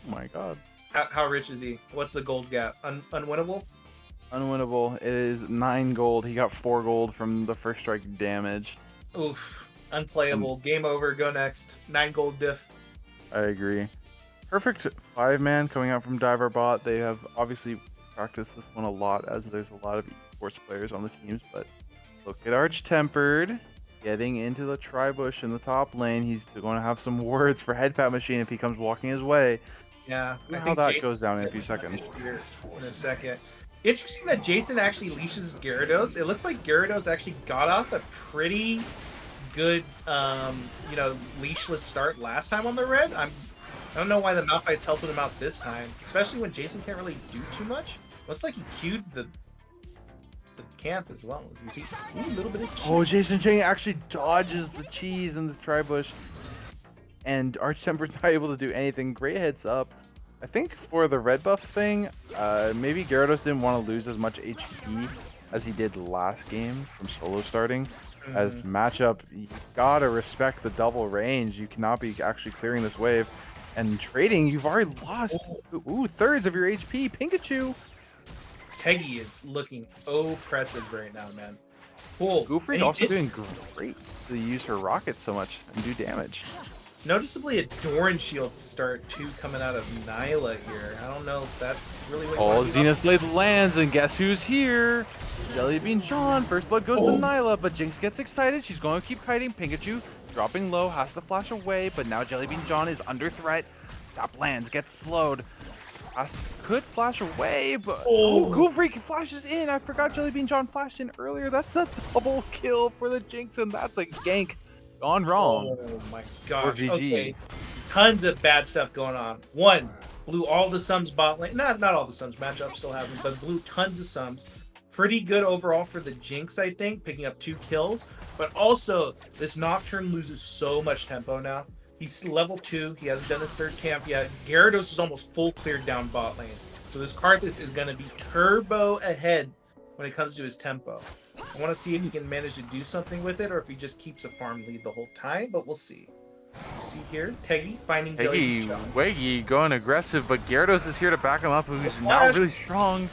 Oh my god. How rich is he? What's the gold gap? Unwinnable? Unwinnable. It is 9 gold. He got 4 gold from the first strike damage. Oof. Unplayable. Game over. Go next. 9 gold diff. I agree. Perfect 5-man coming out from Diver Bot. They have obviously practiced this one a lot as there's a lot of esports players on the teams, but look at Arch Tempered getting into the tri-bush in the top lane. He's going to have some words for Headpat Machine if he comes walking his way. Yeah. See how that goes down in a few seconds. In a second. Interesting that Jason actually leashes Gyarados. It looks like Gyarados actually got off a pretty good, leashless start last time on the red. I don't know why the Malphite's helping him out this time, especially when Jason can't really do too much. Looks like he queued the camp as well. As we see, ooh, a little bit of cheese. Oh, Jason Chang actually dodges the cheese in the tri-bush, and Arch Temper's not able to do anything. Great heads up. I think for the red buff thing, maybe Gyarados didn't want to lose as much HP as he did last game from solo starting. As matchup, you gotta respect the double range. You cannot be actually clearing this wave. And trading, you've already lost thirds of your HP. Pikachu! Teggy is looking oppressive right now, man. Cool. Goofreak also doing great to use her rocket so much and do damage. Noticeably a Doran Shield start too coming out of Nyla here. I don't know if that's really what you Oh, want to do. Zenith Blade lands, and guess who's here? Jellybean John. First blood goes to Nyla, but Jinx gets excited. She's going to keep kiting. Pikachu dropping low, has to flash away, but now Jellybean John is under threat. Top lands, gets slowed. Could flash away, but Ghoul Freak flashes in. I forgot Jellybean John flashed in earlier. That's a double kill for the Jinx, and that's a gank gone wrong. Oh my gosh. VGE. Okay. Tons of bad stuff going on. One, blew all the sums bot lane. Not all the sums. Matchup still has them, but blew tons of sums. Pretty good overall for the Jinx, I think, picking up 2 kills. But also, this Nocturne loses so much tempo now. He's level 2. He hasn't done his 3rd camp yet. Gyarados is almost full cleared down bot lane. So this Karthus is going to be turbo ahead when it comes to his tempo. I want to see if he can manage to do something with it or if he just keeps a farm lead the whole time, but we'll see. You see here, Teggy finding Jellybean John. Weggy going aggressive, but Gyarados is here to back him up, who's now really strong.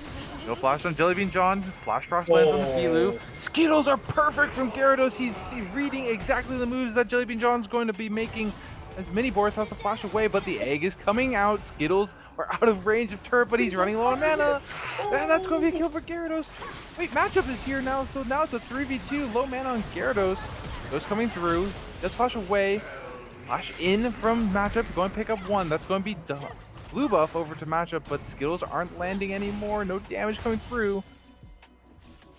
No flash on Jellybean John. Flash Frost lands on the Gilu. Skittles are perfect from Gyarados. He's reading exactly the moves that Jellybean John's going to be making. As Mini Boris has to flash away, but the egg is coming out. Skittles are out of range of turret, but he's running low on mana. And that's going to be a kill for Gyarados. Wait, matchup is here now, so now it's a 3v2. Low mana on Gyarados. Goes coming through. Just flash away. Flash in from matchup. Going to pick up 1. That's going to be blue buff over to matchup, but Skittles aren't landing anymore. No damage coming through.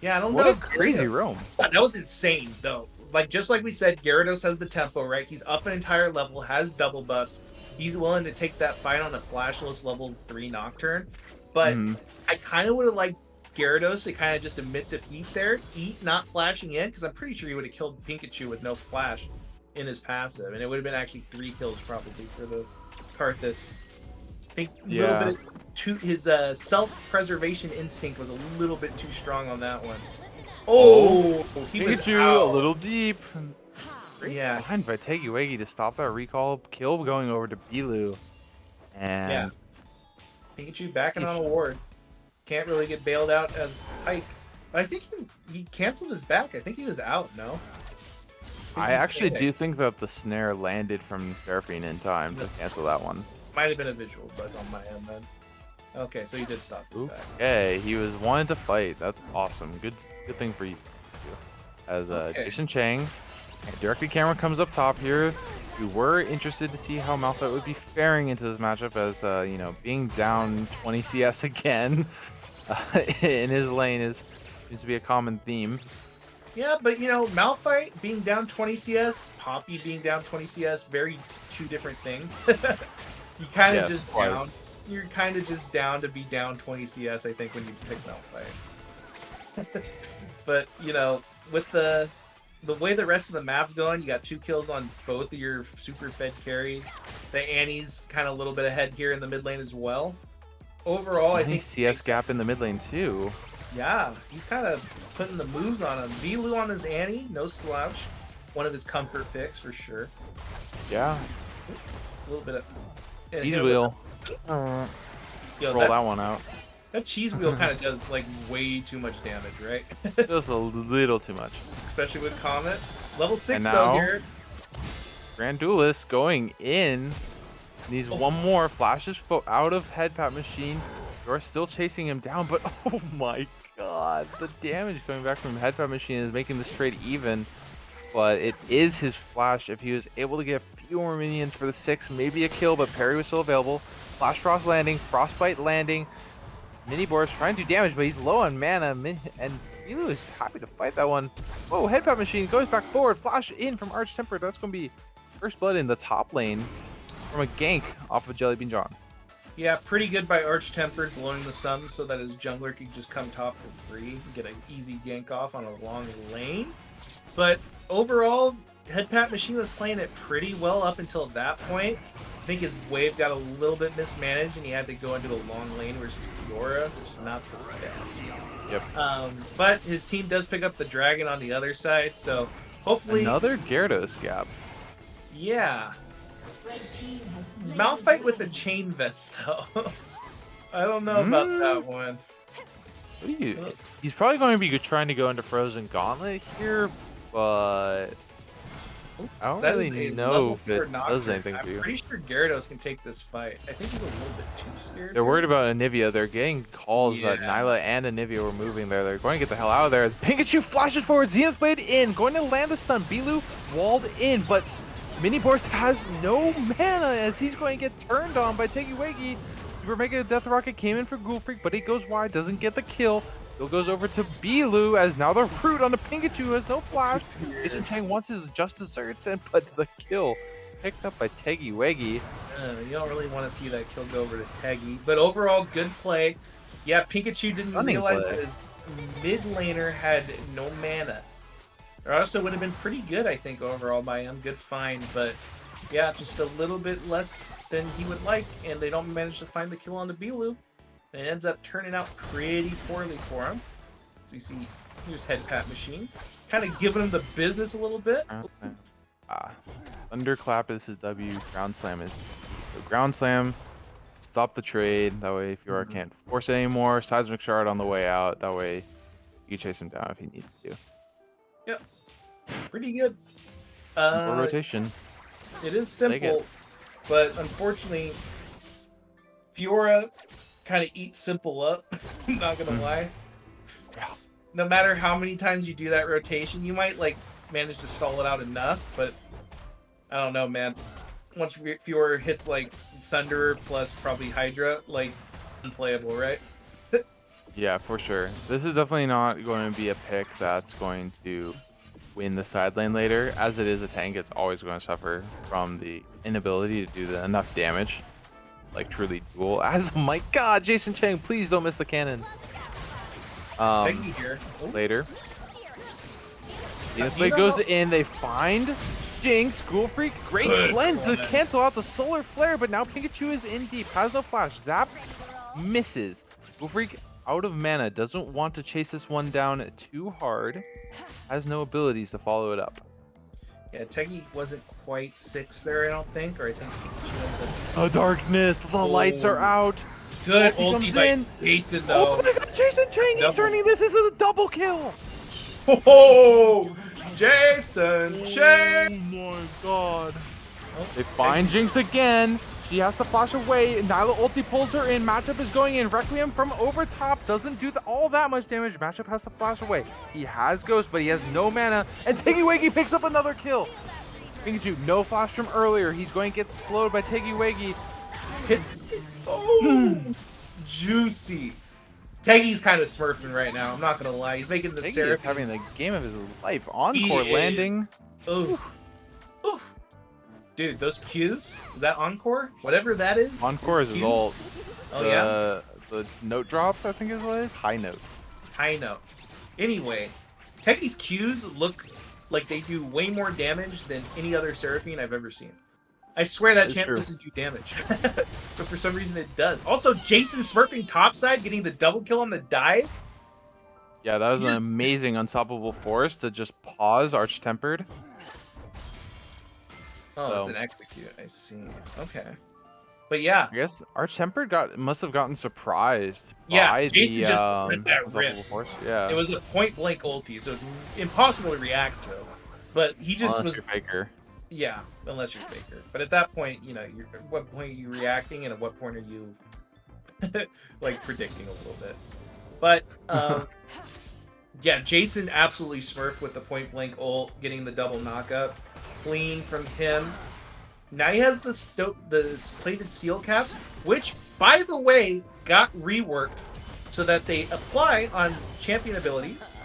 Yeah, I don't What know. a crazy roam. That was insane, though. Like, just like we said, Gyarados has the tempo, right? He's up an entire level, has double buffs. He's willing to take that fight on a flashless level 3 Nocturne. But I kind of would have liked Gyarados to kind of just admit defeat there. Eat not flashing in, because I'm pretty sure he would have killed Pikachu with no flash in his passive, and it would have been actually 3 kills probably for the Karthus. I think a little bit his self-preservation instinct was a little bit too strong on that one. Oh, he was Pikachu out. a little deep. Yeah. Behind by Tegiwegi to stop that recall kill going over to Bilu. And Pikachu backing on a ward. Can't really get bailed out as Pike. But I think he canceled his back. I think he was out, no? I actually do think that the snare landed from Seraphine in time to cancel that one. Might have been a visual bug on my end then. Okay, so he did stop his back. Okay, he was wanting to fight. That's awesome. Good thing for you. As Jason Chang, directly camera comes up top here. We were interested to see how Malphite would be faring into this matchup as, you know, being down 20 CS again in his lane seems to be a common theme. Yeah, but you know, Malphite being down 20 CS, Poppy being down 20 CS, very two different things. You kind of just down. You're kind of just down to be down 20 CS, I think, when you pick Malphite. But you know, with the way the rest of the map's going, you got 2 kills on both of your super fed carries. The Annie's kind of a little bit ahead here in the mid lane as well. Overall, I think CS gap in the mid lane too. Yeah, he's kind of putting the moves on him. Vilu on his Annie, no slouch. One of his comfort picks for sure. Yeah. A little bit of Cheese wheel. Yo, Roll that one out. That cheese wheel kind of does like way too much damage, right? Just a little too much. Especially with Comet. Level 6 And though, now, Garrett. Grand Duelist going in. Needs one more. Flashes out of Head Pat Machine. You're still chasing him down, but oh my god. The damage coming back from Head Pat Machine is making this trade even. But it is his flash. If he was able to get a few more minions for the 6, maybe a kill, but parry was still available. Flash Frost landing, Frostbite landing. Mini Boris trying to do damage, but he's low on mana, and Milu is happy to fight that one. Whoa, Headpat Machine goes back forward, flash in from Arch Temper. That's going to be first blood in the top lane from a gank off of Jelly Bean John. Yeah, pretty good by Arch Tempered, blowing the sun so that his jungler can just come top for free and get an easy gank off on a long lane. But overall, Headpat Machine was playing it pretty well up until that point. I think his wave got a little bit mismanaged and he had to go into a long lane versus Fiora, which is not the best. Yep. But his team does pick up the dragon on the other side, so hopefully... Another Gyarados gap. Yeah. Malphite with the chain vest, though. I don't know about that one. What do you... He's probably going to be trying to go into Frozen Gauntlet here, but... I don't really know if it does anything for you. I'm pretty sure Gyarados can take this fight. I think he's a little bit too scared. They're worried about Anivia. They're getting calls that Nyla and Anivia were moving there. They're going to get the hell out of there. Pikachu flashes forward. Zenith Blade in. Going to land the stun. Bilu walled in, but Mini Boris has no mana as he's going to get turned on by Tegiwegi. Super Mega Death Rocket came in for Ghoul Freak, but he goes wide. Doesn't get the kill. Still goes over to Bilu as now the root on the Pikachu has no flash. Jason Chang wants his just desserts, but the kill picked up by Tegiwegi. You don't really want to see that kill go over to Teggy, but overall good play. Yeah, Pikachu didn't realize that his mid laner had no mana. Or also would have been pretty good, I think, overall by him. Good find, but yeah, just a little bit less than he would like, and they don't manage to find the kill on the Bilu. It ends up turning out pretty poorly for him. So you see, here's Headpat Machine. Kind of giving him the business a little bit. Thunderclap is his W. Ground Slam is... So Ground Slam, stop the trade. That way, if you can't force it anymore, Seismic Shard on the way out. That way, you chase him down if he needs to. Yep. Pretty good. Simple rotation. It is simple, but unfortunately, Fiora kind of eats simple up. I'm not gonna lie. No matter how many times you do that rotation, you might like manage to stall it out enough, but I don't know, man. Once Fiora hits like Sunderer plus probably Hydra, like unplayable, right? Yeah, for sure. This is definitely not going to be a pick that's going to win the side lane later. As it is a tank, it's always going to suffer from the inability to do enough damage. Like truly duel. As oh my god, Jason Chang, please don't miss the cannon. Peggy here. Oh, later. This you way know- goes in. They find Jinx. Ghoul Freak. Great Good cleanse to cleanse. cancel out the solar flare, but now Pikachu is in deep. Has no flash. Zap misses. Ghoul Freak out of mana. Doesn't want to chase this one down too hard. Has no abilities to follow it up. Yeah, Teggy wasn't quite 6 there, I don't think, or I think Pikachu Oh, darkness. The lights are Oh. out. Good Ulti ulti comes by in. Jason, Oh though. my god, Jason Chang, he's double. turning this into a double kill. Oh, Jason Chang! Oh my god. They find Jinx again. She has to flash away. Nyla ulti pulls her in. Matchup is going in. Requiem from over top doesn't do all that much damage. Matchup has to flash away. He has Ghost, but he has no mana. And Tiggy picks up another kill. Pikachu, no flash from earlier. He's going to get slowed by Tiggy. Hits. Oh, juicy. Teggy's kind of smurfing right now. I'm not gonna lie. He's making the Tiggy is Seraphine. having the game of his life. Encore He is. landing. Oof. Oof. Dude, those Qs? Is that Encore? Whatever that is? Encore is his Q? ult. Oh, yeah? The note drops, I think is what it is. High note. I know. Anyway, Teggy's Qs look like they do way more damage than any other Seraphine I've ever seen. I swear that It's champ true. doesn't do damage. But for some reason it does. Also, Jason smurfing topside, getting the double kill on the dive. Yeah, that was Just- an amazing unstoppable force to just pause Arch Tempered. Oh, it's So- an execute. I see. Okay. But yeah, I guess Arch Tempered must have gotten surprised Yeah, by Jason the just let that unstoppable rip. force. Yeah, it was a point blank ulti, so it's impossible to react to. But he just unless was, you're Faker. yeah, unless you're Faker. But at that point, you know, at what point are you reacting, and at what point are you like predicting a little bit? But yeah, Jason absolutely smurfed with the point blank ult, getting the double knockup, clean from him. Now he has the plated steel caps, which, by the way, got reworked so that they apply on champion abilities.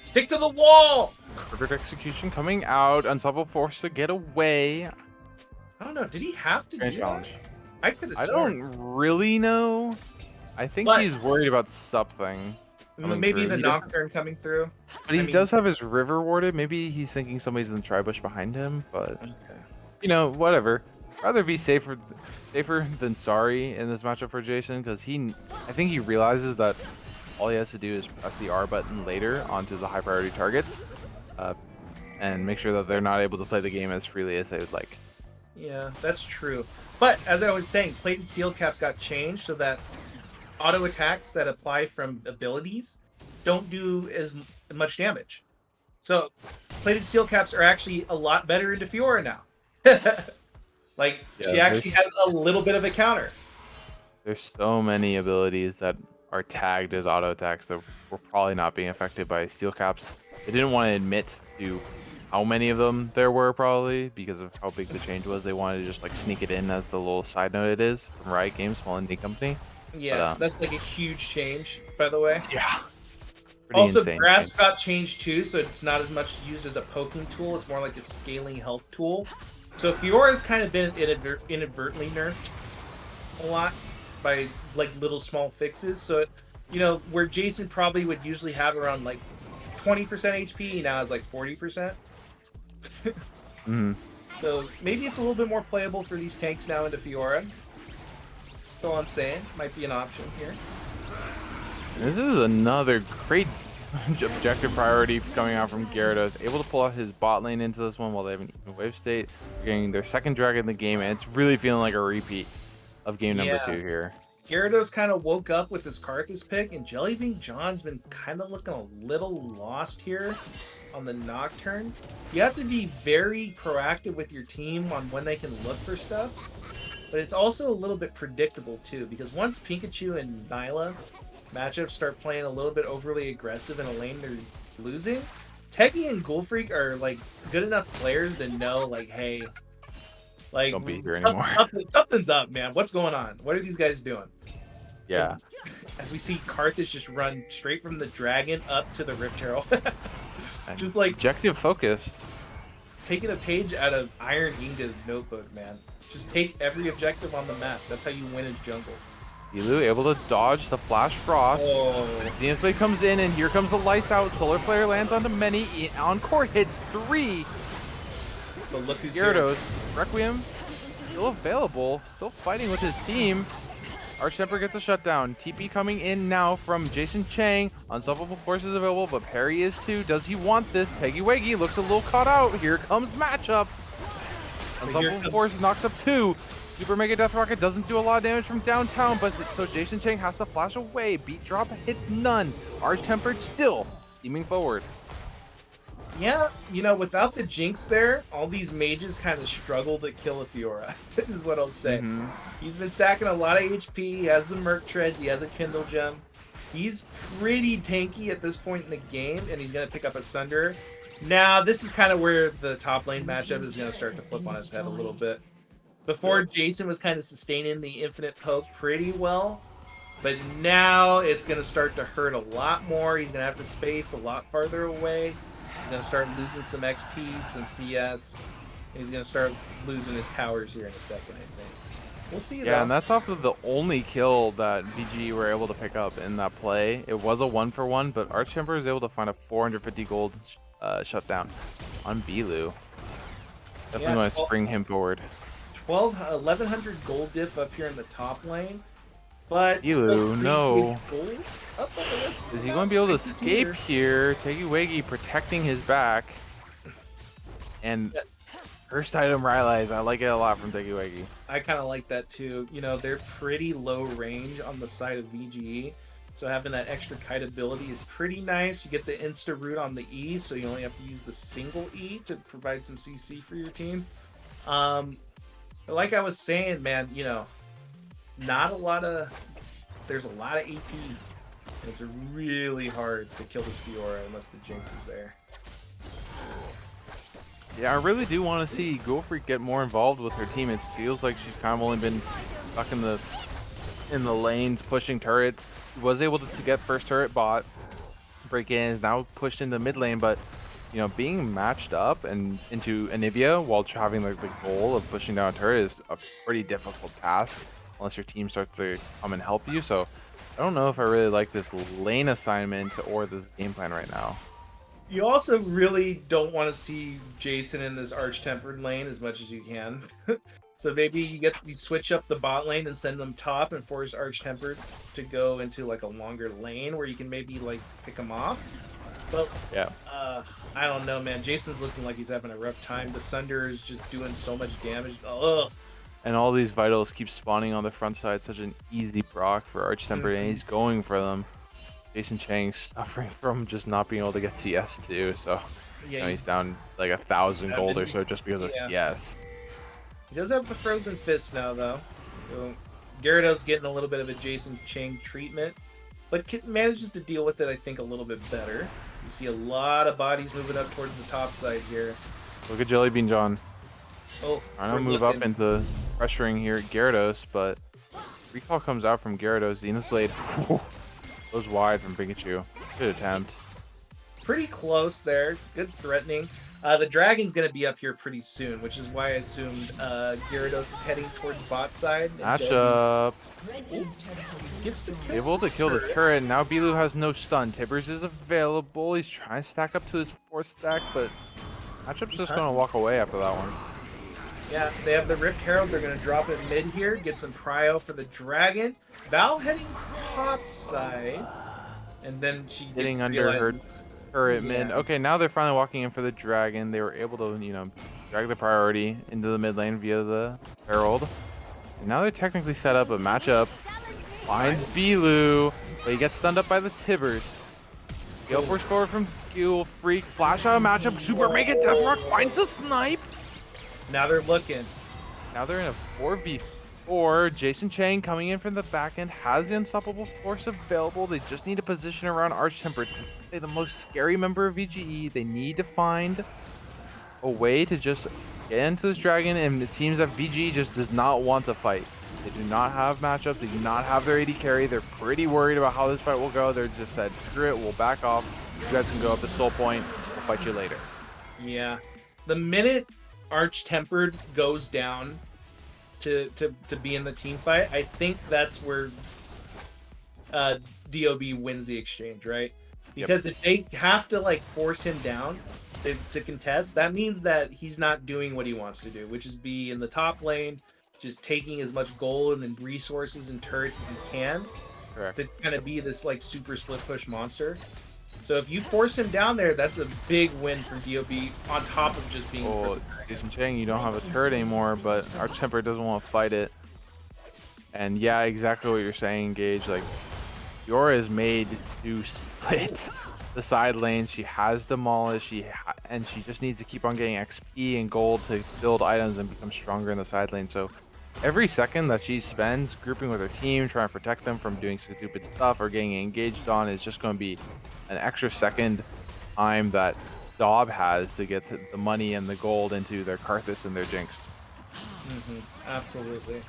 Stick to the wall! Perfect execution coming out. Unstoppable force to get away. I don't know, did he have to Grand do challenge. that? I could have I sworn. don't really know. I think But- he's worried about something. coming Maybe through. the He doesn't- Nocturne coming through. But he I mean- does have his river warded. Maybe he's thinking somebody's in the tri-bush behind him, but Okay. you know, whatever. Rather be safer than sorry in this matchup for Jason, because I think he realizes that all he has to do is press the R button later onto the high priority targets, and make sure that they're not able to play the game as freely as they would like. Yeah, that's true. But as I was saying, plated steel caps got changed so that auto attacks that apply from abilities don't do as much damage. So plated steel caps are actually a lot better into Fiora now. Like she Yeah, actually has a little bit of a counter. There's so many abilities that are tagged as auto attacks that were probably not being affected by steel caps. They didn't want to admit to how many of them there were, probably because of how big the change was. They wanted to just like sneak it in as the little side note it is from Riot Games, small indie company. Yeah, But, that's like a huge change, by the way. Yeah. Pretty Also, insane grasp change. got changed too, so it's not as much used as a poking tool. It's more like a scaling health tool. So Fiora's kind of been inadvertently nerfed a lot by like little small fixes. So, you know, where Jason probably would usually have around like 20% HP, he now has like 40%. Mhm. So maybe it's a little bit more playable for these tanks now into Fiora. That's all I'm saying. Might be an option here. This is another great objective priority coming out from Gyarados. Able to pull out his bot lane into this one while they have an even wave state. They're getting their second dragon in the game, and it's really feeling like a repeat of game number Yeah. 2 here. Gyarados kind of woke up with this Karthus pick, and Jellybean John's been kind of looking a little lost here on the Nocturne. You have to be very proactive with your team on when they can look for stuff, but it's also a little bit predictable too, because once Pikachu and Nyla matchups start playing a little bit overly aggressive in a lane they're losing, Teggy and Ghoul Freak are like good enough players to know, like, hey, like Don't be here some- anymore. something's up, man. What's going on? What are these guys doing? Yeah. As we see Karthus just run straight from the dragon up to the Rift Herald. And Just like objective focused. taking a page out of Iron Inga's notebook, man. Just take every objective on the map. That's how you win in jungle. Elu able to dodge the Flash Frost. Oh, Zenith Blade comes in, and here comes the lights out. Solar Flare lands onto many. Encore hits 3. but look who's here. Gyarados, Requiem, still available, still fighting with his team. Archtemper gets a shutdown. TP coming in now from Jason Chang. Unstoppable Force is available, but Perry is too. Does he want this? Peggy Weggy looks a little caught out. Here comes matchup. Unstoppable Force knocks up 2. Super Mega Death Rocket doesn't do a lot of damage from downtown, but so Jason Chang has to flash away. Beat Drop hits none. Arch-Tempered still steaming forward. Yeah, you know, without the Jinx there, all these mages kind of struggle to kill a Fiora, is what I'll say. He's been stacking a lot of HP, he has the Merc Treads, he has a Kindle Gem. He's pretty tanky at this point in the game, and he's going to pick up a Sunder. Now, this is kind of where the top lane matchup is going to start to flip on its head a little bit. Before, Jason was kind of sustaining the infinite poke pretty well, but now it's going to start to hurt a lot more. He's going to have to space a lot farther away. He's going to start losing some XP, some CS, and he's going to start losing his towers here in a second, I think. We'll see. Yeah, and that's off of the only kill that VGE were able to pick up in that play. It was a 1-for-1, but Archtemper is able to find a 450 gold shutdown on Bilu. Definitely want to spring him forward. 1,100 gold diff up here in the top lane, but Bilu, no. Gold up on the rest Is he going to be able to escape here? Tegiwegi protecting his back. And first item Rylai's. I like it a lot from Tegiwegi. I kind of like that too. You know, they're pretty low range on the side of VGE, so having that extra kite ability is pretty nice. You get the insta root on the E, so you only have to use the single E to provide some CC for your team. But like I was saying, man, you know, there's a lot of AP. And it's really hard to kill this Fiora unless the Jinx is there. Yeah, I really do want to see Ghoul Freak get more involved with her team. It feels like she's kind of only been stuck in the lanes, pushing turrets. Was able to get first turret bot, break in, is now pushed into mid lane, but you know, being matched up and into Anivia while having like the goal of pushing down a turret is a pretty difficult task unless your team starts to come and help you. So I don't know if I really like this lane assignment or this game plan right now. You also really don't want to see Jason in this Arch-Tempered lane as much as you can. So maybe you switch up the bot lane and send them top and force Arch-Tempered to go into like a longer lane where you can maybe like pick them off. But yeah, I don't know, man. Jason's looking like he's having a rough time. The Sunder is just doing so much damage. Ugh. And all these vitals keep spawning on the front side. Such an easy proc for Arch-Tempered, and he's going for them. Jason Chang's suffering from just not being able to get CS too, so Yeah, you know, he's down like 1,000 gold or so just because of Yeah. CS. He does have the Frozen Fist now, though. So Gyarados getting a little bit of a Jason Chang treatment, but manages to deal with it, I think, a little bit better. You see a lot of bodies moving up towards the top side here. Look at Jellybean John. Oh, Trying to move up into pressuring here at Gyarados, but recall comes out from Gyarados. Zenith Blade goes wide from Pikachu. Good attempt. Pretty close there. Good threatening. The Dragon's going to be up here pretty soon, which is why I assumed Gyarados is heading towards bot side. Matchup. Gets the kill. Able to kill the turret. Now Bilu has no stun. Tibbers is available. He's trying to stack up to his 4th stack, but Matchup's just going to walk away after that one. Yeah, they have the Rift Herald. They're going to drop it mid here. Get some prio for the Dragon. Val heading top side. And then she hitting under her turret mid. Okay, now they're finally walking in for the Dragon. They were able to, you know, drag the priority into the mid lane via the Herald. And now they're technically set up a matchup. Finds Bilu, but he gets stunned up by the Tibbers. Gale Force forward from Ghoul Freak. Flash out matchup. Super Mega Death Rock finds the snipe. Now they're looking. Now they're in a 4v4. Jason Chang coming in from the back end has the Unstoppable Force available. They just need to position around Arch-Tempered. They're the most scary member of VGE. They need to find a way to just get into this Dragon, and it seems that VGE just does not want to fight. They do not have matchups. They do not have their AD carry. They're pretty worried about how this fight will go. They're just said, screw it, we'll back off. You guys can go up to Soul Point. We'll fight you later. Yeah. The minute Arch-Tempered goes down to be in the team fight, I think that's where DOB wins the exchange, right? Because if they have to like force him down to contest, that means that he's not doing what he wants to do, which is be in the top lane, just taking as much gold and resources and turrets as he can. Correct. To kind of be this like super split push monster. So if you force him down there, that's a big win for DOB on top of just being. Oh, Jason Chang, you don't have a turret anymore, but Arch Temper doesn't want to fight it. And yeah, exactly what you're saying, Gage. Like, Fiora is made to split the side lanes. She has demolished. And she just needs to keep on getting XP and gold to build items and become stronger in the side lane. So every second that she spends grouping with her team, trying to protect them from doing stupid stuff or getting engaged on, is just going to be an extra second time that DOB has to get the money and the gold into their Karthus and their Jinx. Absolutely.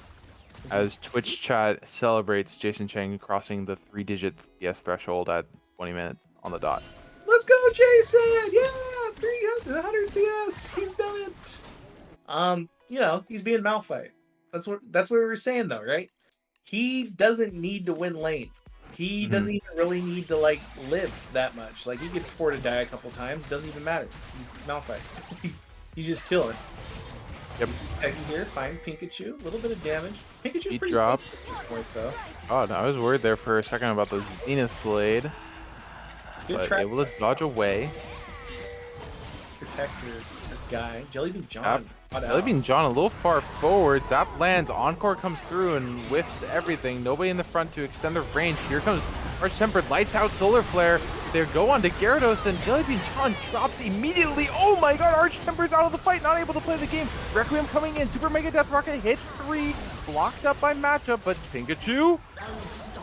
As Twitch chat celebrates Jason Chang crossing the 3-digit CS threshold at 20 minutes on the dot. Let's go, Jason! Yeah, 300 CS. He's done it. You know, he's being Malphite. That's what we were saying though, right? He doesn't need to win lane. He doesn't even really need to like live that much. Like he can afford to die a couple times. Doesn't even matter. He's Malphite. He's just chilling. Yep. Techie here, find Pikachu. A little bit of damage. Pikachu's pretty drop. close at this point though. Oh, no, I was worried there for a second about the Zenith Blade. Good But try. able to dodge away. Protect your guy. Jellybean John. Yep. Got out. Jellybean John a little far forward. Zap lands. Encore comes through and whiffs everything. Nobody in the front to extend their range. Here comes Arch Tempered. Lights out Solar Flare. They go on to Gyarados and Jellybean John drops immediately. Oh my god, Arch Tempered's out of the fight. Not able to play the game. Requiem coming in. Super Mega Death Rocket hits 3. Blocked up by matchup, but Pikachu.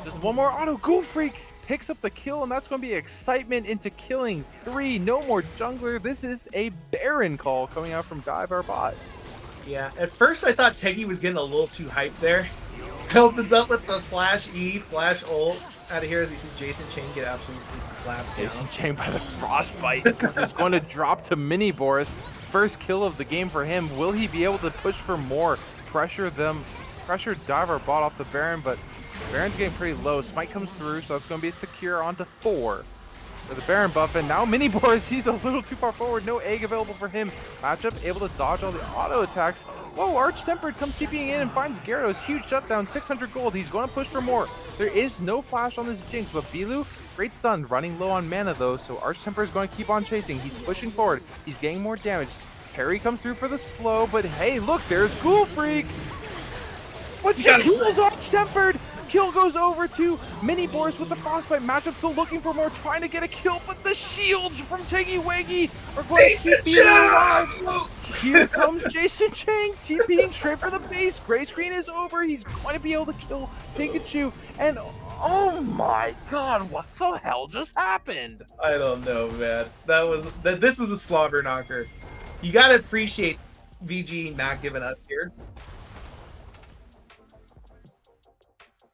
Just one more auto. Ghoul Freak picks up the kill, and that's going to be excitement into killing 3. No more jungler. This is a Baron call coming out from Dive our bot. Yeah, at first I thought Teggy was getting a little too hyped there. Opens up with the Flash E, Flash ult out of here as we see Jason Chang get absolutely clapped down. Jason Chang by the frostbite. He's going to drop to Mini Boris. First kill of the game for him. Will he be able to push for more? Pressure Dive our bot off the Baron, but Baron's getting pretty low. Smite comes through, so it's going to be secure onto 4. For the Baron buff, and now Mini Boris, he's a little too far forward. No egg available for him. Matchup able to dodge all the auto attacks. Whoa, Arch Tempered comes TPing in and finds Gyarados. Huge shutdown, 600 gold. He's going to push for more. There is no flash on this Jinx, but Bilu, great stun, running low on mana though, so Arch Tempered is going to keep on chasing. He's pushing forward. He's getting more damage. Terry comes through for the slow, but hey, look, there's Ghoul Freak. But she kills Arch Tempered. Kill goes over to Mini Boris with the Frostbite. Matchup still looking for more, trying to get a kill, but the shields from Tiggy Waggy are going to keep being alive. Here comes Jason Chang, TPing straight for the base. Gray screen is over. He's going to be able to kill Pikachu. And oh my god, what the hell just happened? I don't know, man. This is a slobber knocker. You gotta appreciate VGE not giving up here.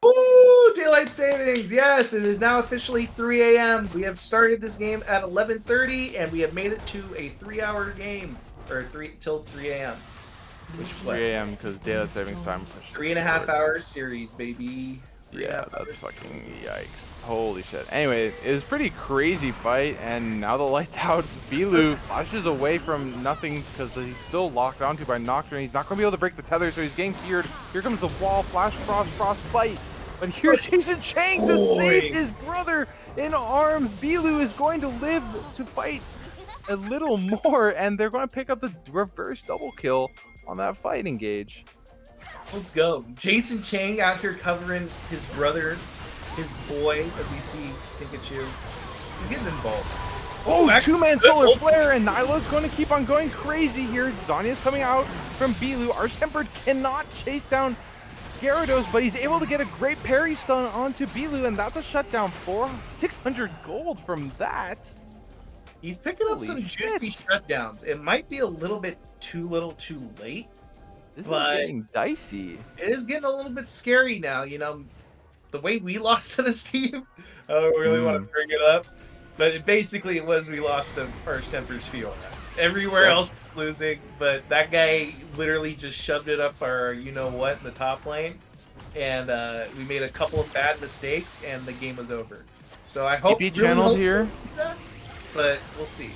Ooh, daylight savings. Yes, it is now officially 3 a.m. We have started this game at 11:30, and we have made it to a 3-hour game, or till 3 a.m. Which 3 a.m. because daylight savings time. 3.5 hour series, baby. Yeah, that's fucking yikes. Holy shit. Anyway, it was pretty crazy fight, and now the lights out. Bilu flashes away from nothing because he's still locked onto by Nocturne. He's not going to be able to break the tether, so he's getting feared. Here comes the wall, flash, frost, fight. But here's Jason Chang to save his brother in arms. Bilu is going to live to fight a little more, and they're going to pick up the reverse double kill on that fight engage. Let's go. Jason Chang out here covering his brother, his boy, as we see Pikachu. He's getting involved. Oh, two-man solar flare, and Nyla's going to keep on going crazy here. Zanya's coming out from Bilu. Arch Tempered cannot chase down Gyarados, but he's able to get a great parry stun onto Bilu, and that's a shutdown for 600 gold from that. He's picking up Holy some shit. juicy shutdowns. It might be a little bit too late. This But- is getting dicey. It is getting a little bit scary now, you know. The way we lost to this team, I don't really want to bring it up, but it basically was we lost to Arch Tempered's Fiora. Everywhere else was losing, but that guy literally just shoved it up our you-know-what in the top lane. and we made a couple of bad mistakes, and the game was over. So I hope TP really channeled hope here. that, but we'll see.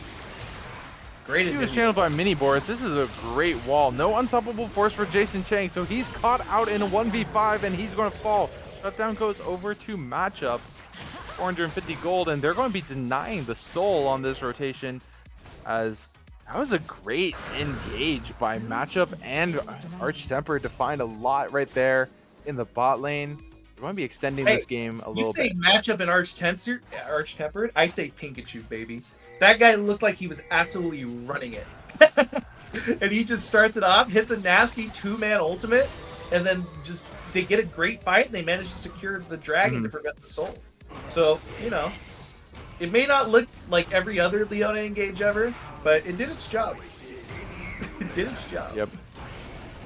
Great. He was addition. channeled by mini boards. This is a great wall. No unstoppable force for Jason Chang, so he's caught out in a 1v5 and he's going to fall. Shutdown goes over to matchup. 450 gold, and they're going to be denying the soul on this rotation, as that was a great engage by matchup and Arch Temper to find a lot right there in the bot lane. We're going to be extending this game a little bit. You say matchup and Arch Tempered, I say Pikachu, baby. That guy looked like he was absolutely running it. And he just starts it off, hits a nasty two-man ultimate, and then just they get a great fight and they manage to secure the dragon to prevent the soul. So, you know, it may not look like every other Leona engage ever, but it did its job. It did its job. Yep.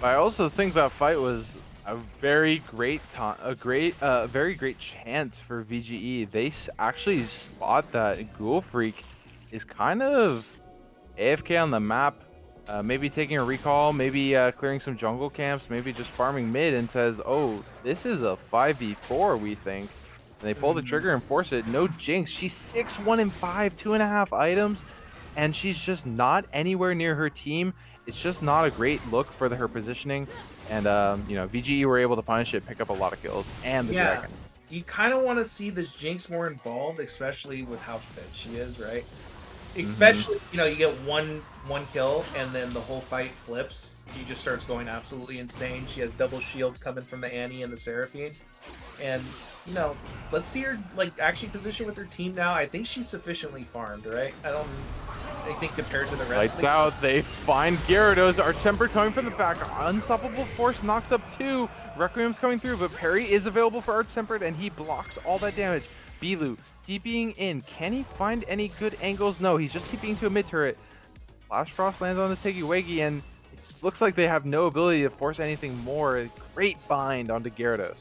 But I also think that fight was a very great very great chance for VGE. They actually spot that Ghoul Freak is kind of AFK on the map, maybe taking a recall, maybe clearing some jungle camps, maybe just farming mid, and says, oh, this is a 5v4, we think. And they pull the trigger and force it. No jinx. She's 6-1-5, 2.5 items, and she's just not anywhere near her team. It's just not a great look for her positioning. And, you know, VGE were able to punish it, pick up a lot of kills, and the dragon. You kind of want to see this Jinx more involved, especially with how fit she is, right? Especially, you know, you get one kill, and then the whole fight flips. She just starts going absolutely insane. She has double shields coming from the Annie and the Seraphine. And, you know, let's see her, like, actually position with her team now. I think she's sufficiently farmed, right? I think compared to the rest Lights of the out, they find Gyarados. Arch Temper coming from the back. Unstoppable Force knocks up 2. Requiem's coming through, but Parry is available for Arch Tempered, and he blocks all that damage. Bilu TPing in. Can he find any good angles? No, he's just TPing to a mid turret. Flash Frost lands on the Tiggy-Waggy, and it just looks like they have no ability to force anything more. A great bind onto Gyarados.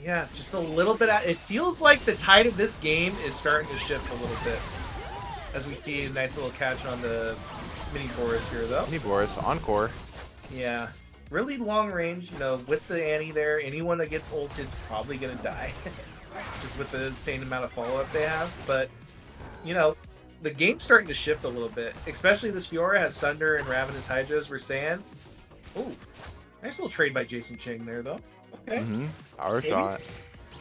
Yeah, just a little bit. It feels like the tide of this game is starting to shift a little bit. As we see a nice little catch on the mini Boris here, though. Mini Boris, Encore. Yeah. Really long range, you know, with the Annie there. Anyone that gets ulted is probably going to die. Just with the same amount of follow-up they have. But, you know, the game's starting to shift a little bit. Especially this Fiora has Sunder and Ravenous Hydra, as we're saying. Ooh, nice little trade by Jason Chang there, though. Okay. Power shot.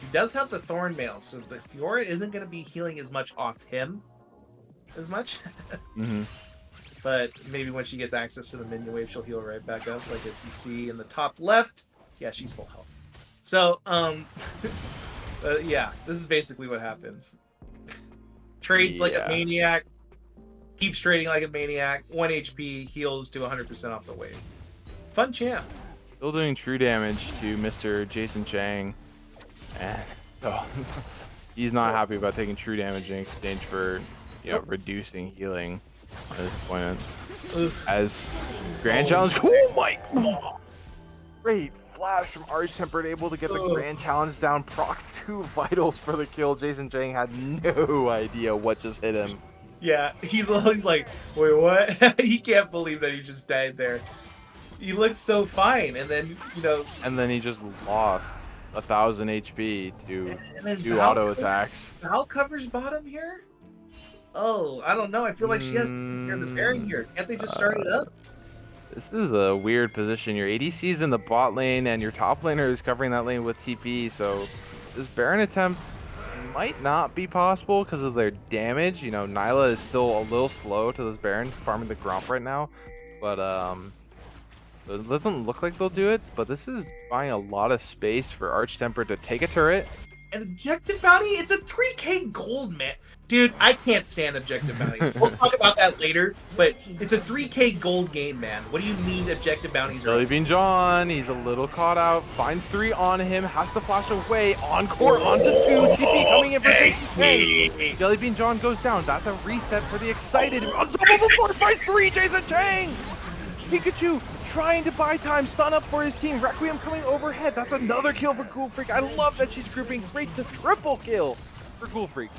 He does have the Thorn Mail, so the Fiora isn't going to be healing as much off him. As much. But maybe when she gets access to the minion wave, she'll heal right back up, like as you see in the top left. Yeah, she's full health. So, yeah, this is basically what happens. Trades like a maniac, keeps trading like a maniac, 1 HP, heals to 100% off the wave. Fun champ. Still doing true damage to Mr. Jason Chang. And so he's not happy about taking true damage in exchange for, you know, reducing healing at this point. As Grand Challenge, oh my god! Great flash from Arch Tempered, able to get the Grand Challenge down, proc 2 vitals for the kill. Jason Chang had no idea what just hit him. Yeah, he's always like, wait, what? He can't believe that he just died there. He looks so fine, and then, you know... And then he just lost 1,000 HP to 2 auto attacks. Val covers bottom here? Oh, I don't know. I feel like she has the Baron here. Can't they just start it up? This is a weird position. Your ADC is in the bot lane, and your top laner is covering that lane with TP, so this Baron attempt might not be possible because of their damage. You know, Nyla is still a little slow to this Baron, farming the Gromp right now, but it doesn't look like they'll do it, but this is buying a lot of space for Arch Temper to take a turret. An objective bounty? It's a 3k gold, man. Dude, I can't stand objective bounties. We'll talk about that later, but it's a 3k gold game, man. What do you mean objective bounties are? Jelly Bean John, he's a little caught out, finds 3 on him, has to flash away, Encore onto 2, TP coming in for Jason Chang. Jelly Bean John goes down, that's a reset for the excited. Unstoppable Force by 3, Jason Chang! Pikachu trying to buy time, stun up for his team. Requiem coming overhead. That's another kill for Ghoul Freak. I love that she's grouping. Great to triple kill for Ghoul Freak.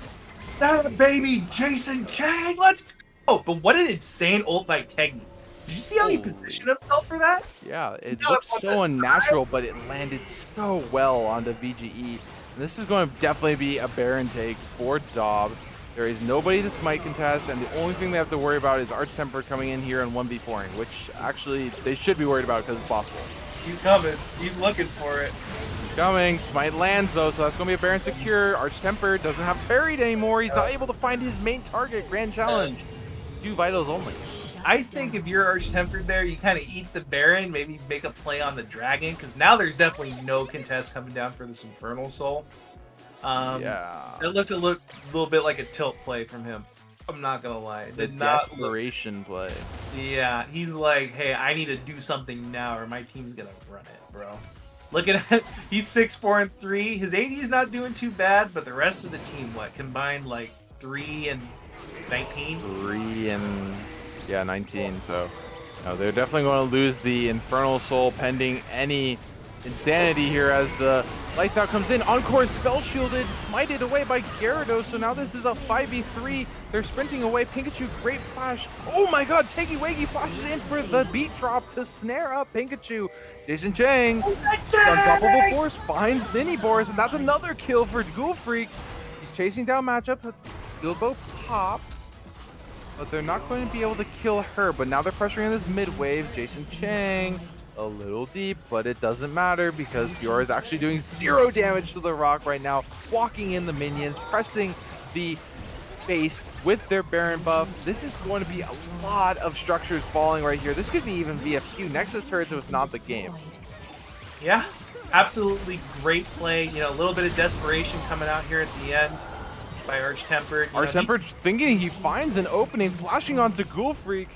That baby Jason Chang, let's go! But what an insane ult by Teggy. Did you see how he Holy. positioned himself for that? Yeah, it No, looked on the so side. unnatural, but it landed so well onto VGE. And this is going to definitely be a Baron take for DOB. There is nobody to smite contest, and the only thing they have to worry about is Arch Temper coming in here and 1v4ing, which actually they should be worried about because it's possible. He's coming. He's looking for it. He's coming. Smite lands though, so that's going to be a Baron secure. Arch Temper doesn't have parried anymore. He's not able to find his main target. Grand challenge. 2 vitals only. I think if you're Arch Tempered there, you kind of eat the Baron, maybe make a play on the Dragon, because now there's definitely no contest coming down for this Infernal Soul. Yeah. It looked a little bit like a tilt play from him. I'm not gonna lie. It The did not look, desperation play. yeah, he's like, hey, I need to do something now, or my team's gonna run it, bro. Look at it. He's 6-4 and 3. His AD is not doing too bad, but the rest of the team, what, combined like 3 and 19? 3 and yeah, 19. So they're definitely going to lose the Infernal Soul pending any insanity here as the Lights Out comes in. Encore is spell shielded, smited away by Gyarados. So now this is a 5v3. They're sprinting away. Pikachu, great flash. Oh my god, Teggy Waggy flashes in for the beat drop to snare up Pikachu. Jason Chang, Unstoppable Force finds Mini Boris, and that's another kill for Ghoul Freak. He's chasing down matchup. Bilbo pops, but they're not going to be able to kill her. But now they're pressuring in this mid wave. Jason Chang, a little deep, but it doesn't matter because Fiora is actually doing 0 damage to the rock right now, walking in the minions, pressing the base with their Baron buff. This is going to be a lot of structures falling right here. This could even be a few Nexus turrets if it's not the game. Yeah, absolutely great play. You know, a little bit of desperation coming out here at the end by Arch Tempered. Arch Tempered thinking he finds an opening, flashing onto Ghoul Freak.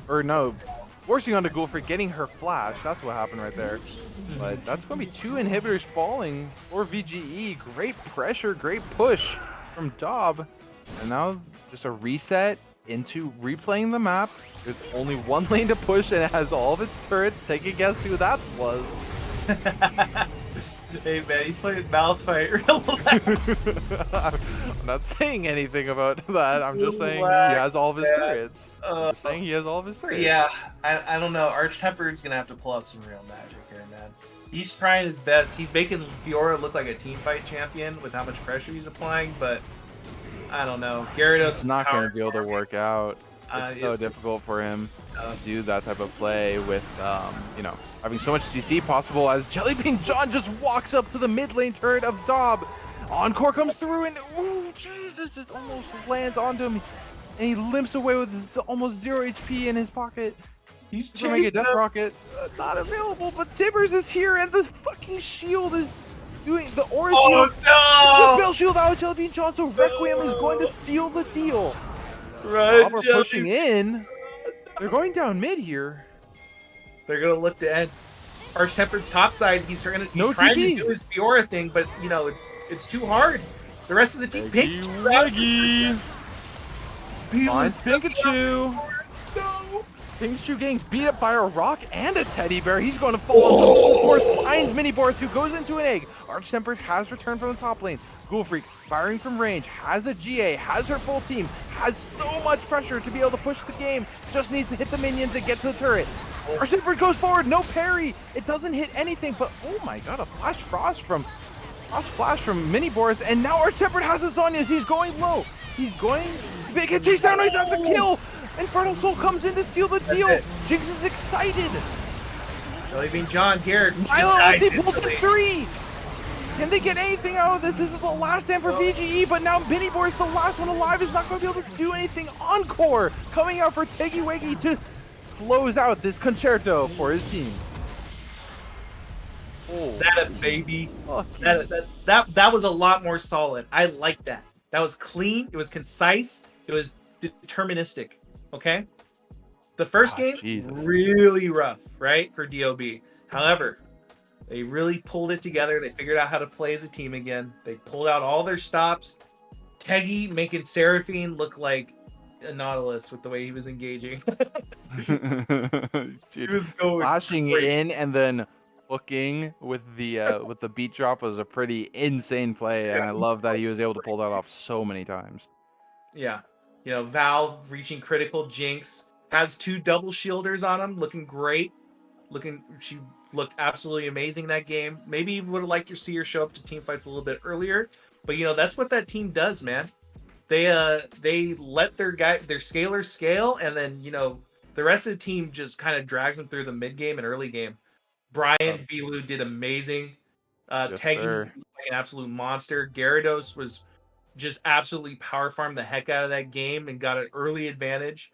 Or no, forcing onto Ghoul Freak, getting her flash. That's what happened right there. But that's going to be 2 inhibitors falling for VGE. Great pressure, great push from DOB. And now just a reset into replaying the map. There's only 1 lane to push and it has all of its turrets. Take a guess who that was. Hey man, he's playing Malphite. Relax. I'm not saying anything about that. I'm just saying he has all of his turrets. I'm just saying he has all of his turrets. Yeah, I don't know. Arch Tempered's gonna have to pull out some real magic here, man. He's trying his best. He's making Fiora look like a teamfight champion with how much pressure he's applying, but I don't know. Gyarados is not going to be able to work out. It's so difficult for him to do that type of play with, you know, having so much CC possible as Jellybean John just walks up to the mid lane turret of DOB. Encore comes through and, ooh, Jesus, it almost lands onto him. And he limps away with almost 0 HP in his pocket. He's trying to get chasing Death him. Rocket. Not available, but Tibbers is here and the fucking shield is doing the aura shield. Oh The no! spell shield out Jellybean John, so Requiem is going to seal the deal. Run, While we're pushing in. They're going down mid here. They're gonna look to end. Arch Tempered's top side. He's trying No to GG. do his Fiora thing, but you know it's too hard. The rest of the team, Piggy Pikachu, finds Pikachu. Go! Pikachu getting beat up by a rock and a teddy bear. He's going to fall. Of course, finds Mini Boris, who goes into an egg. Arch Tempered has returned from the top lane. Ghoul Freak firing from range, has a GA, has her full team, has so much pressure to be able to push the game. Just needs to hit the minions and get to the turret. Arch Tempered goes forward, no parry. It doesn't hit anything, but oh my god, a flash flash from Mini Boris, and now Arch Tempered has his Zonias. He's going low. He's going big hit chase down. He's the kill. Infernal Soul comes in to seal the deal. Jinx is excited. Jellybean John, Garrett. Milo, they pulled the 3. Can they get anything out of this? This is the last stand for VGE, but now Mini Boris, the last one alive, is not going to be able to do anything. Encore coming out for Teggy Waggy to close out this concerto for his team. Oh, That a baby. That was a lot more solid. I like that. That was clean. It was concise. It was deterministic. Okay. The first game really rough, right, for DOB. However, they really pulled it together. They figured out how to play as a team again. They pulled out all their stops. Teggy making Seraphine look like a Nautilus with the way he was engaging. He was going flashing great. in and then hooking with the beat drop was a pretty insane play, and I love that he was able to pull that off so many times. Yeah. You know, Val reaching critical, Jinx Has 2 double shielders on him, looking great. She looked absolutely amazing that game. Maybe you would have liked to see her show up to team fights a little bit earlier, but that's what that team does, man. They let their scalers scale, and then the rest of the team just kind of drags them through the mid game and early game. Brian Bilu did amazing. Yes, Tagging sir. like an absolute monster. Gyarados was just absolutely power farmed the heck out of that game and got an early advantage.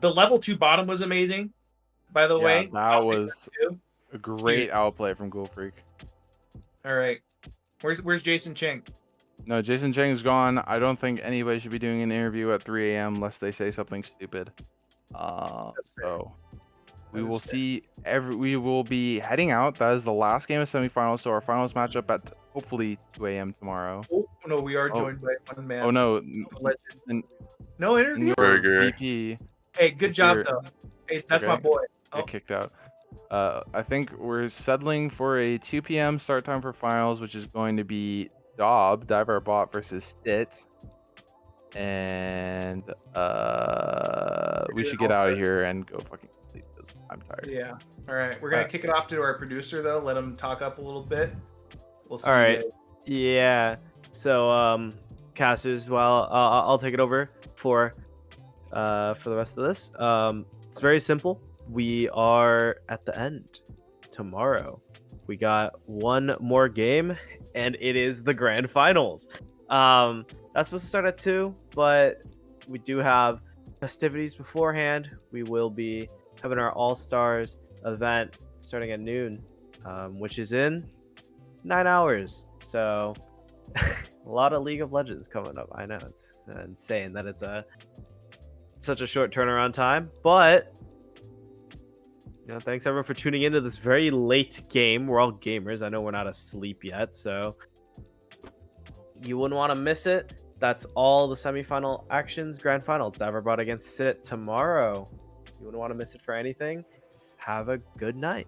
The level 2 bottom was amazing, by the way. That was too. a great outplay from Ghoul Freak. All right. Where's Jason Cheng? No, Jason Cheng's gone. I don't think anybody should be doing an interview at 3 a.m. unless they say something stupid. That's fair. So we That will is fair. see. We will be heading out. That is the last game of semifinals. So our finals matchup at hopefully 2 a.m. tomorrow. Oh no, we are joined by one man. Oh no, Legend. No interview. in your VP. Hey, good Is job your- though. Hey, that's Okay. my boy. Oh, Get kicked out. I think we're settling for a 2 p.m. start time for finals, which is going to be DOB, Diver Bot versus Sit. And we should get out of here and go fucking sleep because I'm tired. yeah. All right, we're gonna kick it off to our producer though. Let him talk up a little bit. We'll see. All right. Yeah. So, casters, well, I'll take it over for the rest of this. It's very simple. We are at the end tomorrow. We got one more game, and it is the grand finals. That's supposed to start at 2, but we do have festivities beforehand. We will be having our All-Stars event starting at noon, which is in 9 hours. So a lot of League of Legends coming up. I know it's insane that it's such a short turnaround time, but thanks everyone for tuning into this very late game. We're all gamers. I know we're not asleep yet, so you wouldn't want to miss it. That's all the semifinal actions. Grand finals, Diverbot against Sit tomorrow. You wouldn't want to miss it for anything. Have a good night.